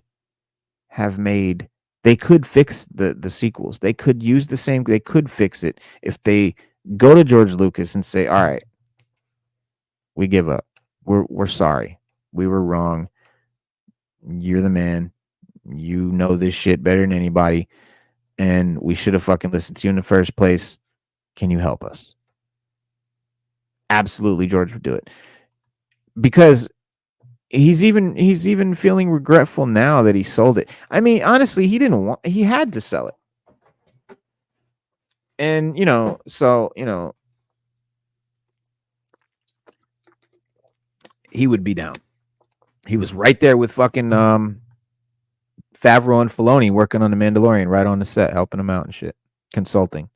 fix the sequels. They could use the same, they could fix it if they go to George Lucas and say, all right, we give up. We're sorry. We were wrong. You're the man. You know this shit better than anybody. And we should have fucking listened to you in the first place. Can you help us? Absolutely, George would do it. Because he's even feeling regretful now that he sold it. I mean, honestly, he had to sell it. And, he would be down. He was right there with fucking Favreau and Filoni working on The Mandalorian, right on the set, helping him out and shit, consulting.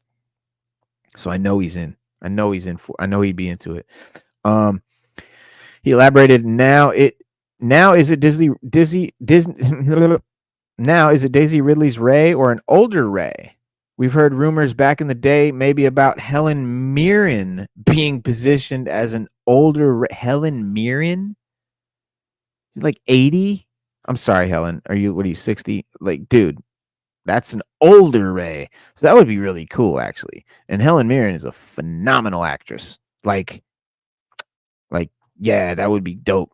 So I know he's in. I know he'd be into it. He elaborated. Now is it Daisy Ridley's Rey or an older Rey? We've heard rumors back in the day, maybe about Helen Mirren being positioned as an older Helen Mirren. She's like 80. I'm sorry, Helen. What are you 60? Like, dude, that's an older Rey. So that would be really cool, actually. And Helen Mirren is a phenomenal actress. Like, yeah, that would be dope.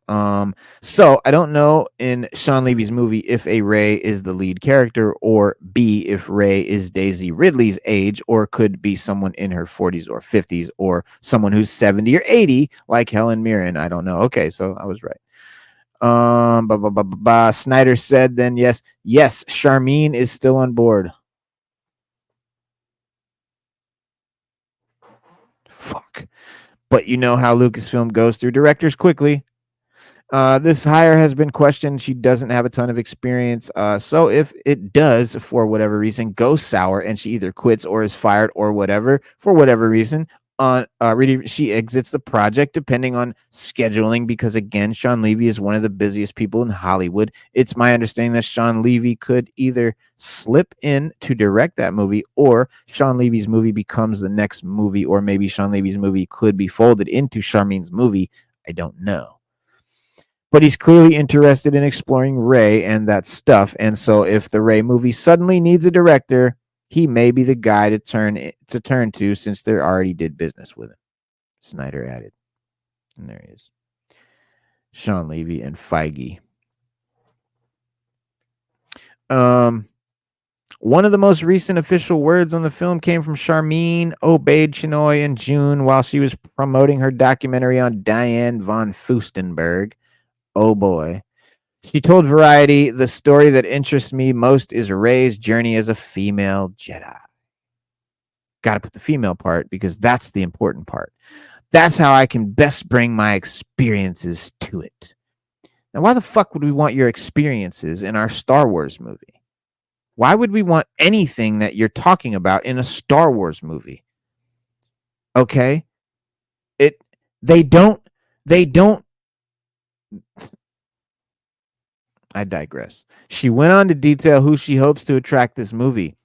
So I don't know in Sean Levy's movie if a Rey is the lead character, or B, if Rey is Daisy Ridley's age, or could be someone in her 40s or 50s, or someone who's 70 or 80 like Helen Mirren. I don't know. Okay, so I was right. Snyder said then yes, Charmin is still on board. Fuck. But you know how Lucasfilm goes through directors quickly. This hire has been questioned. She doesn't have a ton of experience. So if it does, for whatever reason, go sour and she either quits or is fired or whatever, for whatever reason, she exits the project depending on scheduling, because again, Sean Levy is one of the busiest people in Hollywood. It's my understanding that Sean Levy could either slip in to direct that movie, or Sean Levy's movie becomes the next movie, or maybe Sean Levy's movie could be folded into Charmin's movie. I don't know. But he's clearly interested in exploring Rey and that stuff. And so if the Rey movie suddenly needs a director, he may be the guy to turn to, since they already did business with him. Snyder added. And there he is. Sean Levy and Feige. One of the most recent official words on the film came from Charmin Obaid Chinoy in June while she was promoting her documentary on Diane von Furstenberg. Oh boy. She told Variety, the story that interests me most is Rey's journey as a female Jedi. Got to put the female part, because that's the important part. That's how I can best bring my experiences to it. Now, why the fuck would we want your experiences in our Star Wars movie? Why would we want anything that you're talking about in a Star Wars movie? Okay? It they don't I digress. She went on to detail who she hopes to attract this movie.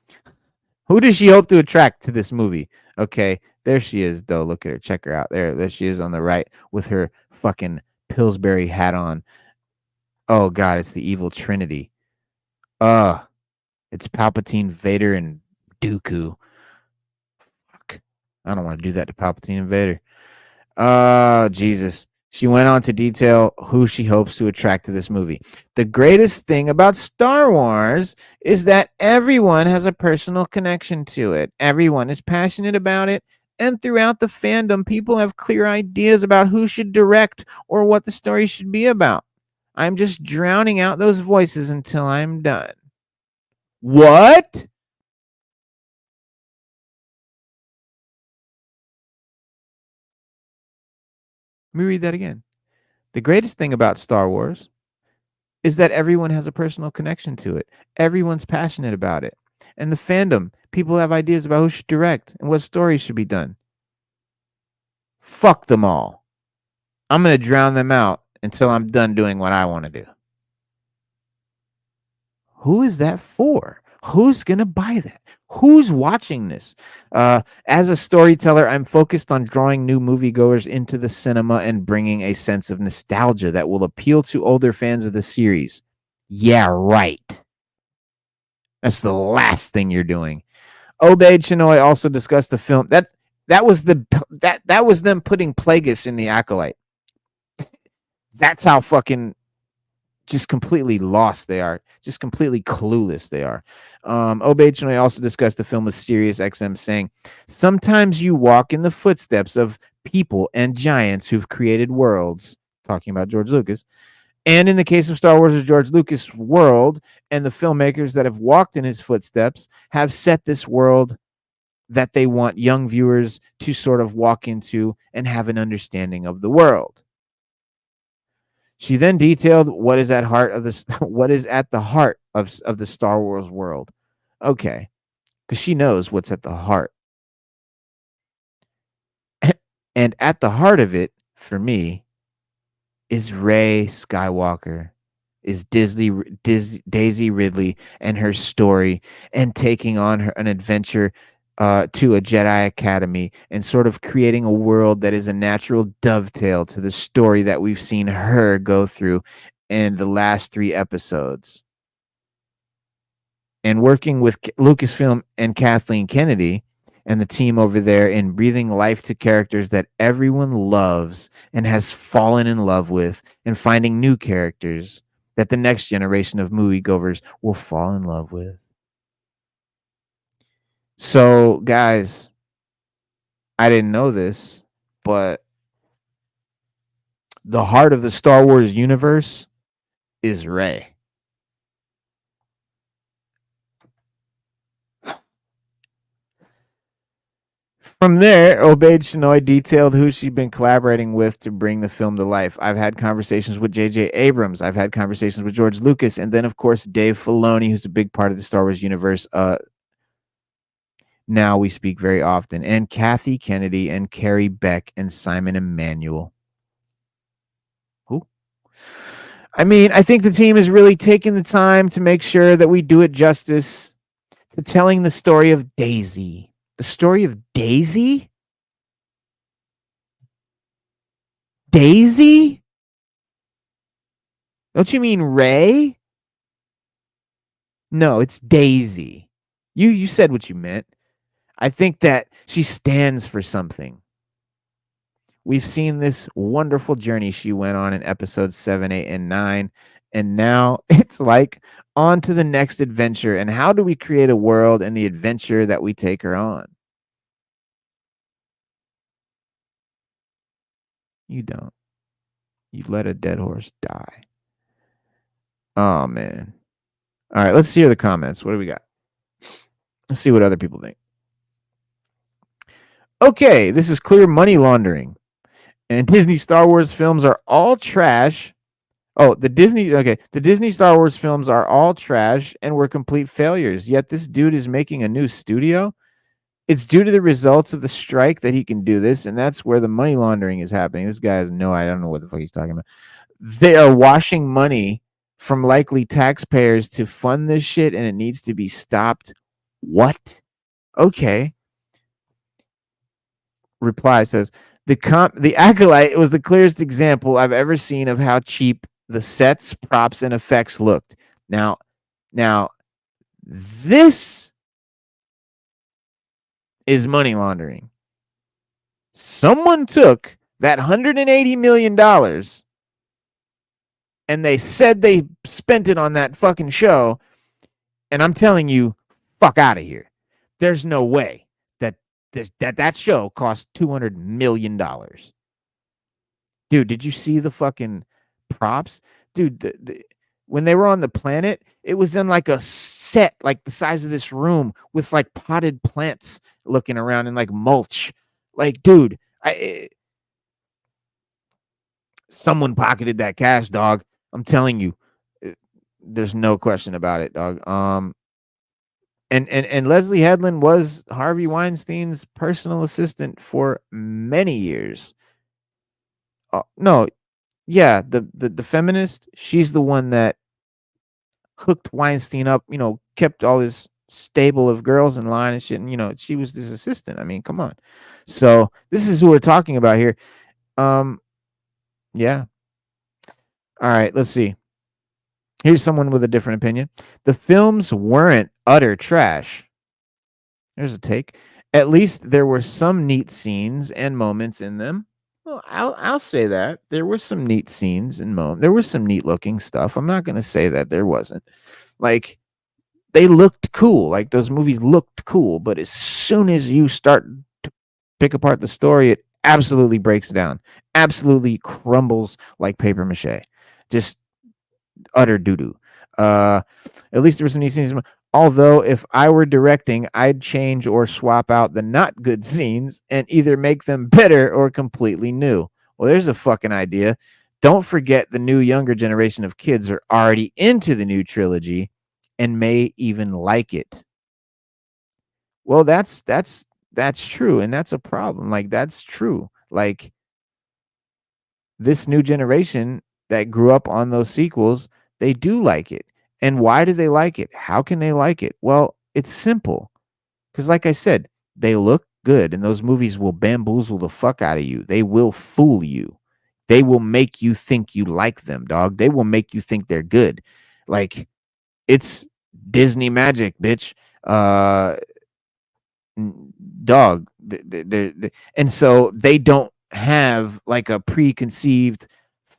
Who does she hope to attract to this movie? Okay, there she is, though. Look at her. Check her out. There she is on the right with her fucking Pillsbury hat on. Oh, God, it's the evil Trinity. It's Palpatine, Vader, and Dooku. Fuck. I don't want to do that to Palpatine and Vader. Oh, Jesus. She went on to detail who she hopes to attract to this movie. The greatest thing about Star Wars is that everyone has a personal connection to it. Everyone is passionate about it. And throughout the fandom, people have clear ideas about who should direct or what the story should be about. I'm just drowning out those voices until I'm done. What? Let me read that again. The greatest thing about Star Wars is that everyone has a personal connection to it. Everyone's passionate about it. And the fandom, people have ideas about who should direct and what stories should be done. Fuck them all. I'm going to drown them out until I'm done doing what I want to do. Who is that for? Who's going to buy that? Who's watching this? As a storyteller, I'm focused on drawing new moviegoers into the cinema and bringing a sense of nostalgia that will appeal to older fans of the series. Yeah, right. That's the last thing you're doing. Obaid Chinoy also discussed the film. That was them putting Plagueis in the Acolyte. That's how fucking just completely lost they are, just completely clueless they are. Obaid Chinoy also discussed the film with Sirius XM, saying, sometimes you walk in the footsteps of people and giants who've created worlds, talking about George Lucas. And in the case of Star Wars' George Lucas world, and the filmmakers that have walked in his footsteps have set this world that they want young viewers to sort of walk into and have an understanding of the world. She then detailed what is at the heart of the Star Wars world. Okay, because she knows what's at the heart. And at the heart of it, for me, is Rey Skywalker, is Daisy Ridley and her story, and taking on an adventure to a Jedi Academy and sort of creating a world that is a natural dovetail to the story that we've seen her go through in the last 3 episodes. And working with Lucasfilm and Kathleen Kennedy and the team over there in breathing life to characters that everyone loves and has fallen in love with, and finding new characters that the next generation of moviegoers will fall in love with. So, guys, I didn't know this, but the heart of the Star Wars universe is Rey. From there, Obaid Chinoy detailed who she'd been collaborating with to bring the film to life. I've had conversations with J.J. Abrams. I've had conversations with George Lucas. And then, of course, Dave Filoni, who's a big part of the Star Wars universe. Now we speak very often. And Kathy Kennedy and Carrie Beck and Simon Emanuel. Who? I mean, I think the team is really taking the time to make sure that we do it justice to telling the story of Daisy. The story of Daisy? Daisy? Don't you mean Rey? No, it's Daisy. You said what you meant. I think that she stands for something. We've seen this wonderful journey she went on in episodes 7, 8, and 9. And now it's like on to the next adventure. And how do we create a world and the adventure that we take her on? You don't. You let a dead horse die. Oh, man. All right, let's hear the comments. What do we got? Let's see what other people think. Okay, this is clear money laundering. And Disney Star Wars films are all trash Oh, the Disney Star Wars films are all trash and were complete failures. Yet this dude is making a new studio. It's due to the results of the strike that he can do this, and that's where the money laundering is happening. This guy has no idea. I don't know what the fuck he's talking about. They are washing money from likely taxpayers to fund this shit, and it needs to be stopped. What? Okay. Reply says the Acolyte was the clearest example I've ever seen of how cheap the sets, props, and effects looked. Now, this is money laundering. Someone took that $180 million and they said they spent it on that fucking show. And I'm telling you, fuck out of here. There's no way that that show cost $200 million. Dude, did you see the fucking props? Dude, when they were on the planet, it was in like a set like the size of this room with like potted plants looking around and like mulch. Like, dude, someone pocketed that cash, dog. I'm telling you. There's no question about it, dog. And Leslie Headland was Harvey Weinstein's personal assistant for many years. No, yeah, the feminist, she's the one that hooked Weinstein up, kept all his stable of girls in line and shit, and she was his assistant. I mean, come on. So this is who we're talking about here. Yeah. All right, let's see. Here's someone with a different opinion. The films weren't utter trash. There's a take. At least there were some neat scenes and moments in them. Well, I'll say that there were some neat scenes and moments. There was some neat looking stuff. I'm not going to say that there wasn't. Like, they looked cool. Like, those movies looked cool. But as soon as you start to pick apart the story, it absolutely breaks down. Absolutely crumbles like paper mache. Just utter doo-doo. At least there were some neat scenes. Although, if I were directing, I'd change or swap out the not good scenes and either make them better or completely new. Well, there's a fucking idea. Don't forget the new younger generation of kids are already into the new trilogy and may even like it. Well, that's true, and that's a problem. Like, that's true. Like, this new generation that grew up on those sequels, they do like it. And why do they like it? How can they like it? Well, it's simple. Because, like I said, they look good, and those movies will bamboozle the fuck out of you. They will fool you. They will make you think you like them, dog. They will make you think they're good. Like, it's Disney magic, bitch. Dog. And so they don't have like a preconceived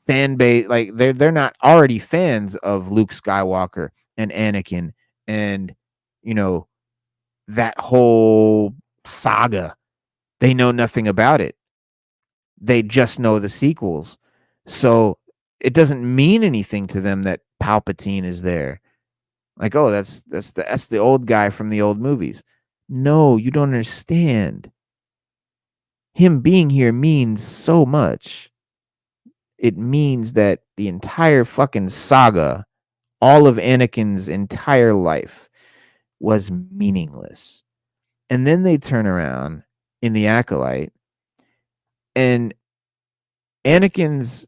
fan base. Like, they're not already fans of Luke Skywalker and Anakin and that whole saga. They know nothing about it. They just know the sequels. So it doesn't mean anything to them that Palpatine is there. Like, oh, that's the old guy from the old movies. No, you don't understand. Him being here means so much. It means that the entire fucking saga, all of Anakin's entire life, was meaningless. And then they turn around in the Acolyte, and Anakin's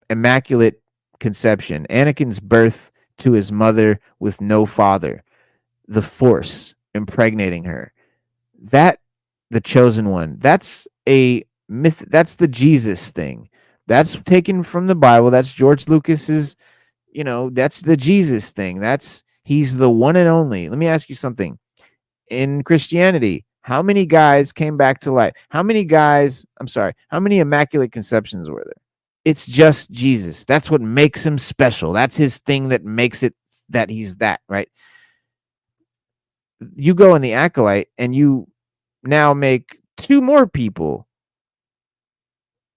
immaculate conception, Anakin's birth to his mother with no father, the Force impregnating her, that the chosen one, that's a myth. That's the Jesus thing. That's taken from the Bible. That's George Lucas's, that's the Jesus thing. He's the one and only. Let me ask you something. In Christianity, how many guys came back to life? How many immaculate conceptions were there? It's just Jesus. That's what makes him special. That's his thing that makes it that he's that, right? You go in the Acolyte and you now make 2 more people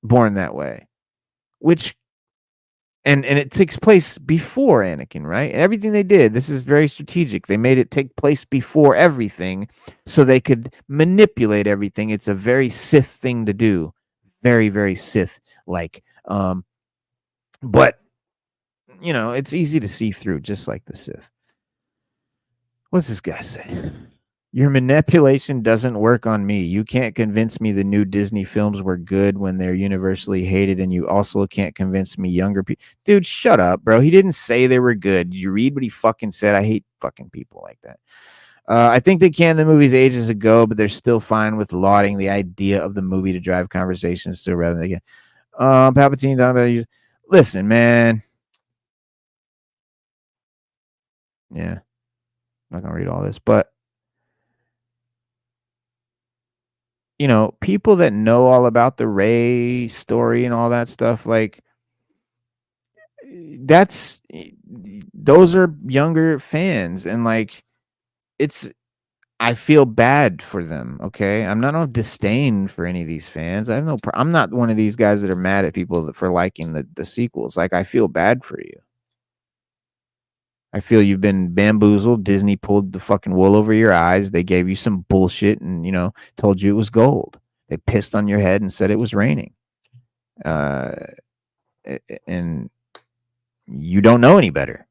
born that way, which and it takes place before Anakin, right? And everything they did, this is very strategic. They made it take place before everything so they could manipulate everything. It's a very Sith thing to do. Very, very Sith like. But you know, it's easy to see through, just like the Sith. What's this guy say? Your manipulation doesn't work on me. You can't convince me the new Disney films were good when they're universally hated, and you also can't convince me younger people. Dude, shut up, bro. He didn't say they were good. Did you read what he fucking said? I hate fucking people like that. I think they canned the movies ages ago, but they're still fine with lauding the idea of the movie to drive conversations still rather than Palpatine talking about you. Listen, man. Yeah. I'm not gonna read all this, but you know, people that know all about the Rey story and all that stuff, like those are younger fans, and like it's I feel bad for them. Okay, I'm not on disdain for any of these fans. I have no. I'm not one of these guys that are mad at people for liking the sequels. Like I feel bad for you. I feel you've been bamboozled. Disney pulled the fucking wool over your eyes. They gave you some bullshit and, you know, told you it was gold. They pissed on your head and said it was raining. And you don't know any better.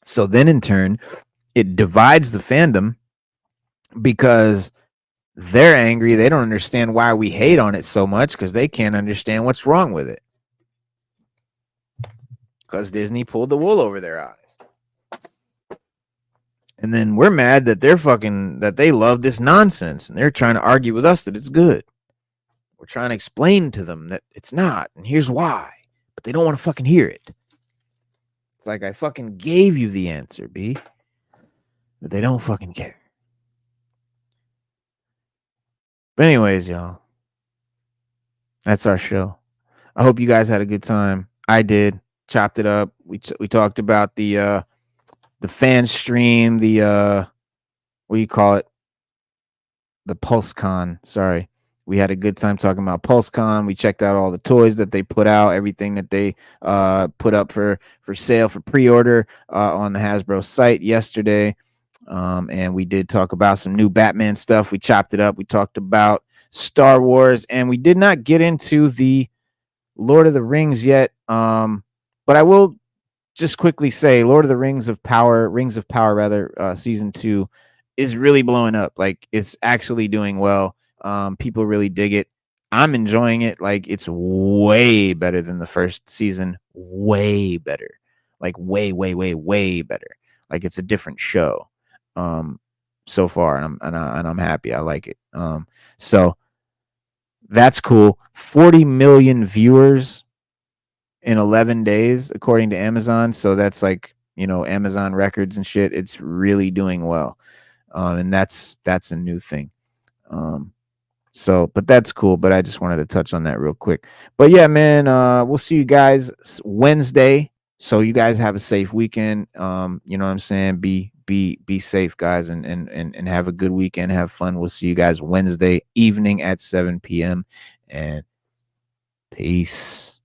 So then in turn, it divides the fandom because they're angry. They don't understand why we hate on it so much because they can't understand what's wrong with it. Because Disney pulled the wool over their eyes. And then we're mad that that they love this nonsense and they're trying to argue with us that it's good. We're trying to explain to them that it's not, and here's why. But they don't want to fucking hear it. It's like I fucking gave you the answer, B. But they don't fucking care. But anyways, y'all. That's our show. I hope you guys had a good time. I did. Chopped it up. We talked about the fan stream, the what do you call it? The PulseCon. Sorry. We had a good time talking about PulseCon. We checked out all the toys that they put out, everything that they put up for sale for pre-order on the Hasbro site yesterday. And we did talk about some new Batman stuff. We chopped it up. We talked about Star Wars, and we did not get into the Lord of the Rings yet. But I will just quickly say Lord of the Rings of Power season 2 is really blowing up. Like it's actually doing well. People really dig it. I'm enjoying it. Like it's way better than the first season. Way better. Like way better. Like it's a different show. So far, and I'm happy. I like it. So that's cool. 40 million viewers in 11 days, according to Amazon. So that's like, you know, Amazon records and shit. It's really doing well. And that's a new thing. So, but that's cool. But I just wanted to touch on that real quick. But yeah, man, we'll see you guys Wednesday. So you guys have a safe weekend. You know what I'm saying? Be safe, guys, and have a good weekend. Have fun. We'll see you guys Wednesday evening at 7 p.m. and peace.